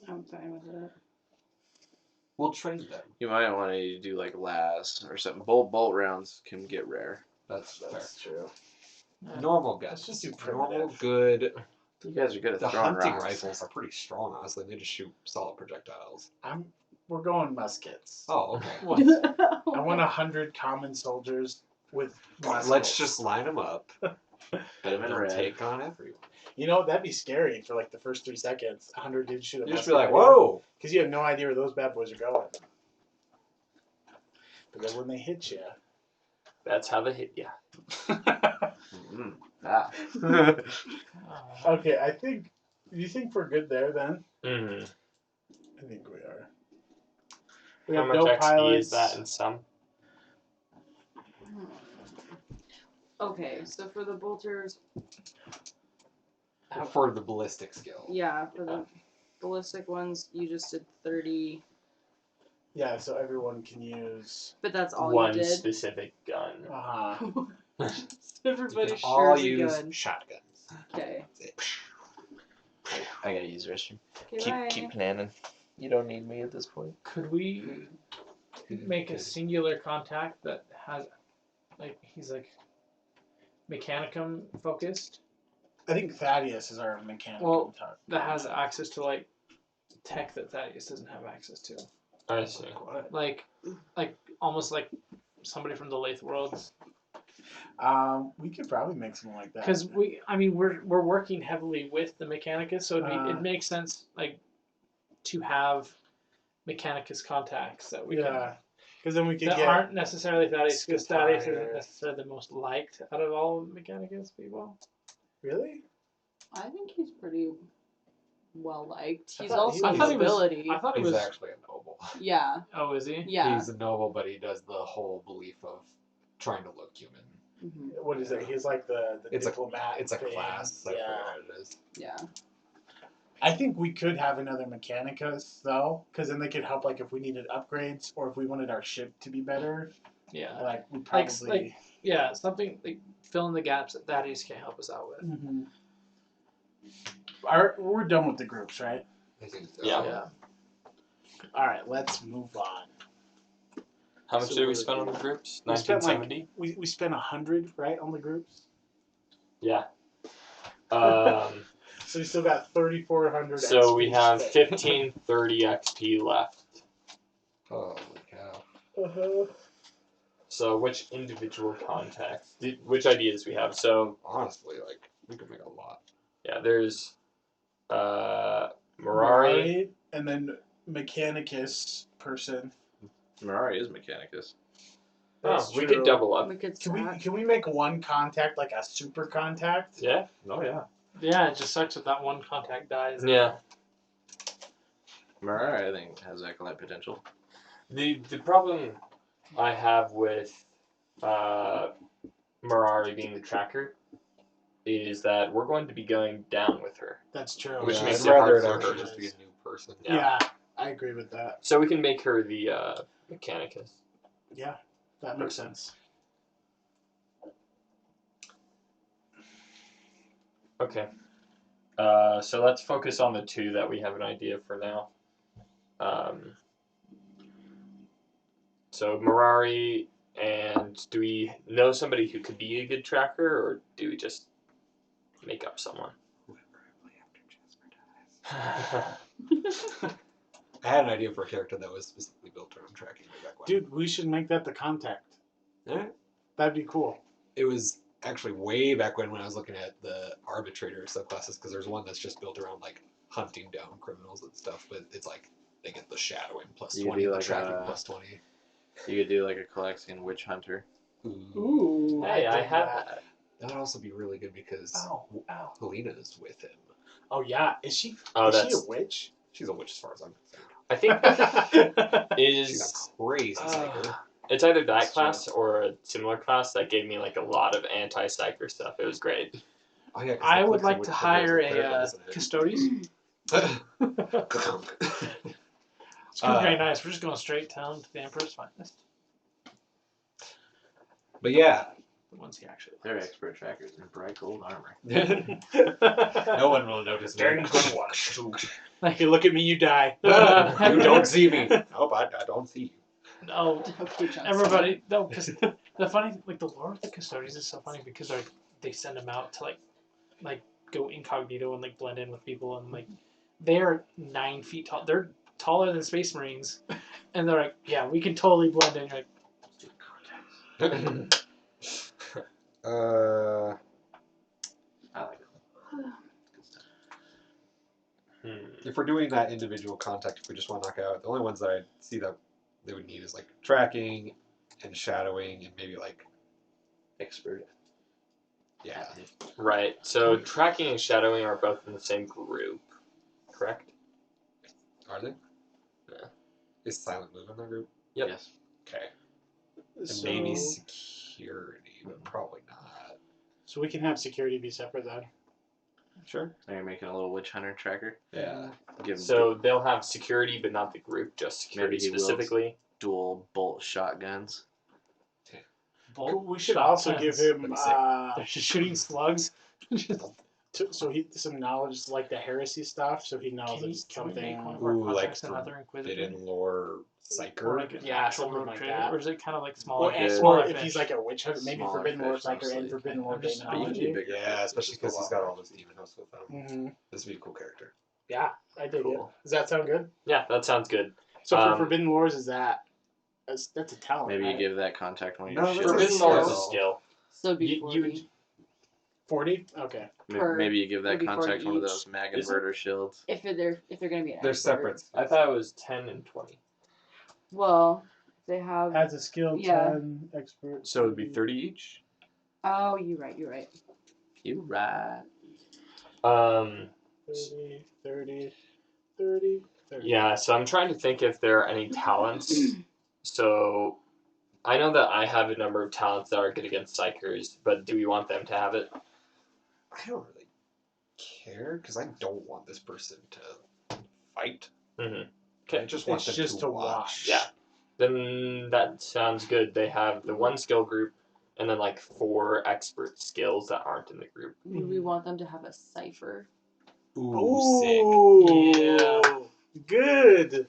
I'm fine with that. We'll train them. You might want to do like last or something. Bolt rounds can get rare. That's fair. True. Normal guns. Let's just do normal, primitive. good. You guys are good at The throwing hunting rocks. rifles are pretty strong, honestly. They just shoot solid projectiles. We're going muskets. Oh, okay. I want 100 common soldiers with muskets. Let's just line them up. Put them in and red. take on everyone. That'd be scary for like the first 3 seconds. 100 dudes shoot a You just musket be like, at you. whoa! Because you have no idea where those bad boys are going. But then when they hit you. That's how they hit ya. Okay, you think we're good there then? Mm-hmm. I think we are. We How have much no XP pilots. is that in some? Okay, so for the bolters, For the ballistic skill. yeah, for the ballistic ones, you just did 30, Yeah, so everyone can use. but that's all One you did. specific gun. Everybody You can all shares a use gun. shotguns. Okay. I gotta use the restroom. Okay, bye. Keep cannon. You don't need me at this point. Could we make a singular contact that has, he's Mechanicum focused? I think Thaddeus is our mechanical Well, type. that has access to tech that Thaddeus doesn't have access to. I see. Like almost like somebody from the Lathe Worlds. We could probably make something like that. Because we're working heavily with the Mechanicus, so it makes sense to have Mechanicus contacts that we can. Because then we could That get. aren't necessarily Thaddeus, because Thaddeus Spitfire. isn't necessarily the most liked out of all Mechanicus people. Really? I think he's pretty well liked. I He's thought also he a was- nobility. I thought he He's was. actually a noble. Yeah, Oh, is he? yeah. He's a noble, but he does the whole belief of trying to look human. Mhm. What is it? He's like the It's a- diplomat. It's a thing. class. That's Yeah. what it is. Yeah. I think we could have another Mechanicus though, because then they could help if we needed upgrades or if we wanted our ship to be better. Yeah. We probably. Yeah, something like fill in the gaps that Thaddeus can't help us out with. Mhm. We're done with the groups, right? I think so. Yeah. All right, let's move on. How much So did we we're- spend on the groups? We spent 1970? we spent 100 right on the groups, Yeah. so we still got 3,400. So we XP have spent. 1530 XP left. Holy cow. Uh-huh. So which individual contacts? Which ideas we have? So Honestly, we could make a lot. yeah, there's Mirari. And then Mechanicus person. Mirari is Mechanicus. That's we true. could double up. We could Can stack. we make one contact like a super contact? Yeah. Oh yeah. Yeah, it just sucks if that one contact dies. Yeah. Mirari, I think, has Acolyte potential. The problem I have with Mirari being the tracker is that we're going to be going down with her. That's true. Which Yeah, makes I'd it rather hard for actually her. just be a new person. Yeah, I agree with that. So we can make her the Mechanicus. Yeah, that makes sense. Okay. So let's focus on the two that we have an idea for now. So Mirari, and do we know somebody who could be a good tracker, or do we just make up someone? I had an idea for a character that was specifically built around tracking way back when. Dude, we should make that the contact. Yeah. That'd be cool. It was actually way back when I was looking at the arbitrator subclasses, because there's one that's just built around like hunting down criminals and stuff, but it's like they get the shadowing plus You 20, do the like tracking a- plus 20. You could do like a Calexian Witch Hunter. Ooh. Hey, I dig have that. that. That would also be really good because Ow, ow. Helena's with him. Oh yeah, is she? Oh, is she that's. a witch? She's a witch as far as I'm concerned. I think She's is a crazy psyker. it's either that That's class or a similar class that gave me like a lot of anti-psyker stuff. It was great. Oh, yeah, 'cause I the would Cleansing like Witch to Hunter is hire clerical, a isn't it? custodian. It's gonna be very nice. We're just going straight down to the Emperor's finest. But yeah, The ones he actually They're likes. expert trackers in bright gold armor. no one will notice me. Very good watch. Like, you look at me, you die. You don't see me. Nope, I don't see you. No, Okay, Johnson. everybody. No, because the funny, like the lore of the custodians is so funny because like they send them out to like go incognito and like blend in with people and like they're 9 feet tall. They're taller than Space Marines, and they're like, yeah, we can totally blend in. You're like, I like it. If we're doing that individual contact, if we just want to knock out, the only ones that I see that they would need is like tracking and shadowing and maybe like, Expert. yeah. Right. So tracking and shadowing are both in the same group, correct? Are they? Yeah. Is silent move in that group? Yep. Yes. Okay. And So, maybe security, but probably not. so we can have security be separate then. Sure. Now you're making a little Witch Hunter tracker. Yeah. Give them So they'll have security, but not the group, just security Maybe he will. specifically. dual bolt shotguns. bolt We should also give him Let me see. They're just shooting slugs. so he some knowledge like the heresy stuff, so he knows Can it's we make one something. of our Ooh, like contacts another Inquisitor? Hidden lore psyker. Or like an Yeah, actual something rogue like trader? that. Or is it kind of like Or, smaller? Okay. smaller or if fish? he's like a witch hunter, maybe Smaller Forbidden Lord fish, Psyker mostly. and Forbidden Lord I'm just- Demonology. Yeah, especially because he's got all this demon house with him. Mm-hmm. This would be a cool character. Yeah, I dig Cool. it. Does that sound good? Yeah, that sounds good. So for Um, Forbidden Lords, is that's a talent? Maybe you right? give that contact one of No, your that's shields. Forbidden skill. Lord is a skill. So it'd be You- 40. you- 40? Okay. per- Maybe you give that it'd be 40 contact one of each. those mag Is it? inverter shields. if they're gonna be an They're expert. separate. I thought it was 10 and 20. Well, they have. Has a skill Yeah. 10 expert. So it would be 30 each? Oh, you're right. You're right. You right. 30, 30, 30, 30. Yeah, so I'm trying to think if there are any talents. So I know that I have a number of talents that are good against psychers, but do we want them to have it? I don't really care because I don't want this person to fight. Mm-hmm. I just want It's them just to to watch. watch. Yeah. Then that sounds good. They have the one skill group and then like 4 expert skills that aren't in the group. Would we want them to have a cipher? Ooh, sick. Ooh, Yeah. good.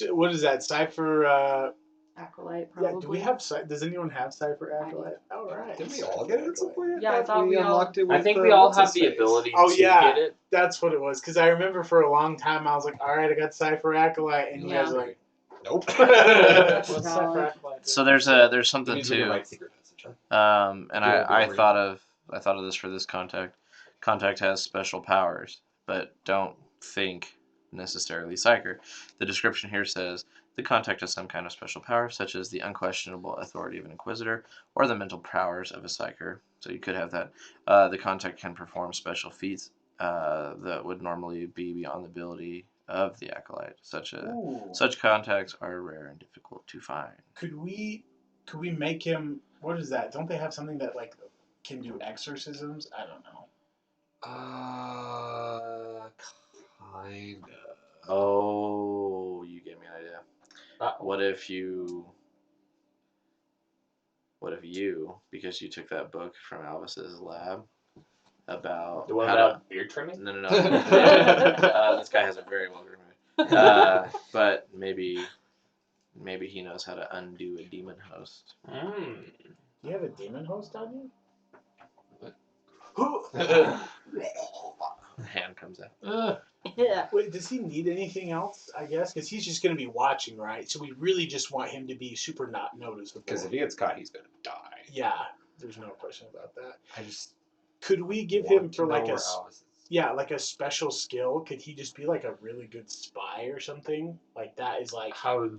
What is that? Cypher, Acolyte, yeah, probably. do we have, does anyone have Cypher Acolyte? Alright. Didn't we all get it at some point? Yeah, I thought we all- unlocked it with I think we all have the what's-his-face. ability Oh, to yeah. get it. That's what it was, because I remember for a long time I was like, alright, I got Cypher Acolyte, and you guys Yeah. were like, Nope. What's Talent. Cypher Acolyte? So there's It something means we can too. write secret message, huh? And Do a I bit thought of this for this contact. Contact has special powers, but don't think necessarily Psyker. The description here says the contact has some kind of special power, such as the unquestionable authority of an Inquisitor or the mental powers of a Psyker. So you could have that. The contact can perform special feats that would normally be beyond the ability of the Acolyte. Such contacts are rare and difficult to find. Could we make him? What is that? Don't they have something that like can do exorcisms? I don't know. Kind of. Oh, you gave me an idea. What if you, because you took that book from Alvis's lab about The one how about beard trimming? No. This guy has a very well groomed. But maybe he knows how to undo a demon host. You have a demon host on you? The hand comes out. Yeah. Wait, does he need anything else? I guess because he's just going to be watching, right? So we really just want him to be super not noticeable. Because if he gets caught, he's gonna die. Yeah, there's no question about that. I just Could we give want him to for like know a where Alvis is. like a special skill? Could he just be like a really good spy or something? Like that is like How?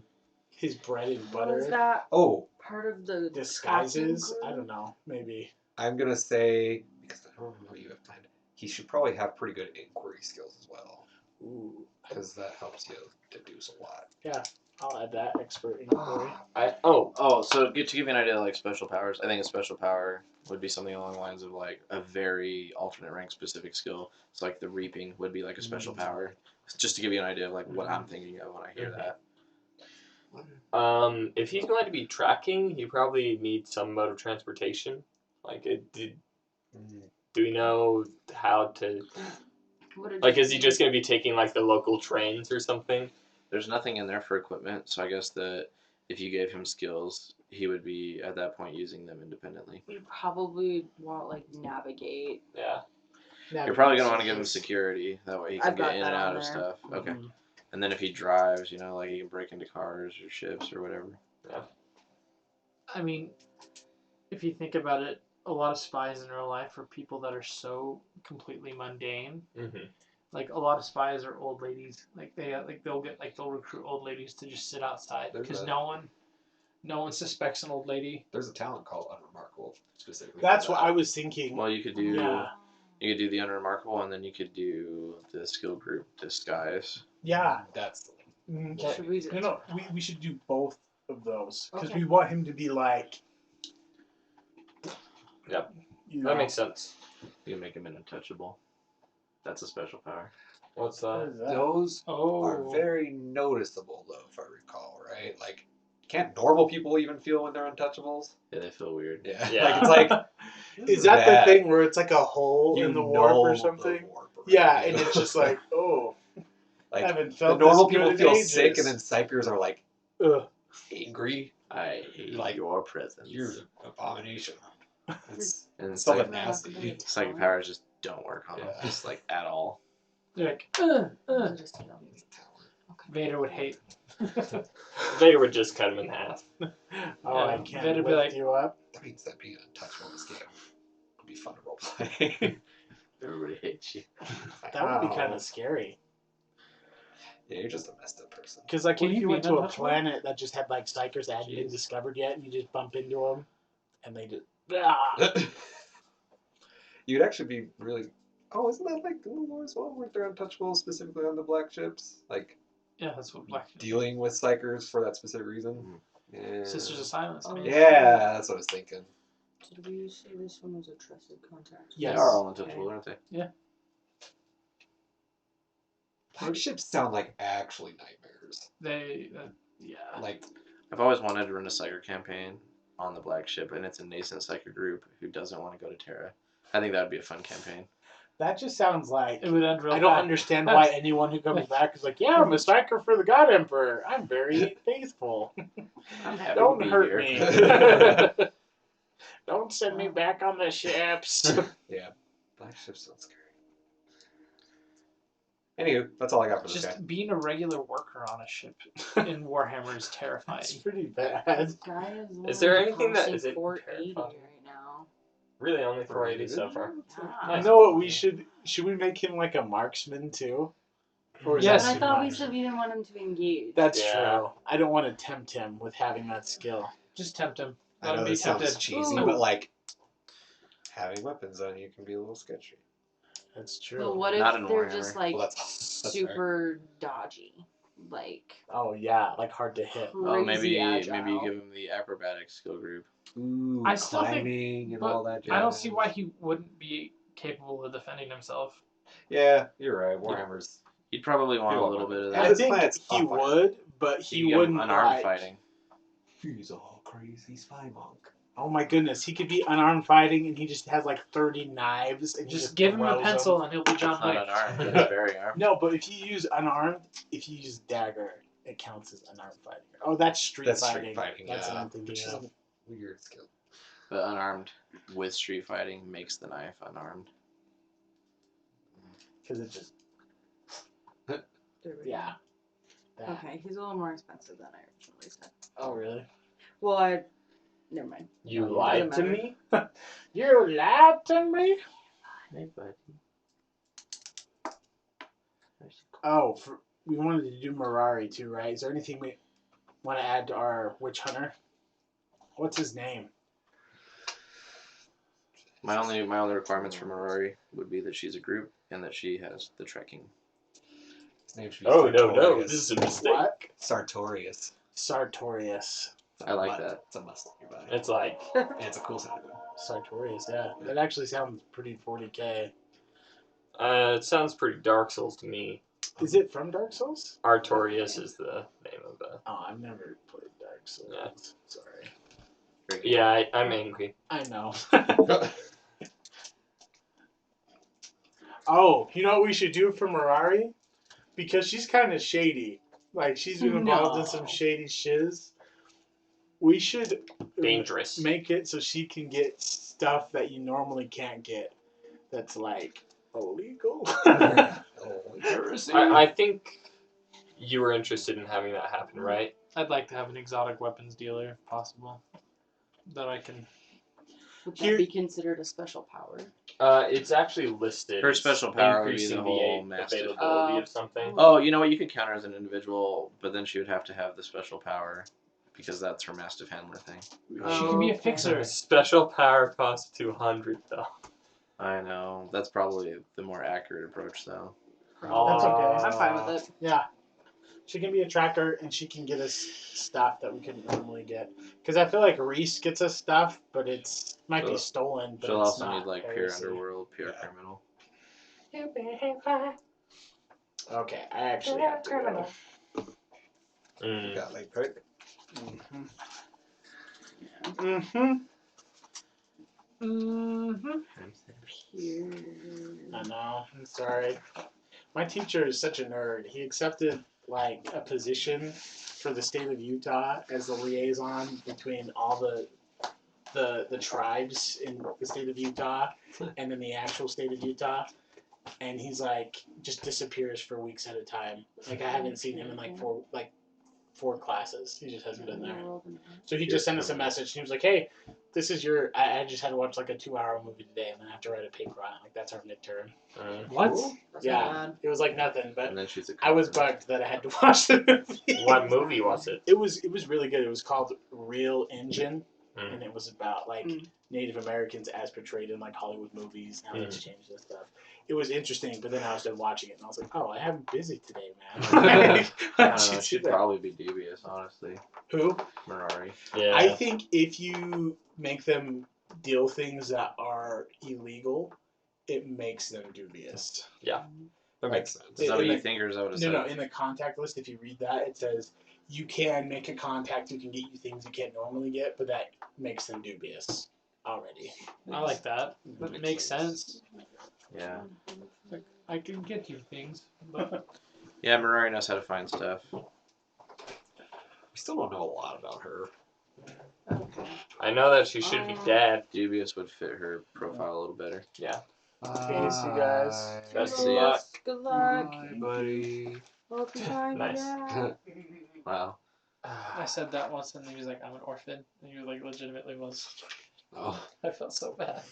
his bread and Was butter. that Oh, part of the Disguises? costume I crew? don't know. Maybe. I'm gonna say, because I don't know what you have planned, he should probably have pretty good inquiry skills as well, Ooh. because that helps you deduce a lot. Yeah, I'll add that expert inquiry. So to give you an idea of like special powers, I think a special power would be something along the lines of like a very alternate rank specific skill. So like the reaping would be like a special power. Just to give you an idea of like what I'm thinking of when I hear that. If he's going to be tracking, he probably needs some mode of transportation. Like, do we know how to? Like, is he just going to be taking like the local trains or something? There's nothing in there for equipment, so I guess that if you gave him skills, he would be at that point using them independently. You probably want like navigate. Yeah. You're probably gonna want to give him security. That way he can I've got get in that and on out of there. stuff. Okay. Mhm. And then if he drives, like he can break into cars or ships or whatever. I mean, if you think about it, a lot of spies in real life are people that are so completely mundane. Mm-hmm. Like a lot of spies are old ladies. Like they'll recruit old ladies to just sit outside There's because a- no one suspects an old lady. There's a talent called Unremarkable specifically. That's for what that. I was thinking. Well, you could do Yeah. the unremarkable, and then you could do the skill group disguise. Yeah. That's the one. Okay. Should we just- No, we should do both of those because Okay. we want him to be like. Yep. You That know, makes sense. You can make him an untouchable. That's a special power. What's what that? is that? Those are very noticeable, though, if I recall, right? Like, can't normal people even feel when they're untouchables? Yeah, they feel weird. Yeah. Yeah. Like, it's like, Is that bad. the thing where it's like a hole You in the warp know or the something? warp around Yeah, you. and it's just like, oh, I like, haven't the felt normal this good people in feel ages. sick, and then psychers are like Ugh. angry. I hate Like, your presence. You're an abomination. It's and something psychic, nasty. psychic powers just don't work on them, Yeah. just like at all. They're like, Vader would hate. Vader would just cut him in half. Oh, Yeah, I can't that'd lift be like- you up. That means that being untouchable in this game would be fun to roleplay. Everybody hates you. That would be Wow. kind of scary. Yeah, you're just a messed up person. Because like What if do you you went mean to a untouchable? planet that just had like psychers that hadn't been Jeez. discovered yet, and you just bump into them, and they just ah. You'd actually be really. Oh, isn't that like the War as well? Weren't there untouchables specifically on the black ships? Like Yeah, that's what Black dealing with psychers for that specific reason? Yeah. Sisters of Silence. Oh, man. Yeah, that's what I was thinking. Did we say this one was a trusted contact? Yes. They are all untouchable, aren't they? Black ships sound like actually nightmares. Yeah. Like, I've always wanted to run a Psyker campaign on the Black Ship, and it's a nascent Psyker group who doesn't want to go to Terra. I think that would be a fun campaign. That just sounds like It would end real I don't fast. understand why anyone who comes back is like, yeah, I'm a psyker for the God Emperor. I'm very faithful. I'm happy Don't to be hurt here. me. Don't send me back on the ships. yeah, black ships sound scary. Anywho, that's all I got for this guy. Just being a regular worker on a ship in Warhammer is terrifying. It's pretty bad. This guy Is there only anything that costing is it 480 terrifying? right now. Really, only 480 so far. Yeah. You know what we should we make him like a marksman too? Or is Yes. But that I too thought we much? said we didn't want him to engage. That's Yeah. true. I don't want to tempt him with having that skill. Just tempt him. I Let know him be this sounds tempted. cheesy, Ooh. but like having weapons on you can be a little sketchy. That's But true. what Not if in they're Warhammer. just like Well, that's fair. super dodgy, like Oh yeah, like hard to hit. crazy Oh, maybe agile? maybe you give him the acrobatics skill group. Ooh, I still think- climbing and but all that. I don't jazz. see why he wouldn't be capable of defending himself. Yeah, you're right. Warhammer's. He'd probably want a Feel little like- bit of Yeah, I that. this think planet's he on fire. would, but You he give him wouldn't unarmed like. fighting. He's a crazy spy monk. Oh my goodness, he could be unarmed fighting, and he just has like 30 knives, and he Just give him a throws pencil them. and he'll be John It's not Wick. unarmed. It's very armed. No, but if you use unarmed, if you use dagger, it counts as unarmed fighting. Oh, that's street That's fighting. street fighting, That's what yeah. I'm thinking Which is of. a weird skill. But unarmed with street fighting makes the knife unarmed. Because it just There we yeah. go. That. Okay, he's a little more expensive than I originally said. Oh really? Well, never mind. You It lied doesn't to matter. me? You lied to me. Hey, buddy. Oh, we wanted to do Mirari too, right? Is there anything we want to add to our witch hunter? What's his name? My only requirements for Mirari would be that she's a group and that she has the trekking. His name should be Oh, no, Sartorius. this is a mistake. What? Sartorius. Sartorius. It's I like must- that. It's a must on your body. It's like, And it's a cool sounding one. Sartorius, yeah. That actually sounds pretty 40k. it sounds pretty Dark Souls to me. Is it from Dark Souls? Artorias is the name of the. Oh, I've never played Dark Souls. Yeah. Sorry. Very good. Yeah, I'm angry. I know. Oh, you know what we should do for Mirari? Because she's kind of shady. Like, she's been involved in some No. shady shiz. We should Dangerous. make it so she can get stuff that you normally can't get. That's like illegal. Heresy. I think you were interested in having that happen, right? I'd like to have an exotic weapons dealer if possible. That I can. Would Here- that be considered a special power? It's actually listed. Her It's special power would be increasing the whole the mastiff. availability of something. Oh, you know what? You could counter as an individual, but then she would have to have the special power because that's her mastiff handler thing. She can be a Okay. fixer. Special power costs 200 though. I know. That's probably the more accurate approach, though. That's okay. I'm fine with it. Yeah. She can be a tracker, and she can get us stuff that we couldn't normally get. Because I feel like Reese gets us stuff, but it's might be She'll- stolen. But She'll it's also not need like pure heresy. underworld, pure Yeah. criminal. Okay, I actually have to go. Mm. Got like right. Mm-hmm. Mm-hmm. Mm-hmm. I know. I'm sorry. My teacher is such a nerd. He accepted like a position for the state of Utah as the liaison between all the tribes in the state of Utah and in the actual state of Utah. And he's like just disappears for weeks at a time. Like I haven't seen him in like four classes. He just hasn't been there. So he just sent us a message and he was like, "Hey, this is your. I just had to watch like a 2-hour movie today and then I have to write a paper on it. Like that's our midterm." What? That's Yeah. not bad. It was like nothing, but And then she's a I was criminal. bugged that I had to watch the movie. What movie was it? It was really good. It was called Real Engine, Mm. and it was about like Mm. Native Americans as portrayed in like Hollywood movies and how that's changed and stuff. It was interesting, but then I was done watching it and I was like, "Oh, I am busy today, man." I Why don't did know. you do She'd that? probably be devious, honestly. Who? Mirari. Yeah. I think if you make them deal things that are illegal, it makes them dubious. That makes sense. Is that what in you the- think, or is that what it No, says? in the contact list, if you read that, it says you can make a contact who can get you things you can't normally get, but that makes them dubious already. I like that. That makes sense. Yeah. Like, I can get you things, but Yeah, Mirari knows how to find stuff. We still don't know a lot about her. Okay. I know that she should be dead. Dubious would fit her profile a little better. Okay, see you guys. Best of See ya. luck. Good luck. Bye, buddy. Hope you find Nice. out. Wow. I said that once and he was like, "I'm an orphan," and he like legitimately was. Oh, I felt so bad.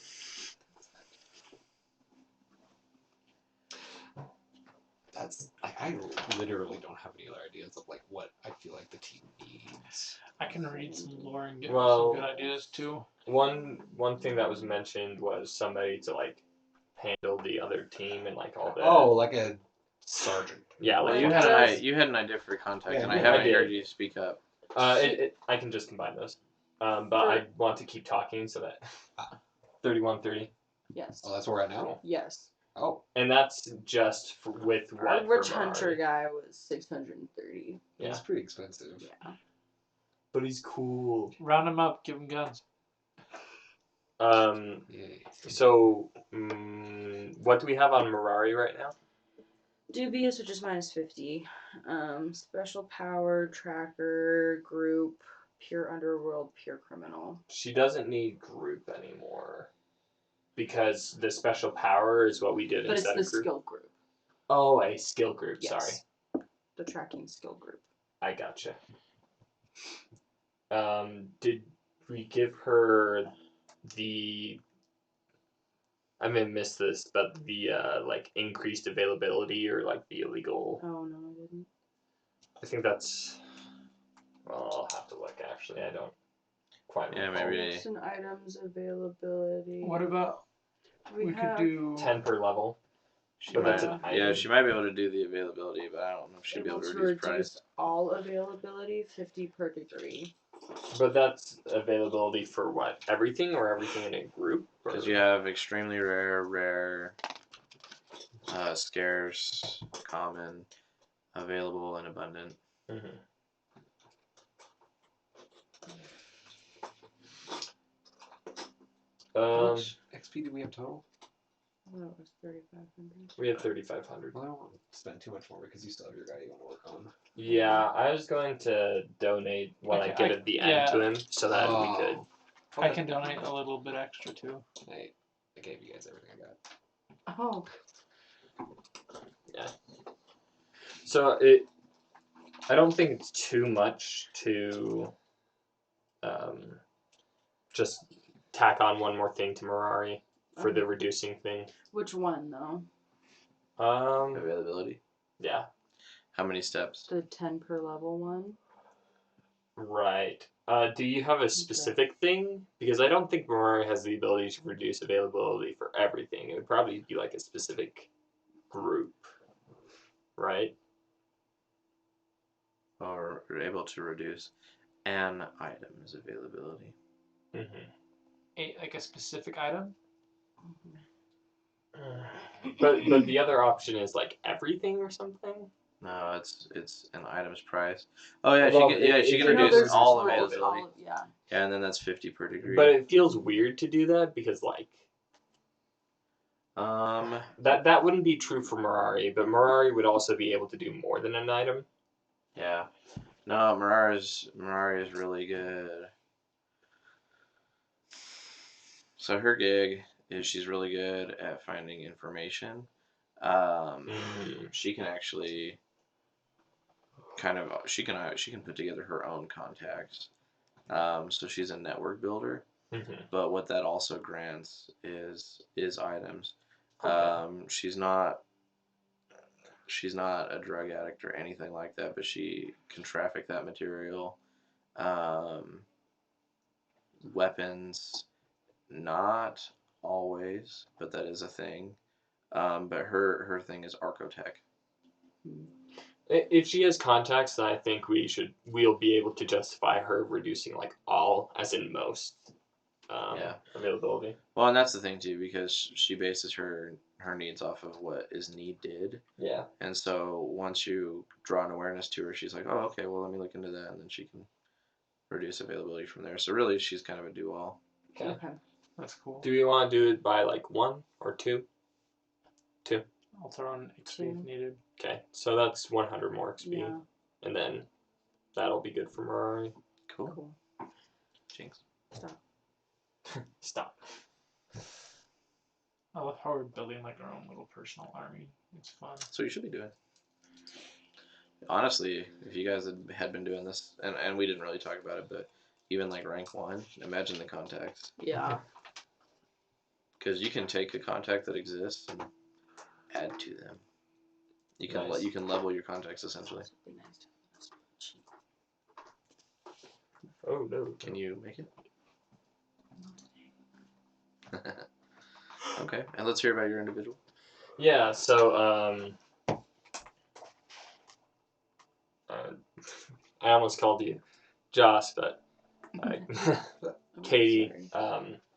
I literally don't have any other ideas of like what I feel like the team needs. I can read some lore and get Well- some good ideas too. One thing that was mentioned was somebody to like handle the other team and like all the Like a sergeant. yeah, Well, like you Does- had an idea for contact, Yeah, and you I did. haven't I did. heard you speak up. I can just combine those. But For- I want to keep talking so that 3130. Yes. Oh, that's where we're at now. Yes. Oh, And that's just with Our what witch for hunter Marari. guy was 630. Yeah. it's pretty expensive. Yeah. But he's cool. Round them up, give them guns. Yay. So what do we have on Marari right now? Dubious, which is minus 50. Special power, tracker, group, pure underworld, pure criminal. She doesn't need group anymore. Because the special power is what we did But it's instead the of group. skill group. Oh, a skill group, Yes. sorry. The tracking skill group. I gotcha. Did we give her the? I may miss this, but the like increased availability or like the illegal? Oh, no, I didn't. I think that's. Well, I'll have to look. Actually, I don't quite. Yeah, recall. maybe. Books and items availability. What about we could have do 10 per level. She But that's might, an yeah, item. she might be able to do the availability, but I don't know if she'd be able able to to reduce reduce price. all availability 50 per degree. But that's availability for what? Everything or everything in a group? Or- Because you have extremely rare, scarce, common, available, and abundant. Mhm. How much XP do we have total? Oh, it was 3,500. We had 3,500. Well, I don't want to spend too much more because you still have your guy you want to work on. Yeah, I was going to donate what I Okay, get at the end to him so that we could. I can donate a little bit extra too. I gave you guys everything I got. Oh, So I don't think it's too much to, just tack on one more thing to Mirari for the reducing thing. which one though? Availability. Yeah, How many steps? The 10 per level one? right. Do you have a specific thing? Because I don't think Mirari has the ability to reduce availability for everything. It would probably be like a specific group, right? Or able to reduce an item's availability. Mm-hmm. Like a specific item. But the other option is like everything or something. No, it's an item's price. Oh yeah, Well, she can it- reduce there's all choice, availability. Yeah. Yeah, and then that's 50 per degree. But it feels weird to do that because like that wouldn't be true for Mirari, but Mirari would also be able to do more than an item. Yeah. No, Mirari is really good. So her gig is she's really good at finding information. She can actually she can put together her own contacts. So she's a network builder. Mm-hmm. But what that also grants is items. Okay. She's not a drug addict or anything like that, but she can traffic that material. Weapons, not always, but that is a thing. But her thing is Archotech. If she has contacts, then I think we'll be able to justify her reducing like all, as in most, availability. Well, and that's the thing too, because she bases her needs off of what is needed. Yeah. And so once you draw an awareness to her, she's like, oh, okay, well, let me look into that, and then she can reduce availability from there. So really, she's kind of a do-all. Okay. That's cool. Do we want to do it by like 1 or 2? I'll throw in XP if Two. needed. Okay, so that's 100 more XP, Yeah. and then that'll be good for Mirari. Cool. Cool. Jinx. Stop. I love how we're building like our own little personal army. It's fun. So you should be doing. Honestly, if you guys had been doing this, and we didn't really talk about it, but even like rank 1, imagine the contacts. Yeah. Because you can take a contact that exists and add to them. You can Nice. you can level your contacts essentially. Oh no. Can you make it? Okay, and let's hear about your individual. Yeah, so I almost called you Joss, but Katie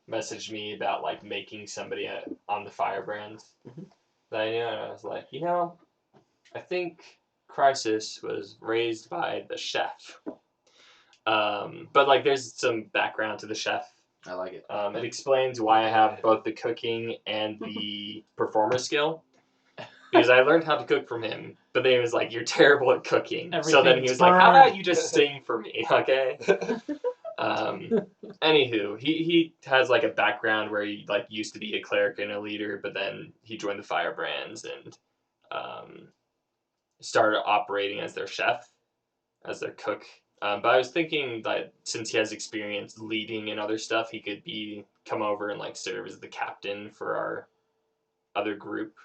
messaged me about like making somebody on the Firebrands that I knew, and I was like, I think Crisis was raised by the chef. But like, there's some background to the chef. I like it. It explains why I have both the cooking and the performer skill. Because I learned how to cook from him, but then he was like, "You're terrible at cooking." So then he was like, "How about you just sing for me, okay?" Anywho, he has like a background where he like used to be a cleric and a leader, but then he joined the Firebrands and started operating as their chef, as their cook. But I was thinking that since he has experience leading and other stuff, he could come over and like serve as the captain for our other group.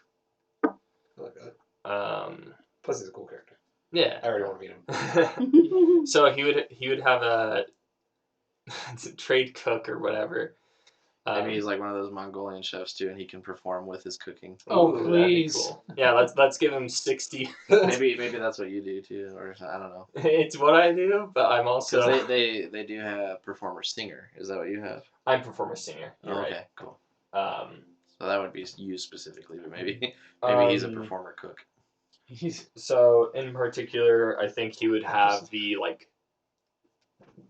I like that. Plus, he's a cool character. Yeah. I already want to meet him. So he would have a trade cook or whatever. Maybe he's like one of those Mongolian chefs too, and he can perform with his cooking. Oh, Ooh, that'd be please. cool. Yeah, let's give him 60. Maybe that's what you do too, or I don't know. It's what I do, but I'm also Because they do have performer singer. Is that what you have? I'm performer singer. You're Oh, right. okay, cool. Um, So that would be you specifically, but maybe he's a performer cook. So in particular, I think he would have the like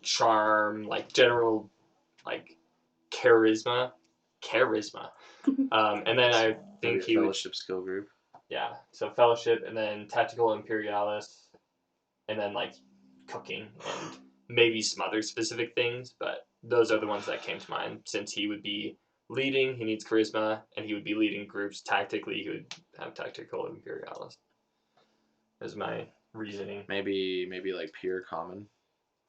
charm, like general, like charisma, and then I think Maybe a he would, fellowship skill group. yeah. So fellowship, and then tactical imperialis, and then like cooking and maybe some other specific things, but those are the ones that came to mind. Since he would be leading, he needs charisma, and he would be leading groups tactically. He would have tactical imperialis. Is my reasoning. Maybe like pure common,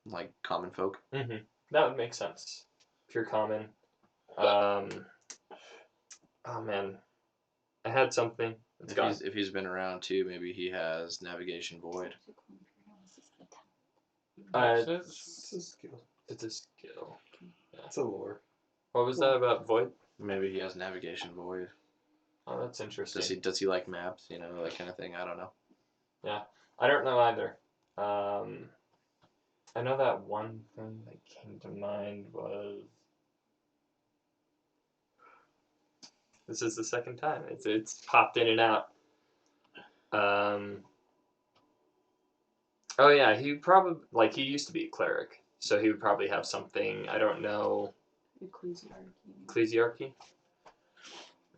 like common folk. Mm-hmm. That would make sense. Pure common. Oh man, I had something. It's gone. If he's been around too, maybe he has navigation void. It's a skill. It's a skill. It's a lore. What was that about void? Maybe he has navigation void. Oh, that's interesting. Does he like maps? You know, that kind of thing. I don't know. Yeah, I don't know either. I know that one thing that came to mind was. This is the second time it's popped in and out. Oh yeah, he used to be a cleric, so he would probably have something, I don't know. Ecclesiarchy.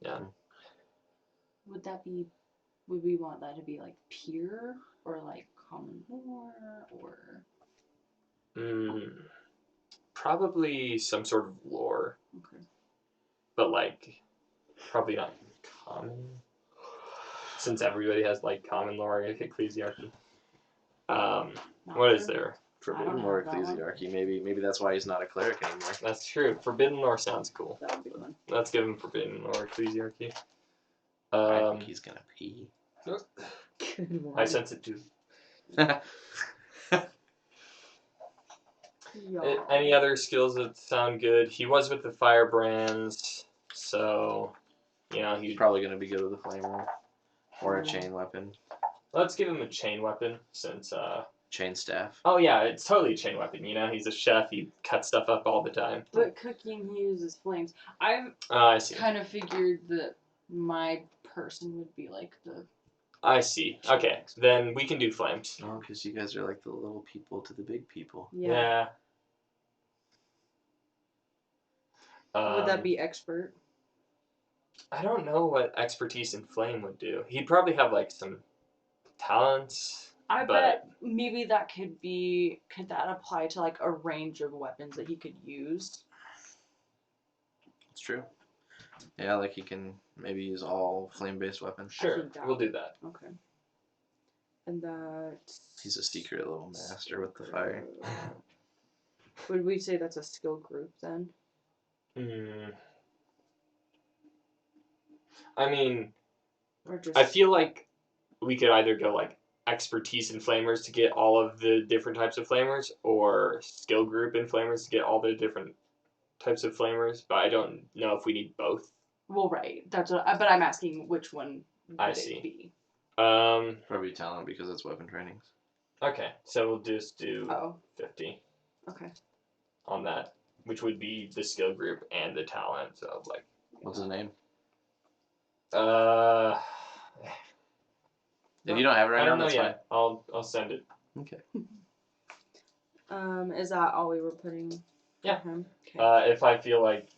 Yeah. Would we want that to be like pure or like common lore or? Probably some sort of lore. Okay. But like, probably not common. Since everybody has like common lore, like Ecclesiarchy. What is there? Forbidden lore ecclesiarchy. Maybe that's why he's not a cleric anymore. That's true. Forbidden lore sounds cool. That would be one. Let's give him forbidden lore ecclesiarchy. I think he's gonna pee. Good one. I sense it too. Any other skills that sound good? He was with the Firebrands, so he's probably gonna be good with a flame roll or a chain weapon. Let's give him a chain weapon since chain staff. Oh yeah, it's totally a chain weapon. He's a chef. He cuts stuff up all the time. But cooking, he uses flames. I've I see. kind of figured that my person would be like the. I see. Okay, then we can do flames. Oh, because you guys are like the little people to the big people. Yeah. Would that be expert? I don't know what expertise in flame would do. He'd probably have like some talents. I bet maybe that could that apply to like a range of weapons that he could use? It's true. Yeah, like he can maybe use all flame-based weapons. Sure, we'll do that. Okay. And that... He's a secret little master with the fire. Would we say that's a skill group then? I mean, or just... I feel like we could either go like expertise in flamers to get all of the different types of flamers, or skill group in flamers to get all the different types of flamers. But I don't know if we need both. Well, right. That's what. But I'm asking which one would I it see. be? Probably talent because it's weapon trainings. Okay, so we'll just do Oh, 50 okay. on that, which would be the skill group and the talent. So like, What's his name? If you don't have it right I now, don't know that's yet. I'll send it. fine. Okay. Is that all we were putting? Yeah. For him? Okay. If I feel like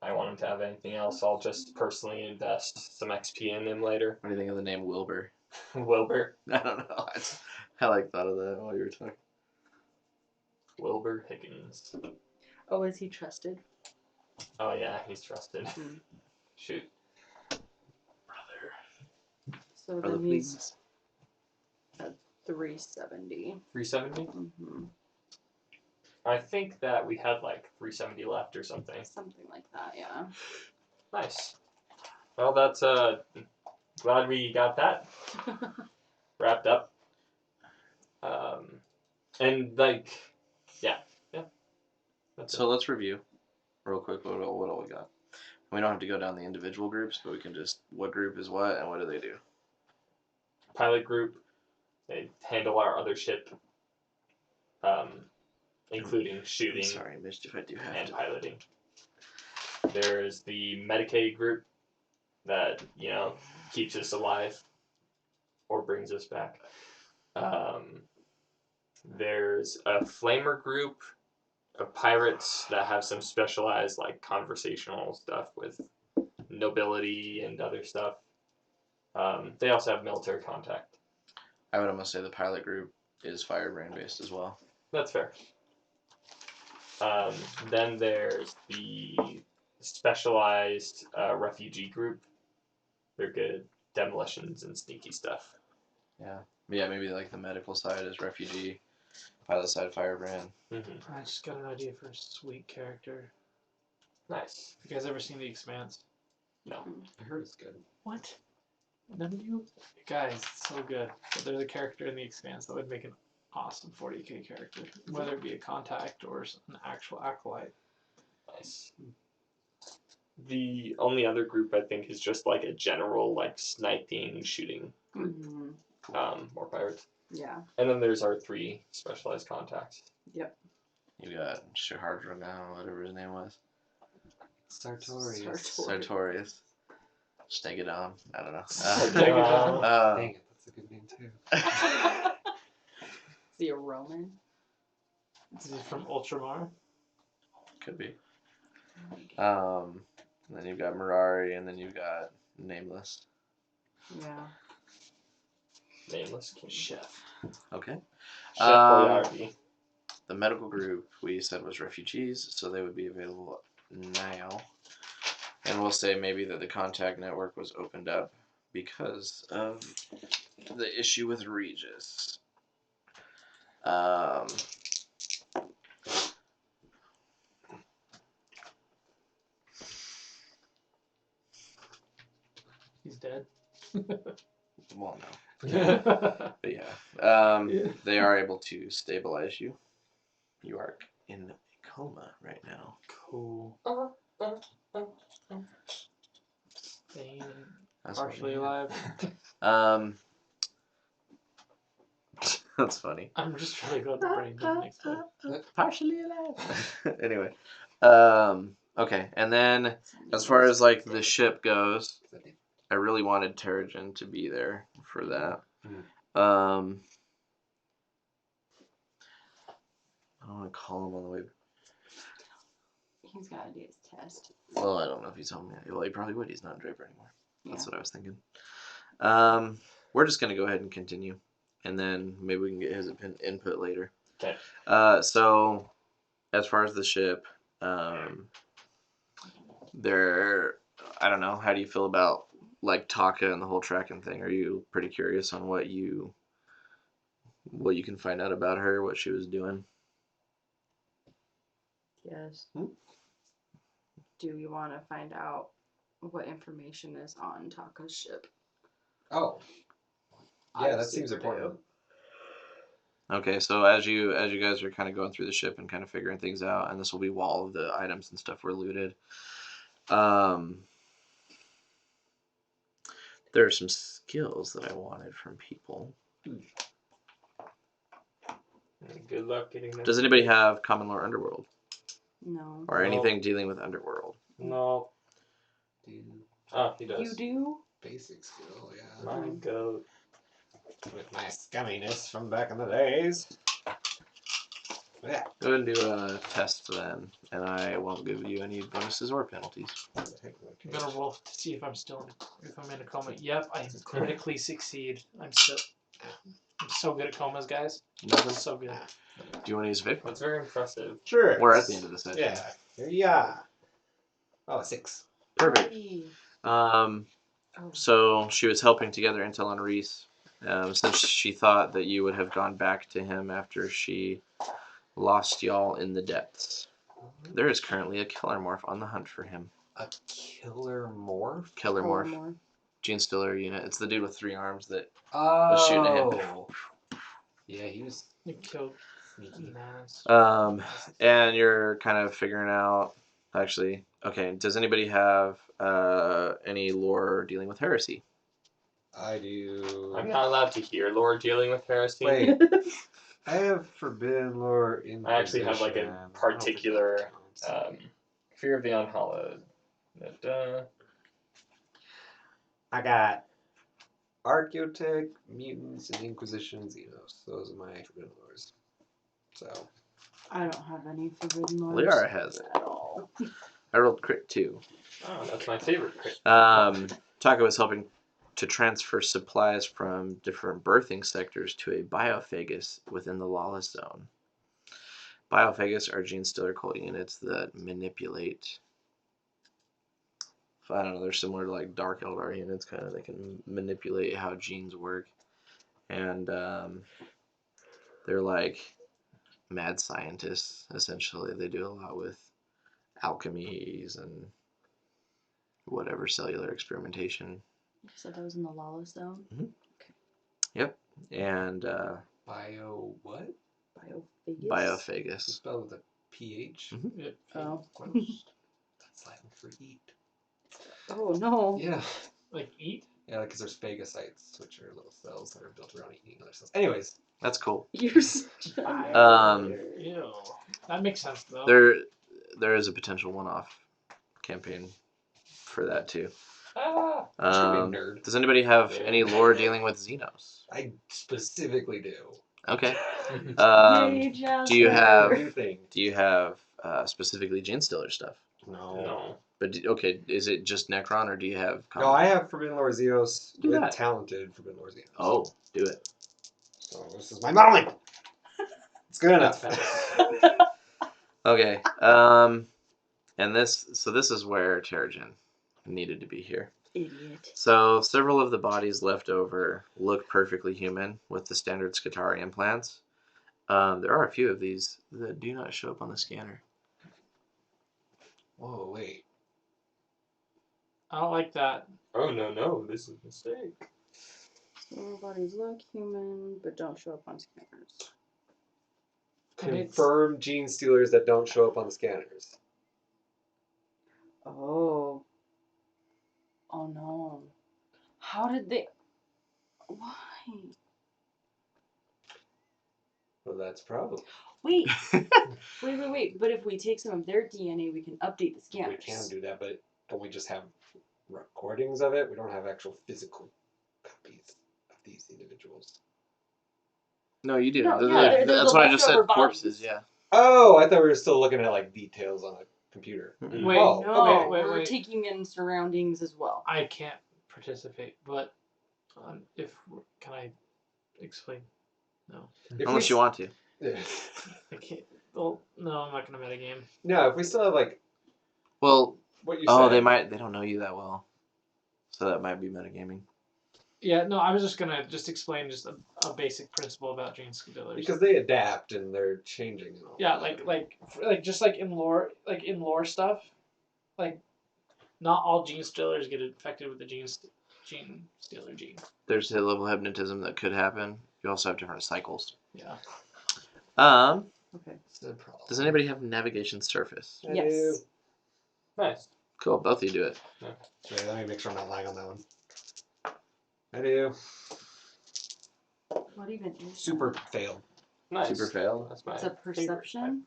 I want him to have anything else, I'll just personally invest some XP in him later. What do you think of the name Wilbur? Wilbur. I don't know. I like thought of that while you were talking. Wilbur Higgins. Oh, is he trusted? Oh yeah, he's trusted. Hmm. Shoot. So Brother, then he's please. at 370. 370? Mm-hmm. I think that we had like 370 left or something. Something like that, yeah. Nice. Well, that's glad we got that wrapped up. And like, yeah. That's So let's review real quick what all we got. We don't have to go down the individual groups, but we can just what group is what and what do they do. pilot group. They handle our other ship, including shooting Sorry, Mischief, I do have and to. piloting. There's the Medicaid group that, keeps us alive or brings us back. There's a flamer group of pirates that have some specialized like conversational stuff with nobility and other stuff. They also have military contact. I would almost say the pilot group is firebrand based as well. That's fair. Then there's the specialized refugee group. They're good at demolitions and sneaky stuff. Yeah, maybe like the medical side is refugee, pilot side firebrand. Mm-hmm. I just got an idea for a sweet character. Nice. You guys ever seen The Expanse? No. I heard it's good. What? None of you? Guys, it's so good. But there's a character in The Expanse that would make an awesome 40k character, whether it be a contact or an actual acolyte. Nice. The only other group I think is just like a general like sniping, shooting group, Mm-hmm. more pirates. Yeah. And then there's our 3 specialized contacts. Yep. You got Shahar Dragan, whatever his name was. Sartorius. Sartorius. Stegadon. I don't know. Dang it, that's a good name too. Is he a Roman? Is he from Ultramar? Could be. And then you've got Mirari, and then you've got Nameless. Yeah. Nameless King. Chef. Okay. Chef Boyardee. The medical group we said was refugees, so they would be available now. And we'll say maybe that the contact network was opened up because of the issue with Regis. He's dead. Well, no. But yeah. They are able to stabilize you. You are in a coma right now. Cool. Staying That's partially funny. alive. That's funny. I'm just really glad the brain didn't explode. Partially alive. Anyway. Okay, and then as far as like the ship goes, I really wanted Terrigen to be there for that. I don't want to call him on the way. He's got to do his test. Well, I don't know if he's home yet. Well, he probably would. He's not in Draper anymore. That's what I was thinking. We're just gonna go ahead and continue, and then maybe we can get his input later. Okay. So, as far as the ship, I don't know. How do you feel about like Taka and the whole tracking thing? Are you pretty curious on what you can find out about her, what she was doing? Yes. Do you want to find out what information is on Taka's ship? Oh. Yeah, that seems important. Okay, so as you guys are kind of going through the ship and kind of figuring things out, and this will be while all of the items and stuff were looted. There are some skills that I wanted from people. Good luck getting them. Does anybody have common lore underworld No. or No. anything dealing with underworld? No. Oh, he does. You do? Basic skill, yeah. My goat. With my scumminess from back in the days. Yeah. Go ahead and do a test then, and I won't give you any bonuses or penalties. I'm gonna roll to see if I'm in a coma. Yep, I critically succeed. I'm so good at comas, guys. Nothing. So good. Do you want to use a victim? That's very impressive. Sure. We're at the end of the session. Yeah. Here you are. Oh, 6. Perfect. Hey. So she was helping to gather intel on Reese, since she thought that you would have gone back to him after she lost y'all in the depths. There is currently a killer morph on the hunt for him. A killer morph? Killer morph. More. Gene Stiller unit. It's the dude with 3 arms that Oh. was shooting at him. Yeah, he was You killed sneaky. Nas. And you're kind of figuring out, actually, okay, does anybody have any lore dealing with heresy? I do. I'm not allowed to hear lore dealing with heresy. Wait. I have forbidden lore in. I actually have like a particular fear of the unhallowed. I got Archaeotech, Mutants, and Inquisition and Xenos. Those are my forbidden lores. So. I don't have any forbidden lores. Liara has it. At all. I rolled crit 2. Oh, that's my favorite crit. Taka was helping to transfer supplies from different birthing sectors to a biophagus within the lawless zone. Biophagus are Gene Stiller cult units that manipulate. I don't know, they're similar to like Dark Eldar units, kind of. They can manipulate how genes work. And they're like mad scientists, essentially. They do a lot with alchemies and whatever cellular experimentation. You said that was in the lawless zone? Yep. And Bio what? Biophagus? biophagus. It's spelled with a PH. Oh. That's Latin for eat. Oh, no. Yeah. Like eat? Yeah, because there's phagocytes, which are little cells that are built around eating other cells. Anyways. That's cool. You're such Ew. That makes sense though. There is a potential one-off campaign for that too. Ah. Nerd. Does anybody have any lore dealing with xenos? I specifically do. Okay. Yay, Jasper. Do you have Everything. specifically Gene Stiller stuff? No. But okay, is it just Necron or do you have? No, I have Forbidden Lore Xenos Do with that. talented Forbidden Lore Xenos. Oh, do it. So this is my modeling. It's good enough. Okay. And this is where Terrigen needed to be here. Idiot. So several of the bodies left over look perfectly human with the standard Skitarii implants. There are a few of these that do not show up on the scanner. Whoa, wait. I don't like that. Oh, no, this is a mistake. Some bodies look human, but don't show up on scanners. And it's- Confirmed gene stealers that don't show up on the scanners. Oh. Oh, no. How did they... Why? Well, that's probably. Wait. Wait. But if we take some of their DNA, we can update the scanners. We can do that, but don't we just have recordings of it? We don't have actual physical copies of these individuals. No, you do. No, They're- yeah, they're that's the why I just said leftover corpses. bodies. Yeah. Oh, I thought we were still looking at like details on a computer. Wait, Oh, No, okay. wait, we're wait. taking in surroundings as well. I can't participate, but can I explain? No. If Unless you want to. I can't. Well, no, I'm not gonna metagame. No, if we still have like Well, what you oh, said. they don't know you that well. So that might be metagaming. Yeah, no, I was just gonna explain a basic principle about gene stealers. Because they adapt and they're changing. And all Yeah, that. like just like in lore stuff, like not all gene stealers get infected with the gene, steal their gene. There's a level of hypnotism that could happen. You also have different cycles. Yeah. Okay. It's the problem. Does anybody have navigation surface? I Yes. do. Nice. Cool, both of you do it. Wait, let me make sure I'm not lying on that one. I do. What even is Super failed. Nice. Super fail. That's my It's a favorite perception.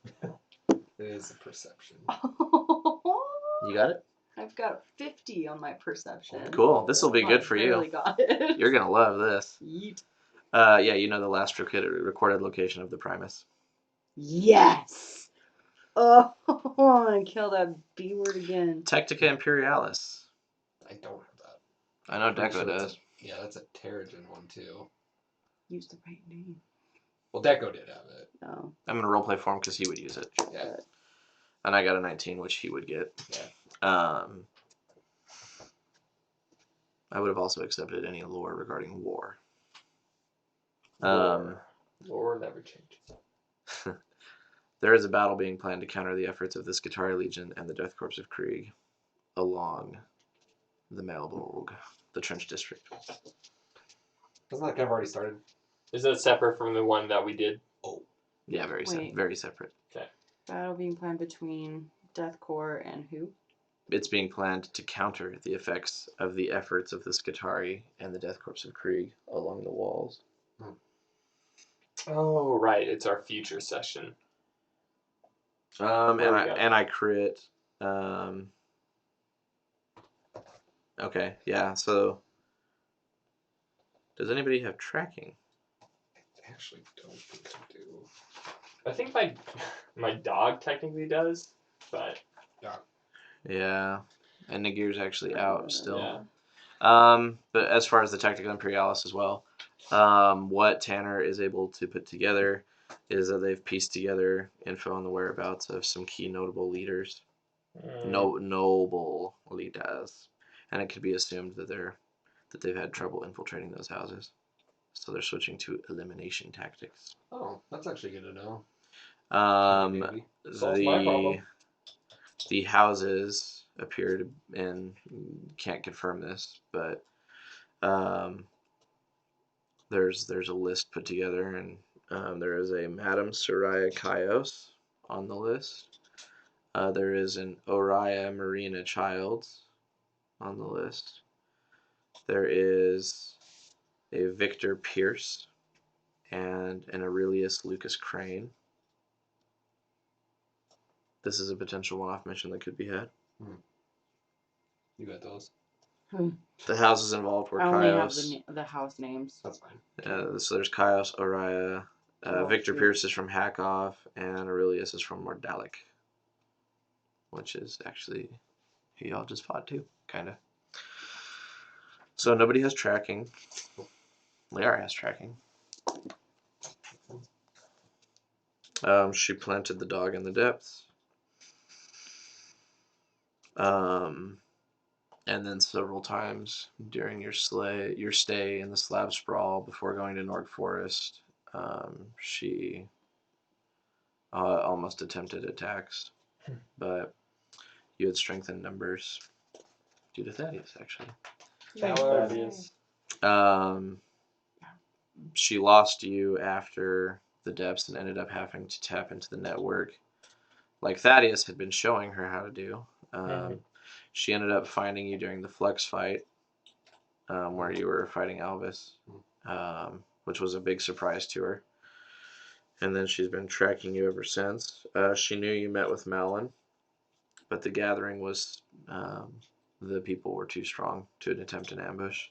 It is a perception. You got it? I've got 50 on my perception. Cool. This will be Oh, good I for barely you. got it. You're gonna love this. Yeet. Yeah, you know the last recorded location of the Primus. Yes. Oh, I want to kill that B word again. Tactica Imperialis. I don't have that. I know Pretty Deco sure it's does. Yeah, that's a Terrigen one too. Use the right name. Well, Deco did have it. Oh. I'm gonna roleplay for him because he would use it. Yeah. And I got a 19, which he would get. Yeah. I would have also accepted any lore regarding war. Lore never changes. There is a battle being planned to counter the efforts of the Skitarii Legion and the Death Corps of Krieg along the Malborg, the Trench District. Doesn't that kind of already started? Is that separate from the one that we did? Yeah, Wait. very separate. Battle being planned between Death Corps and who? It's being planned to counter the effects of the efforts of the Skitarii and the Death Corps of Krieg along the walls. Oh, right. It's our future session. And I crit. Okay, yeah. So, does anybody have tracking? I actually don't think I do. I think my dog technically does, but Yeah, and Nagir's actually out still. yeah. But as far as the Tactica Imperialis as well, what Tanner is able to put together is that they've pieced together info on the whereabouts of some key notable leaders. Noble leaders. And it could be assumed that they've had trouble infiltrating those houses. So they're switching to elimination tactics. Oh, that's actually good to know. Solves my problem. The houses appear to, and can't confirm this, but there's a list put together, and there is a Madame Soraya Kaios on the list. There is an Oriah Marina Childs on the list. There is a Victor Pierce and an Aurelius Lucas Crane. This is a potential one-off mission that could be had. You got those? The houses involved were I only have Kaios. the house names. That's fine. So there's Kaios, Oriah, Victor shoot. Pierce is from Hakov, and Aurelius is from Mordalic, which is actually who y'all just fought too, kind of. So nobody has tracking. Liara has tracking. She planted the dog in the depths. And then several times during your stay in the Slab Sprawl before going to Norg Forest, she almost attempted attacks, but you had strength in numbers due to Thaddeus, actually. Thaddeus. She lost you after the depths and ended up having to tap into the network, like Thaddeus had been showing her how to do. She ended up finding you during the Flex fight, where you were fighting Alvis, which was a big surprise to her. And then she's been tracking you ever since. She knew you met with Malin, but the gathering was, the people were too strong to attempt an ambush.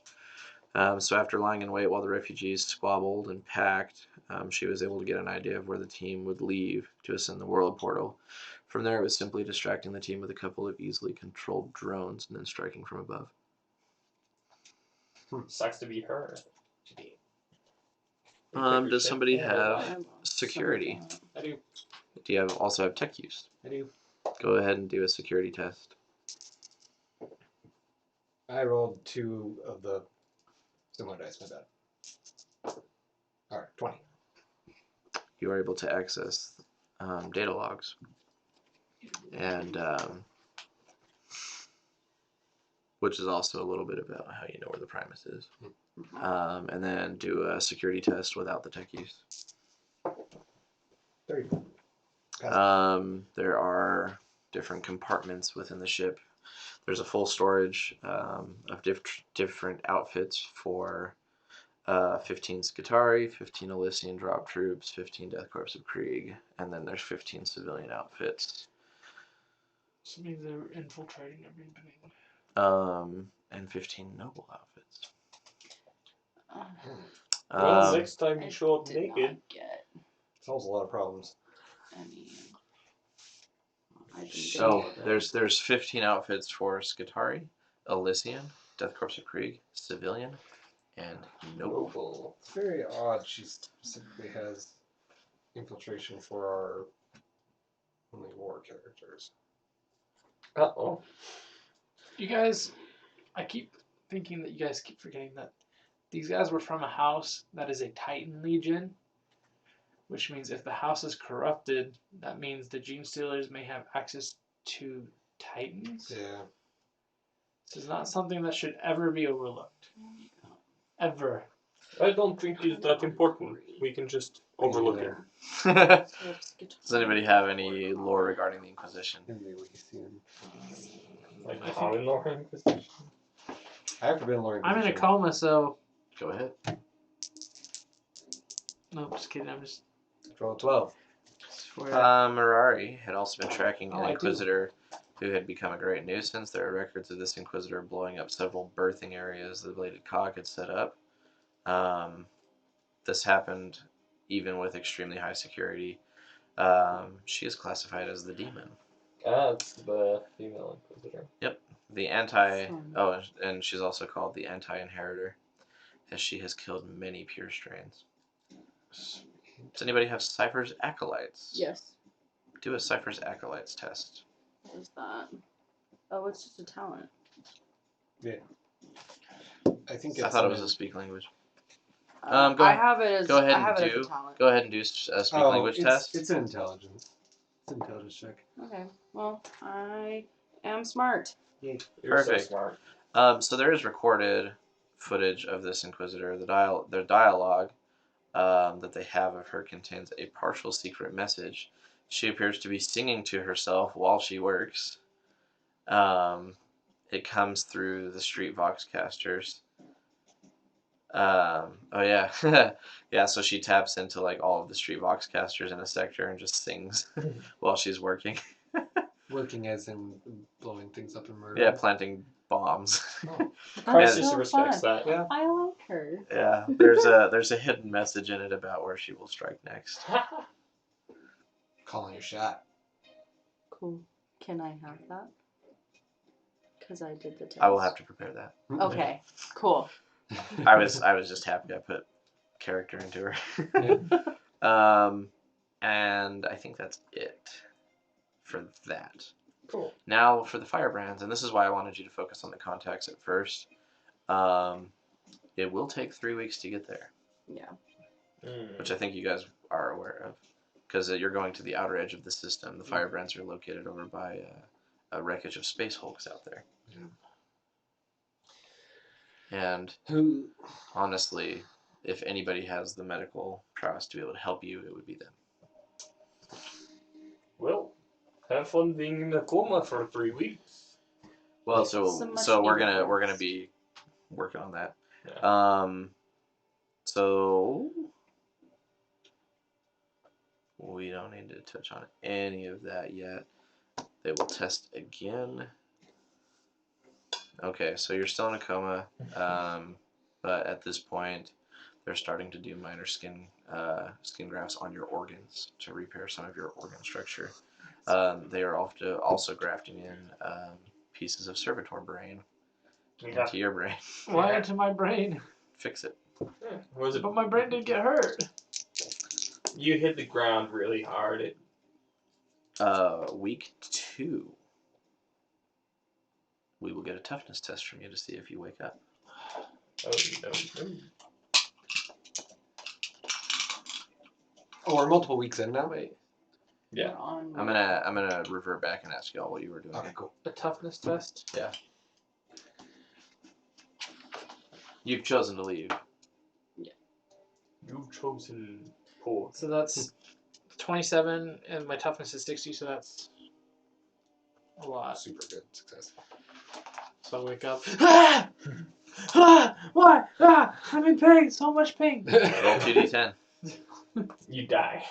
So after lying in wait while the refugees squabbled and packed, she was able to get an idea of where the team would leave to ascend the world portal. From there, it was simply distracting the team with a couple of easily controlled drones and then striking from above. Sucks to be her. Does somebody have I'm security? I do. Do you also have tech use? I do. Go ahead and do a security test. I rolled 2 of the similar dice, my bad. Alright, 20. You are able to access data logs. And which is also a little bit about how you know where the Primus is. And then do a security test without the tech use. 30. There are different compartments within the ship. There's a full storage of different outfits for 15 Skitarii, 15 Elysian drop troops, 15 Death Corps of Krieg, and then there's 15 civilian outfits. So means they're infiltrating everything. And 15 noble outfits. Well, next time you I show up did naked. not get Solves a lot of problems. any. I didn't get So any of it. there's 15 outfits for Skitarii, Elysian, Death Corps of Krieg, civilian, and noble. Noble. It's very odd. She specifically has infiltration for our only war characters. Uh-oh. You guys, I keep thinking that you guys keep forgetting that these guys were from a house that is a Titan Legion, which means if the house is corrupted, that means the Gene Stealers may have access to Titans. Yeah. This is not something that should ever be overlooked. Ever. I don't think it's that important. We can just overlook it. Does anybody have any lore regarding the Inquisition? Like I common Lord Inquisition. I have to be in Lord I'm in a Inquisition. coma, so Go ahead. no, just kidding. I'm just. Roll 12. Swear. Mirari had also been tracking Oh, an I do. Inquisitor who had become a great nuisance. There are records of this Inquisitor blowing up several birthing areas the Bladed Cog had set up. This happened even with extremely high security. She is classified as the Demon. Ah, it's the female Inquisitor. The anti... Oh, and she's also called the Anti-Inheritor, as she has killed many pure strains. Does anybody have Cypher's Acolytes? Yes. Do a Cypher's Acolytes test. What is that? Oh, it's just a talent. I think it's I thought it was a speak language. Go I ahead- have it as Go ahead I have and it do. as a talent. Go ahead and do a speak language test. It's an intelligence. It's an intelligence check. Okay. Well, I am smart. You're Perfect. so smart. So there is recorded footage of this Inquisitor. Their dialogue that they have of her contains a partial secret message. She appears to be singing to herself while she works. It comes through the street voxcasters. Oh yeah, yeah. So she taps into like all of the street voxcasters in a sector and just sings while she's working. Working as in blowing things up and murder. Yeah, planting bombs. Crisis so respects fun. that. Yeah. I like her. Yeah, there's a hidden message in it about where she will strike next. Calling your shot. Cool. Can I have that? Because I did the test. I will have to prepare that. Okay. Cool. I was just happy I put character into her. And I think that's it for that. Cool. Now for the firebrands, and this is why I wanted you to focus on the contacts at first. It will take 3 weeks to get there, Yeah. which I think you guys are aware of, because you're going to the outer edge of the system. The firebrands are located over by a wreckage of space hulks out there. And honestly, if anybody has the medical prowess to be able to help you, it would be them. Well, have fun being in a coma for 3 weeks. Well, So much so we're needed gonna rest. be working on that. Yeah. So we don't need to touch on any of that yet. They will test again. Okay, so you're still in a coma, but at this point, they're starting to do minor skin grafts on your organs to repair some of your organ structure. They are also grafting in pieces of servitor brain into your brain. Why into my brain? Fix it. Was it? But my brain did get hurt. You hit the ground really hard. Week 2. We will get a toughness test from you to see if you wake up. Oh, no. Oh, we're multiple weeks in now. Wait, Yeah. We're on I'm gonna revert back and ask y'all what you were doing. Okay, cool. a toughness test? Yeah. You've chosen to leave. You've chosen poor. So that's 27, and my toughness is 60, so that's a lot. Super good success. So I wake up. Ah! Ah! Why? Ah! I'm in pain. So much pain. Roll 2d10. You die.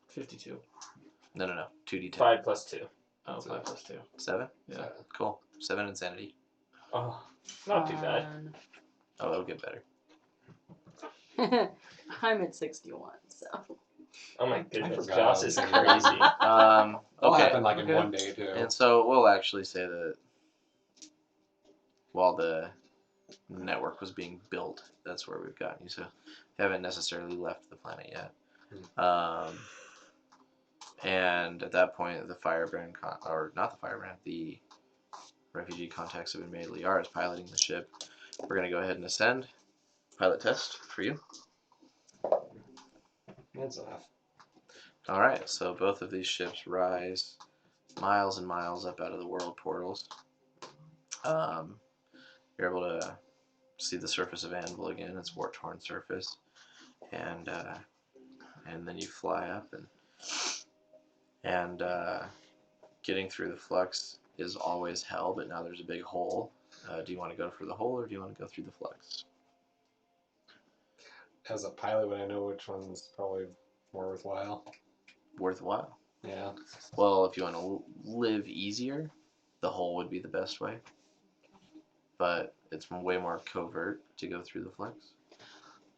52. No. 2d10. 5 plus 2. Oh, 5 plus 2. 7? Yeah. Cool. 7 insanity. Oh, not too bad. Oh, it'll get better. I'm at 61, so. Oh my goodness, forgot Josh I is was crazy. It'll Okay. happen like in Okay. one day too. And so we'll actually say that while the network was being built, that's where we've gotten you. So we haven't necessarily left the planet yet. And at that point, the firebrand, or not the firebrand, the refugee contacts have been made. Liara is piloting the ship. We're going to go ahead and ascend. Pilot test for you. That's enough. All right, so both of these ships rise miles and miles up out of the world portals. You're able to see the surface of Anvil again. It's war-torn surface, and then you fly up, and getting through the flux is always hell, but now there's a big hole. Do you want to go for the hole, or do you want to go through the flux? As a pilot, would I know which one's probably more worthwhile? Worthwhile. Yeah. Well, if you want to live easier, the hole would be the best way. But it's way more covert to go through the flux.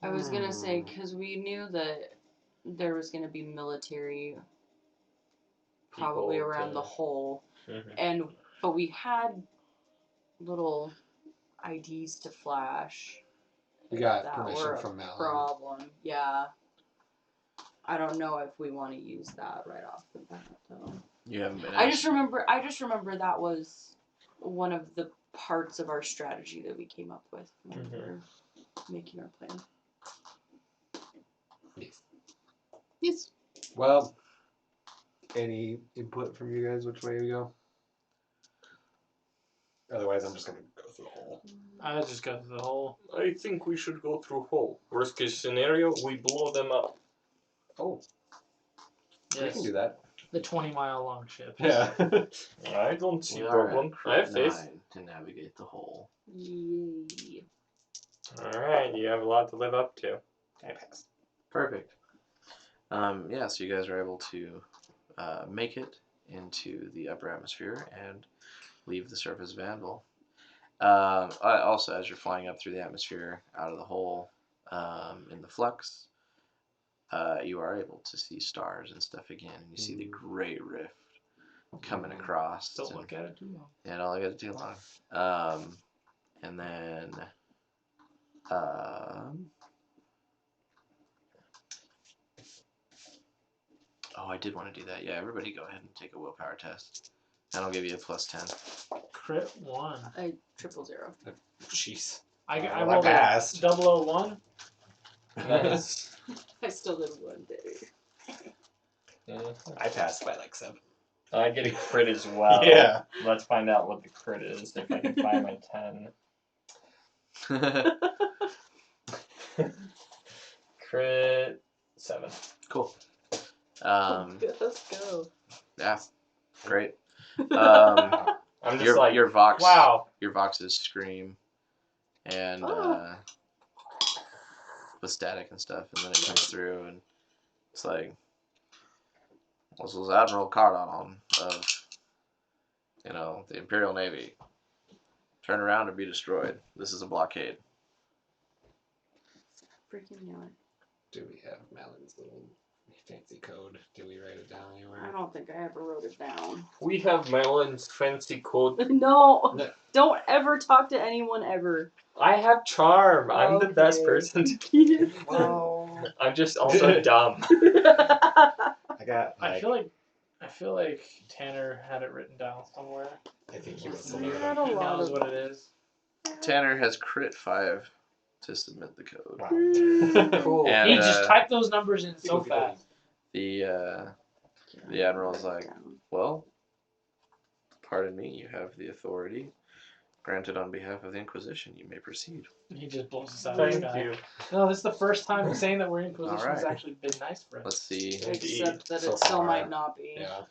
I was gonna say, because we knew that there was gonna be military probably People around to- the hole, Mhm. but we had little IDs to flash. We got that permission were a from Malin. problem. Yeah. I don't know if we want to use that right off the bat, though. You haven't been. I just remember that was one of the parts of our strategy that we came up with when we were making our plan. Yes. Well, any input from you guys which way we go? Otherwise, I'm just gonna go through the hole. I just got to the hole. I think we should go through hole. Worst case scenario, we blow them up. Oh, we Yes. can do that. The 20-mile long ship. Yeah. I don't see We are problem. at I have faith. 9 to navigate the hole. Yay. Alright, you have a lot to live up to. I pass. Perfect. Yeah, so you guys are able to make it into the upper atmosphere and leave the surface of Anvil. Also, as you're flying up through the atmosphere, out of the hole, in the flux, you are able to see stars and stuff again. And you see the Great Rift coming across. Don't look at it too long. Yeah, don't look at it too long. And then... oh, I did want to do that. Yeah, everybody go ahead and take a willpower test. And I'll give you a plus 10. Crit 1. 000. Jeez. I Well, rolled I a passed. 001. Nice. I still did one day. I passed by like 7. I get a crit as well. Yeah. Let's find out what the crit is if I can find my 10. Crit 7. Cool. Let's go. Yeah, great. I'm just like, your Vox. wow. Your Voxes scream, and with static and stuff, and then it comes through, and it's like, this was Admiral Cardon of, the Imperial Navy. Turn around or be destroyed. This is a blockade. Freaking knew it. Do we have Malin's little fancy code? Do we write it down anywhere? I don't think I ever wrote it down. We have Melon's fancy code. No, don't ever talk to anyone ever. I have charm. I'm the best Okay. person to be. Well, I'm just also dumb. I got. I feel like Tanner had it written down somewhere. I think he was. We He had a He lot knows of. what it is. Tanner has crit 5 to submit the code. Wow. Cool. And, He just typed those numbers in so fast. The Admiral's like, well, pardon me, you have the authority Granted, on behalf of the Inquisition, you may proceed. He just blows us out of the Thank sky. you. No, this is the first time saying that we're Inquisition has Alright. actually been nice for us. Let's see. Except that So it still far. might not be. Yeah.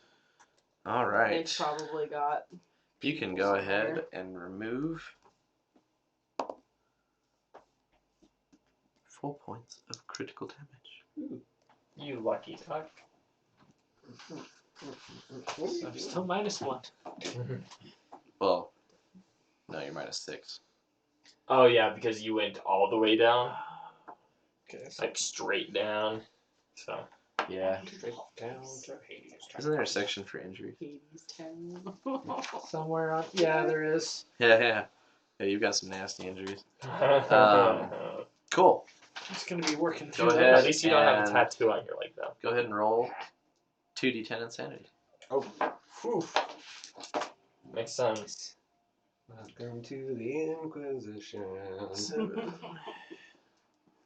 All They've right. probably got. You can go ahead and remove 4 points of critical damage. You lucky duck. I'm still -1. Well, no, you're -6. Oh yeah, because you went all the way down, Okay. So like straight down. So Yeah. straight down to Hades. Isn't there a section for injury? Hades Town. Somewhere on. Yeah, there is. Yeah. Yeah, you've got some nasty injuries. Cool. It's going to be working Go through ahead. At least you don't have a And- tattoo on your leg though. Go ahead and roll 2d10 insanity. Oh. Whew. Makes sense. Welcome to the Inquisition.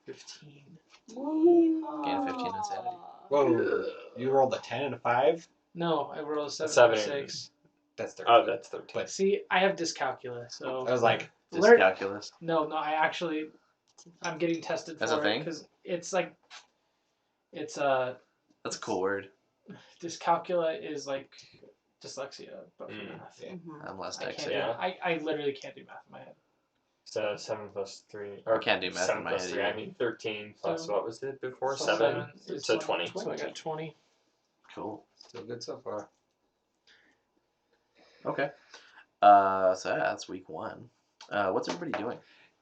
15. Gain 15 insanity. Whoa. You rolled a 10 and a 5? No, I rolled a 7 7 and a and- 6. That's 13. Oh, that's 13. But See, I have dyscalculia, so. I was like, Learn- Dyscalculus. No, I actually. I'm getting tested That's for a thing? because it's like. It's That's a cool word. dyscalculia is like dyslexia, but for math. yeah. I'm less I can't. dexy. Yeah. I literally can't do math in my head. So 7 plus 3. I can't do math 7 in my plus head 3. I either. mean 13 plus So- what was it before? So 7. is So like 20. So I got 20. Cool. Still good so far. Okay. So yeah, that's week 1. What's everybody doing?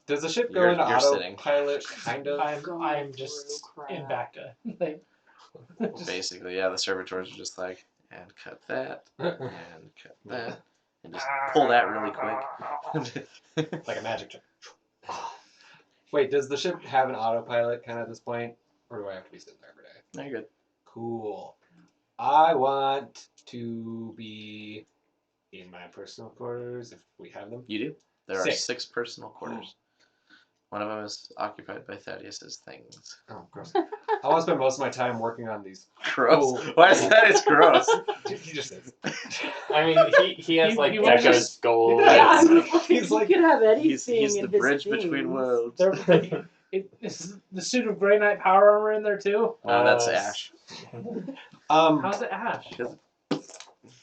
Does the ship go You're- into you're sitting. autopilot, kind of? I'm just in Bacta. Like, just- Basically, yeah, the servitors are just like, and cut that, and cut that, and just pull that really quick. Like a magic trick. Wait, does the ship have an autopilot kind of at this point? Or do I have to be sitting there every day? No, you're good. Cool. I want to be in my personal quarters if we have them. You do. There are 6. 6 personal quarters. One of them is occupied by Thaddeus's things. Oh, gross. I want to spend most of my time working on these. Gross. Cool. Why is that? It's gross. He just says. I mean, he has like You wanna Deca's just- gold. Yeah. He's like, you could have anything He's in the his bridge things. between worlds. They're- is the suit of Grey Knight power armor in there too? That's Uh, Ash. How's it Ash?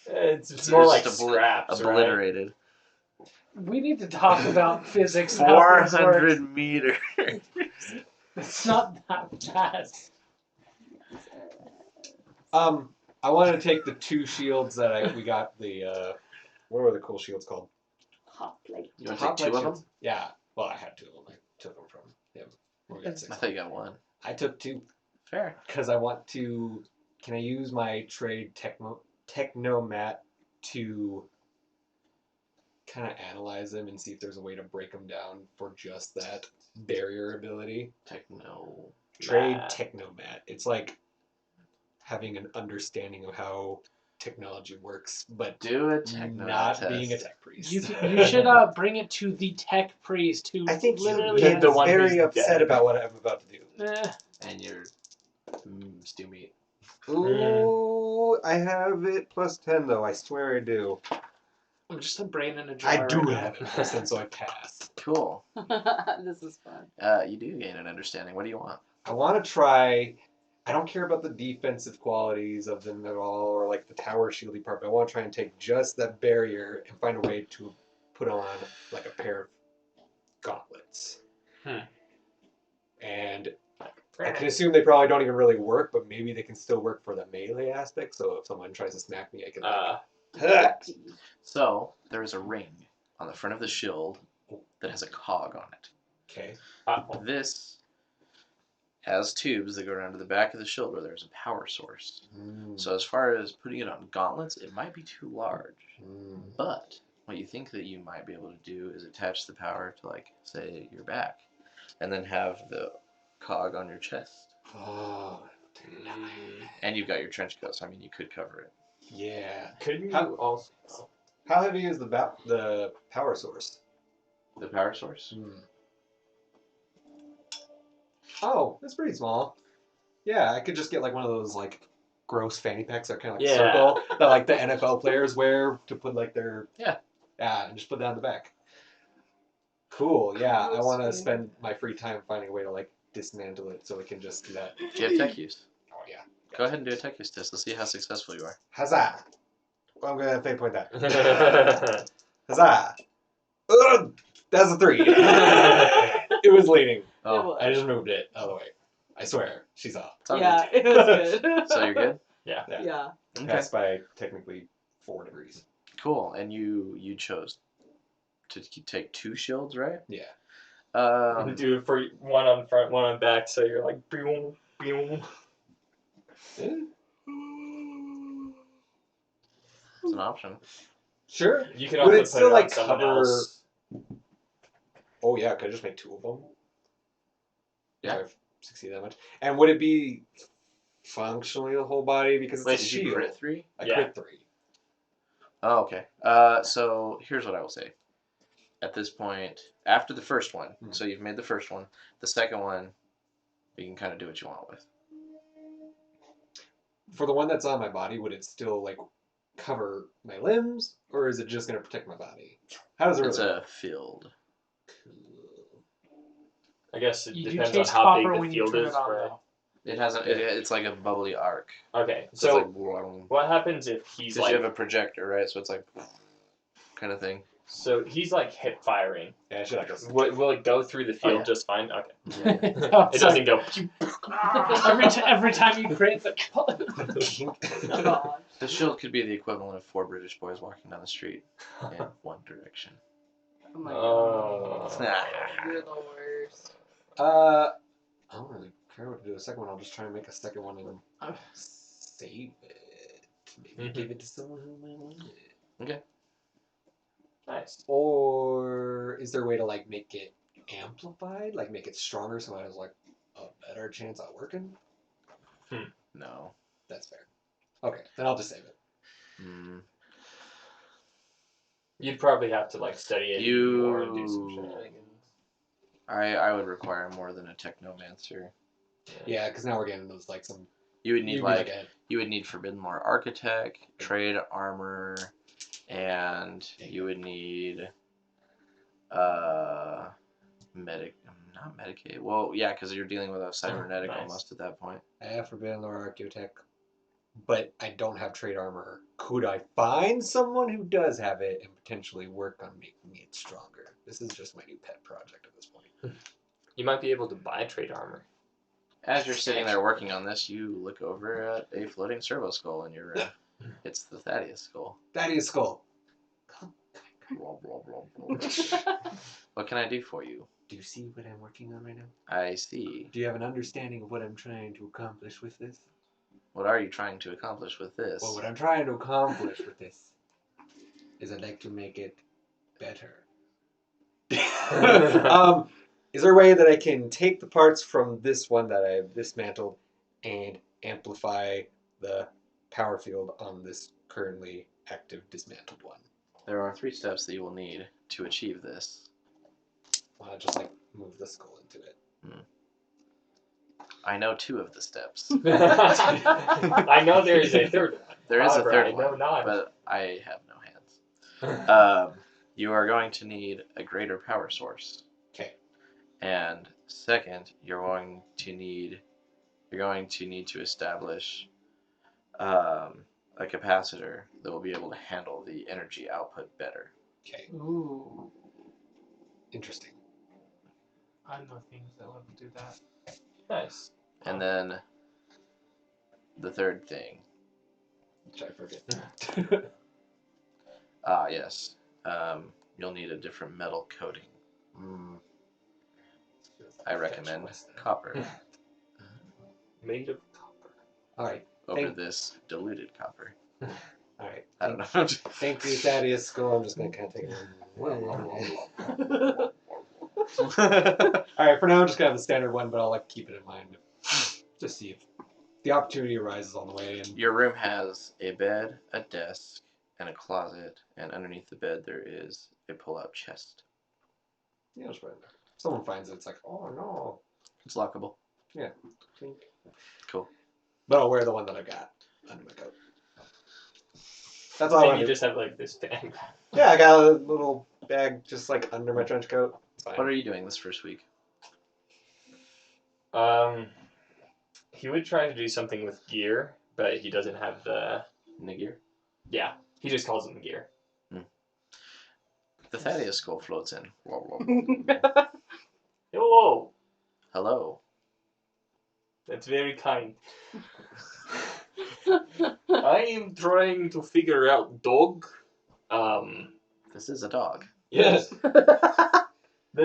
It's more like Just scraps, right? obliterated. We need to talk about physics. And how things work. 400 meters. It's not that fast. I want to take the 2 shields that we got. The what were the cool shields called? Hot plate. You want to take Hot 2 of light them? shields. Yeah. Well, I had 2 of them. I took them from him. We got 6. I thought you got 1. I took 2 Fair. because I want to. Can I use my trade technomat to kind of analyze them and see if there's a way to break them down for just that barrier ability? Techno. Trade Mat. technomat. It's like having an understanding of how technology works, but Do a techno not test. being a tech priest. You should bring it to the tech priest who I think literally you're has, the one very who's upset dead. about what I'm about to do. And you're stew meat. Ooh, I have it plus 10 though. I swear I do. I'm just a brain in a jar. I do right now. have it plus 10, so I pass. Cool. This is fun. You do gain an understanding. What do you want? I want to try. I don't care about the defensive qualities of them at all, or like the tower shieldy part. But I want to try and take just that barrier and find a way to put on like a pair of gauntlets. And I can assume they probably don't even really work, but maybe they can still work for the melee aspect. So if someone tries to smack me, I can. So there is a ring on the front of the shield that has a cog on it. Okay. This has tubes that go around to the back of the shield where there's a power source. So as far as putting it on gauntlets, it might be too large. But what you think that you might be able to do is attach the power to, like, say, your back, and then have the cog on your chest. Oh, And you've got your trench coat, so I mean, you could cover it. yeah. Couldn't you How- also? How heavy is the power source? The power source? Oh, that's pretty small. Yeah, I could just get like one of those like gross fanny packs that are kind of like Yeah. circle that like the NFL players wear to put like their Yeah. and just put that on the back. Cool. Yeah, I want to That's spend my free time finding a way to like dismantle it so we can just do that. Do you have tech use? Oh yeah. Go ahead and do a tech use test. Let's see how successful you are. Huzzah! Well, I'm gonna fate point that. Huzzah! Ugh, that's a 3. It was leaning. Oh, I just moved it out of the way. I swear, she's off. it's all Yeah, it was good. So you're good? Yeah. Yeah. Okay. Passed by technically 4 degrees. Cool. And you chose to take 2 shields, right? Yeah. Do it for one on front, one on back, so you're like, boom, boom. It's an option. Sure. You can Would also it put still it like on someone cover? else. Oh yeah, could I just make 2 of them? Yeah. If I succeed that much. And would it be functionally the whole body because Wait, it's a did you shield? crit 3? I Yeah. crit 3. Oh, okay. So here's what I will say. At this point, after the first one, so you've made the first one, the second one, you can kind of do what you want with. For the one that's on my body, would it still like cover my limbs, or is it just gonna protect my body? How does it It's really? a field. I guess it You do depends on taste how big copper the when you field turn is. it on, Right? though. It hasn't. It's like a bubbly arc. Okay, So so it's like, what happens if he's because like, you have a projector, right? So it's like kind of thing. so he's like hip firing? Yeah, I should like. Will it go through the field yeah. just fine? Okay, No, it it's doesn't go. every time you crit, it's like. God. The shield could be the equivalent of 4 British boys walking down the street in one direction. Oh my Oh. god. You're the worst. I don't really care what to do with the second one. I'll just try and make a second one and save it. Maybe give it to someone who might want it. Okay. Nice. Or is there a way to like make it amplified, like make it stronger, so it has like a better chance at working? No. That's fair. Okay, then I'll just save it. Mm. You'd probably have to like study it more and do some You- shenanigans. I would require more than a technomancer. Yeah, because now we're getting those like some. You would need you'd be like a- you would need Forbidden Lore Architect, Trade Armor, and you would need not Medicaid. Well, yeah, because you're dealing with a cybernetic Nice. almost at that point. I have Forbidden Lore Architect, but I don't have trade armor. Could I find someone who does have it and potentially work on making it stronger? This is just my new pet project at this point. You might be able to buy trade armor. As you're sitting there working on this, you look over at a floating servo skull in your room. It's the Thaddeus skull. Thaddeus skull. Blah, blah, blah, blah. What can I do for you? Do you see what I'm working on right now? I see. Do you have an understanding of what I'm trying to accomplish with this? What are you trying to accomplish with this? Well, what I'm trying to accomplish with this is I'd like to make it better. Is there a way that I can take the parts from this one that I've dismantled and amplify the power field on this currently active dismantled one? There are 3 steps that you will need to achieve this. Why not just like move the skull into it? I know 2 of the steps. I know there is a third one. There is a However, third I know one, not. but I have no hands. You are going to need a greater power source. Okay. And second, you're going to need to establish a capacitor that will be able to handle the energy output better. Okay. Ooh, Interesting. I know things that will do that. Nice. And then the third thing, Which I forget. yes, you'll need a different metal coating. I recommend copper Made of copper. Alright. over this diluted copper. Alright. I don't know. Thank you, Thaddeus Skull. I'm just gonna kind of take it. Alright, for now I'm just gonna have the standard one, but I'll like keep it in mind. Just see if the opportunity arises on the way. And Your room has a bed, a desk, and a closet, and underneath the bed there is a pull-out chest. yeah, just put it in there. If someone finds it, it's like, oh no. It's lockable. Yeah. Cool. But I'll wear the one that I got under my coat. That's all I And want you to do. just have like this bag. Yeah, I got a little bag just like under my trench coat. fine. What are you doing this first week? He would try to do something with gear, but he doesn't have the... Nigir? Yeah, he just calls them gear. The Thaddeus skull floats in. Hello! Hello. That's very kind. I am trying to figure out dog. This is a dog. Yes, that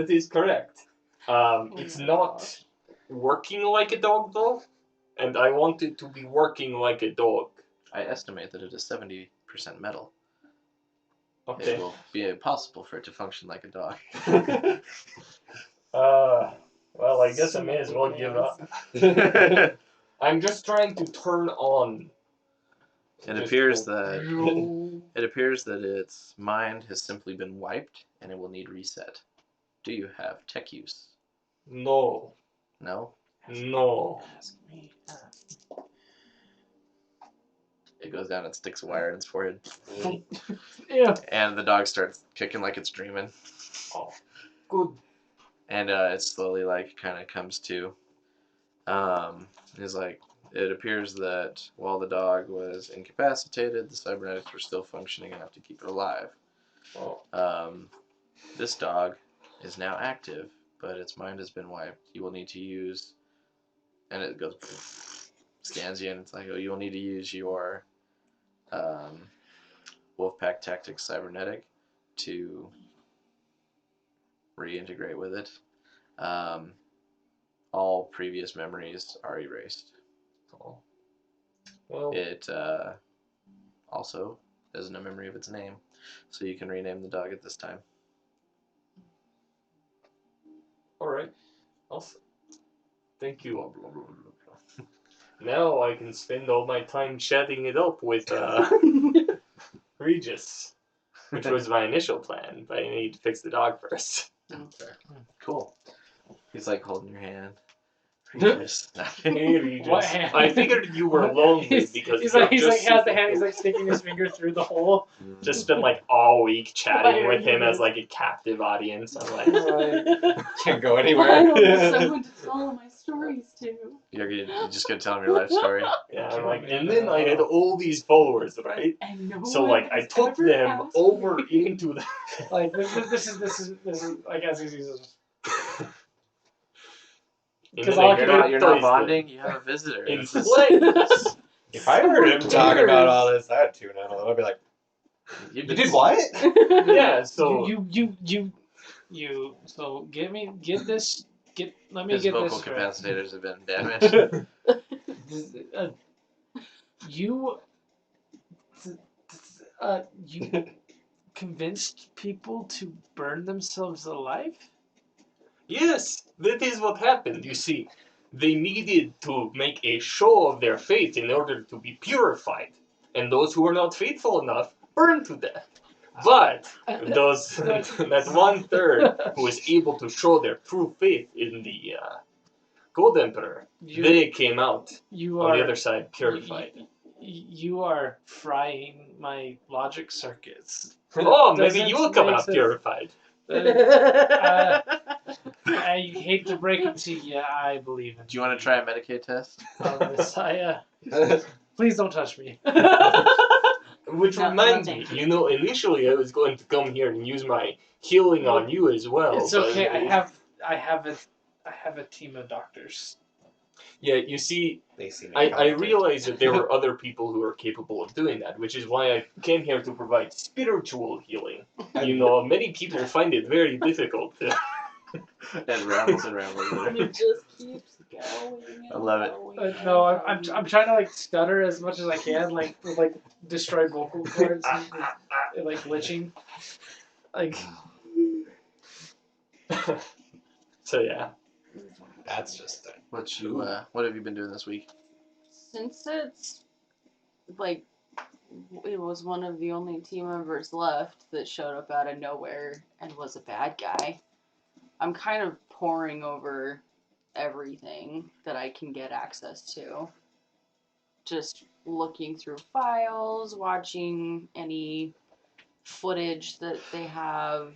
is correct. It's my not working like a dog though, and I want it to be working like a dog. I estimate that it is 70% metal. It Okay. will be impossible for it to function like a dog. Well, I guess I may as well give up. I'm just trying to turn on. It Just appears go- that its mind has simply been wiped and it will need reset. Do you have tech use? No. No? No. Ask me. It goes down and sticks a wire in its forehead. Yeah. And the dog starts kicking like it's dreaming. Oh, good. And it slowly kind of comes to. It's like, it appears that while the dog was incapacitated, the cybernetics were still functioning enough to keep it alive. Oh. This dog is now active, but its mind has been wiped. You will need to use, and it goes, scans you, and it's like, oh, you will need to use your Wolfpack Tactics Cybernetic to reintegrate with it. All previous memories are erased. Oh. Well, It also has no memory of its name, so you can rename the dog at this time. alright. Thank you. Now I can spend all my time chatting it up with Regis, which was my initial plan, but I need to fix the dog first. Cool. He's like holding your hand. Regis. Hey, Regis. What hand? I figured you were lonely because he's you're like just has the hand. He's like sticking his finger through the hole. just spent like all week chatting Why with are him you- as like a captive audience. I'm like, Can't go I anywhere. don't have someone to tell all my stories to. You're just gonna tell him your life story. yeah, I'm like, and then I had all these followers, right? And no So one like I has took ever them asked over me. into the. Like this is like as easy as And 'Cause then all I he You're not baptized bonding. them You have a visitor. in This is- flames. If I heard him talk cares? about all this, I'd tune out. I'd be like, You've you been- did what? Yeah, so you. So let me His get vocal this straight. capacitors have been damaged. You you convinced people to burn themselves alive? yes, that is what happened. You see, they needed to make a show of their faith in order to be purified, and those who were not faithful enough burned to death. But those that 1/3 who was able to show their true faith in the Gold Emperor, they came out You on are the other side purified. You are frying my logic circuits. Oh, maybe Doesn't you will come make out sense. purified. I hate to break it to you, I believe in Do you want to try a Medicaid test? Messiah. Please don't touch me. Which No, reminds no, me, thank you know, initially I was going to come here and use my healing on you as well. It's but okay. I have a team of doctors. Yeah, you see, They seem I incompetent. realized that there were other people who were capable of doing that, which is why I came here to provide spiritual healing. You know, many people find it very difficult. And rambles and rambles. And it just keeps going. I love it. And No, going. I'm trying to like stutter as much as I can, like with like destroyed vocal cords, and, like glitching. Like So yeah. That's just a, What have you been doing this week? Since it's like it was one of the only team members left that showed up out of nowhere and was a bad guy, I'm kind of poring over everything that I can get access to. Just looking through files, watching any footage that they have.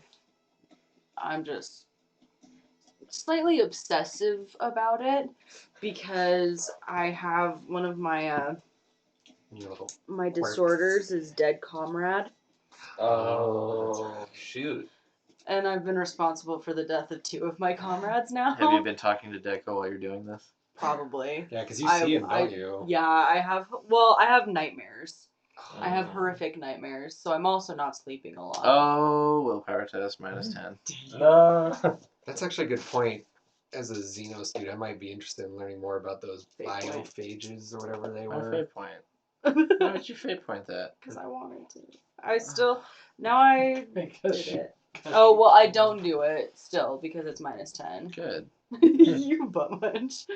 I'm just slightly obsessive about it because I have one of my You little my quirk. disorders is dead comrade, Oh, shoot. and I've been responsible for the death of 2 of my comrades now. Have you been talking to Deco while you're doing this? Probably. Yeah, because you see him, don't you? Yeah, I have. Well, I have nightmares. I have Oh. horrific nightmares, so I'm also not sleeping a lot. Oh, willpower test -10. No. That's actually a good point. As a xeno student, I might be interested in learning more about those Fate point. biophages or whatever they My were. fate point. Why would you fate point that? Because I wanted to. I still. Now I Because did it. Oh, well, I don't do it still because it's -10. Good. You butt munch.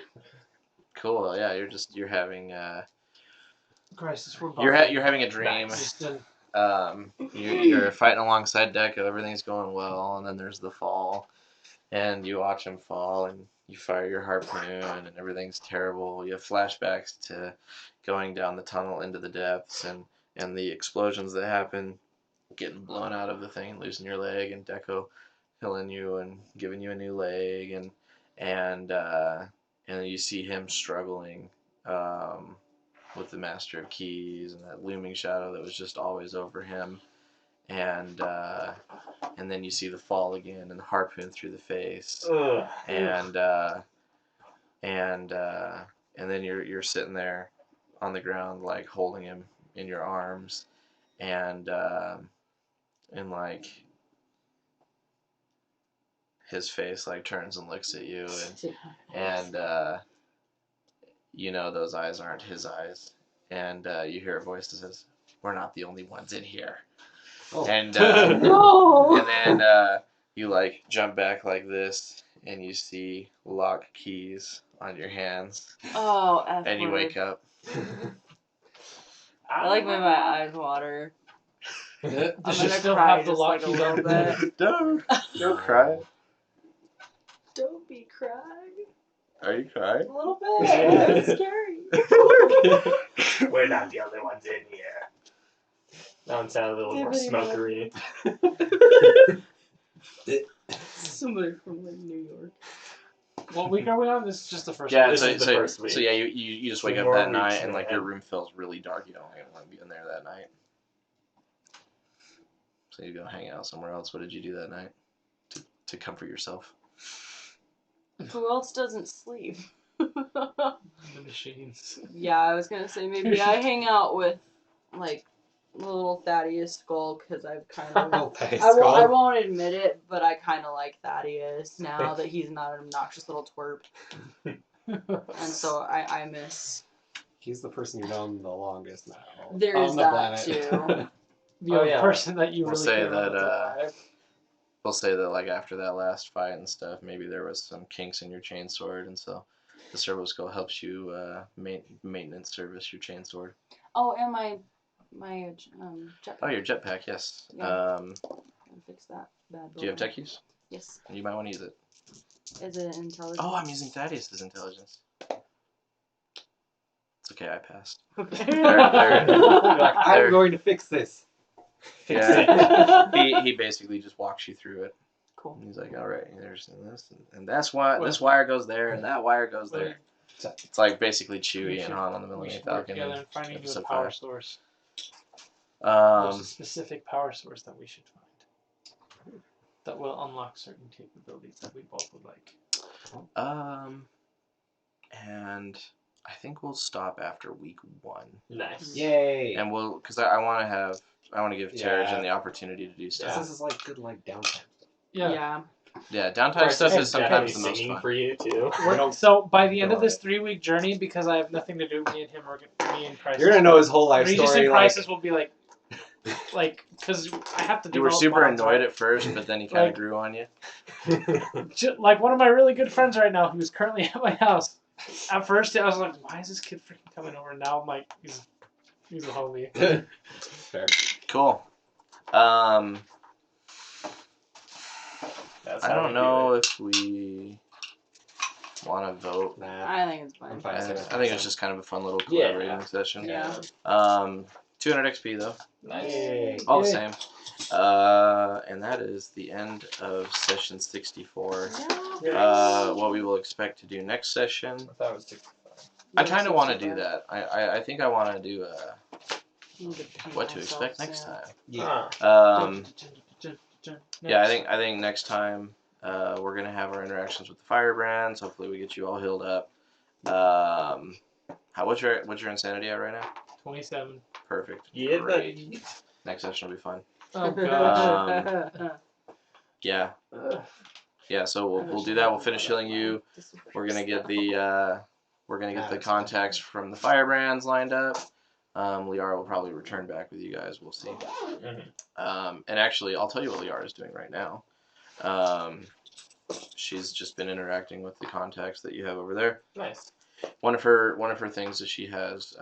Cool. Yeah, you're having Crisis, we're you're having a dream. Nice. You're fighting alongside Deco. Everything's going well, and then there's the fall, and you watch him fall, and you fire your harpoon, and everything's terrible. You have flashbacks to going down the tunnel into the depths, and the explosions that happen, getting blown out of the thing, losing your leg, and Deco killing you and giving you a new leg, and you see him struggling with the Master of Keys and that looming shadow that was just always over him, and then you see the fall again and the harpoon through the face, Ugh. and then you're sitting there on the ground like holding him in your arms, and like his face like turns and looks at you, and you know those eyes aren't his eyes, and you hear a voice that says, "We're not the only ones in here." Oh. And No! and then you like jump back like this, and you see lock keys on your hands, Oh, F and you word. wake up. I like when my eyes water. I'm Does she gonna still cry have the just like a lock little bit. Don't cry. Don't be crying. Are you crying? A little bit. It's scary. We're not the only ones in here. That one sounded a little more smokery. Somebody from like New York. What week are we on? This is just the first Yeah, week. This is the first week. so yeah, you just wake 2 up more that weeks, night, and like man. your room feels really dark. You don't want to be in there that night. So you go hang out somewhere else. What did you do that night to comfort yourself? Who else doesn't sleep? The machines. Yeah, I was gonna say maybe I hang out with like little Thaddeus Skull because I've kind of. Oh, thanks, I Skull. won't admit it, but I kind of like Thaddeus now that he's not an obnoxious little twerp, and so I miss. He's the person you've known the longest now. There's on the that planet. too. The Oh, only yeah. person that you We'll really say care about that, that's alive. We'll say that like after that last fight and stuff, maybe there was some kinks in your chainsword, and so the servo skull helps you maintenance service your chainsword. Oh, and my jetpack. Oh, your jetpack, yes. Yeah. I'll fix that bad boy. Do you have tech use? Yes. You might want to use it. Is it intelligent? Oh, I'm using Thaddeus' intelligence. It's okay, I passed. Okay. You're like, I'm going to fix this. Yeah. he basically just walks you through it. Cool. And he's like, all right, there's this, and that's why this wire goes there, and that wire goes there. It's like basically Chewie and Han on the We Millennium should work Falcon. together in finding you a Episode power 5. source. There's Um, a specific power source that we should find that will unlock certain capabilities that we both would like. and I think we'll stop after week 1, Nice. Yay! and we'll because I want to give Terrigen Yeah. the opportunity to do stuff. This is like good like downtime. Yeah. Yeah, downtime stuff is sometimes the most singing fun. for you too. So by the end of Go this 3-week journey, because I have nothing to do, me and him are me and Crisis. You're gonna know his whole life Regis story. and Crisis will be like, because I have to. You were develop super bonds, annoyed right? at first, but then he kind of Like- grew on you. Like one of my really good friends right now, who's currently at my house. At first, I was like, "Why is this kid freaking coming over?" Now I'm like, "He's a homie." Fair. Cool. That's I how don't we know do it. if we want to vote. Nah. I think it's I'm fine. fine. I think it's just kind of a fun little Yeah. collaborating session. Yeah. 200 XP though. Nice. All the Yay. same. And that is the end of session 64. What we will expect to do next session. I thought it was 65. I kind of want to do that. I think I want to do what to expect next time. Yeah. Yeah, I think next time we're gonna have our interactions with the firebrands. Hopefully, we get you all healed up. What's your insanity at right now? 27. Perfect. Yeah, Great. buddy. Next session will be fun. Oh gosh. Yeah. Yeah. So we'll do that. We'll finish healing you. We're gonna get the contacts from the firebrands lined up. Liara will probably return back with you guys. We'll see. And actually, I'll tell you what Liara is doing right now. She's just been interacting with the contacts that you have over there. Nice. One of her things is she has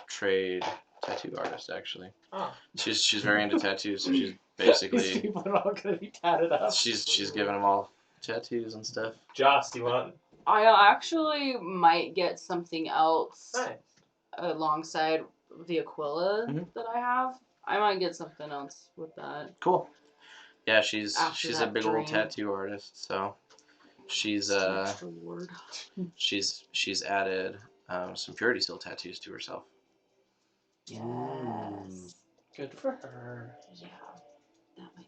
trade tattoo artist actually. Oh. She's very into tattoos, so she's These basically people are all gonna be tatted up. she's giving them all tattoos and stuff. Joss, do you want? I actually might get something else Nice. alongside the Aquila Mhm. that I have. I might get something else with that. Cool. Yeah, she's After a that big dream. old tattoo artist, so she's That's the word. she's added some purity seal tattoos to herself. Yes. Good for her. Yeah. That might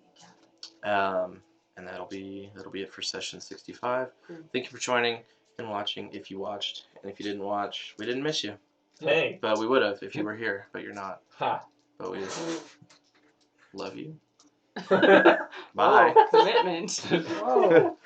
happen. And that'll be it for session 65. Cool. Thank you for joining and watching. If you watched, and if you didn't watch, we didn't miss you, Hey. but we would have if you were here, but you're not. Ha. But we love you. Bye. Bye. Commitment. Whoa.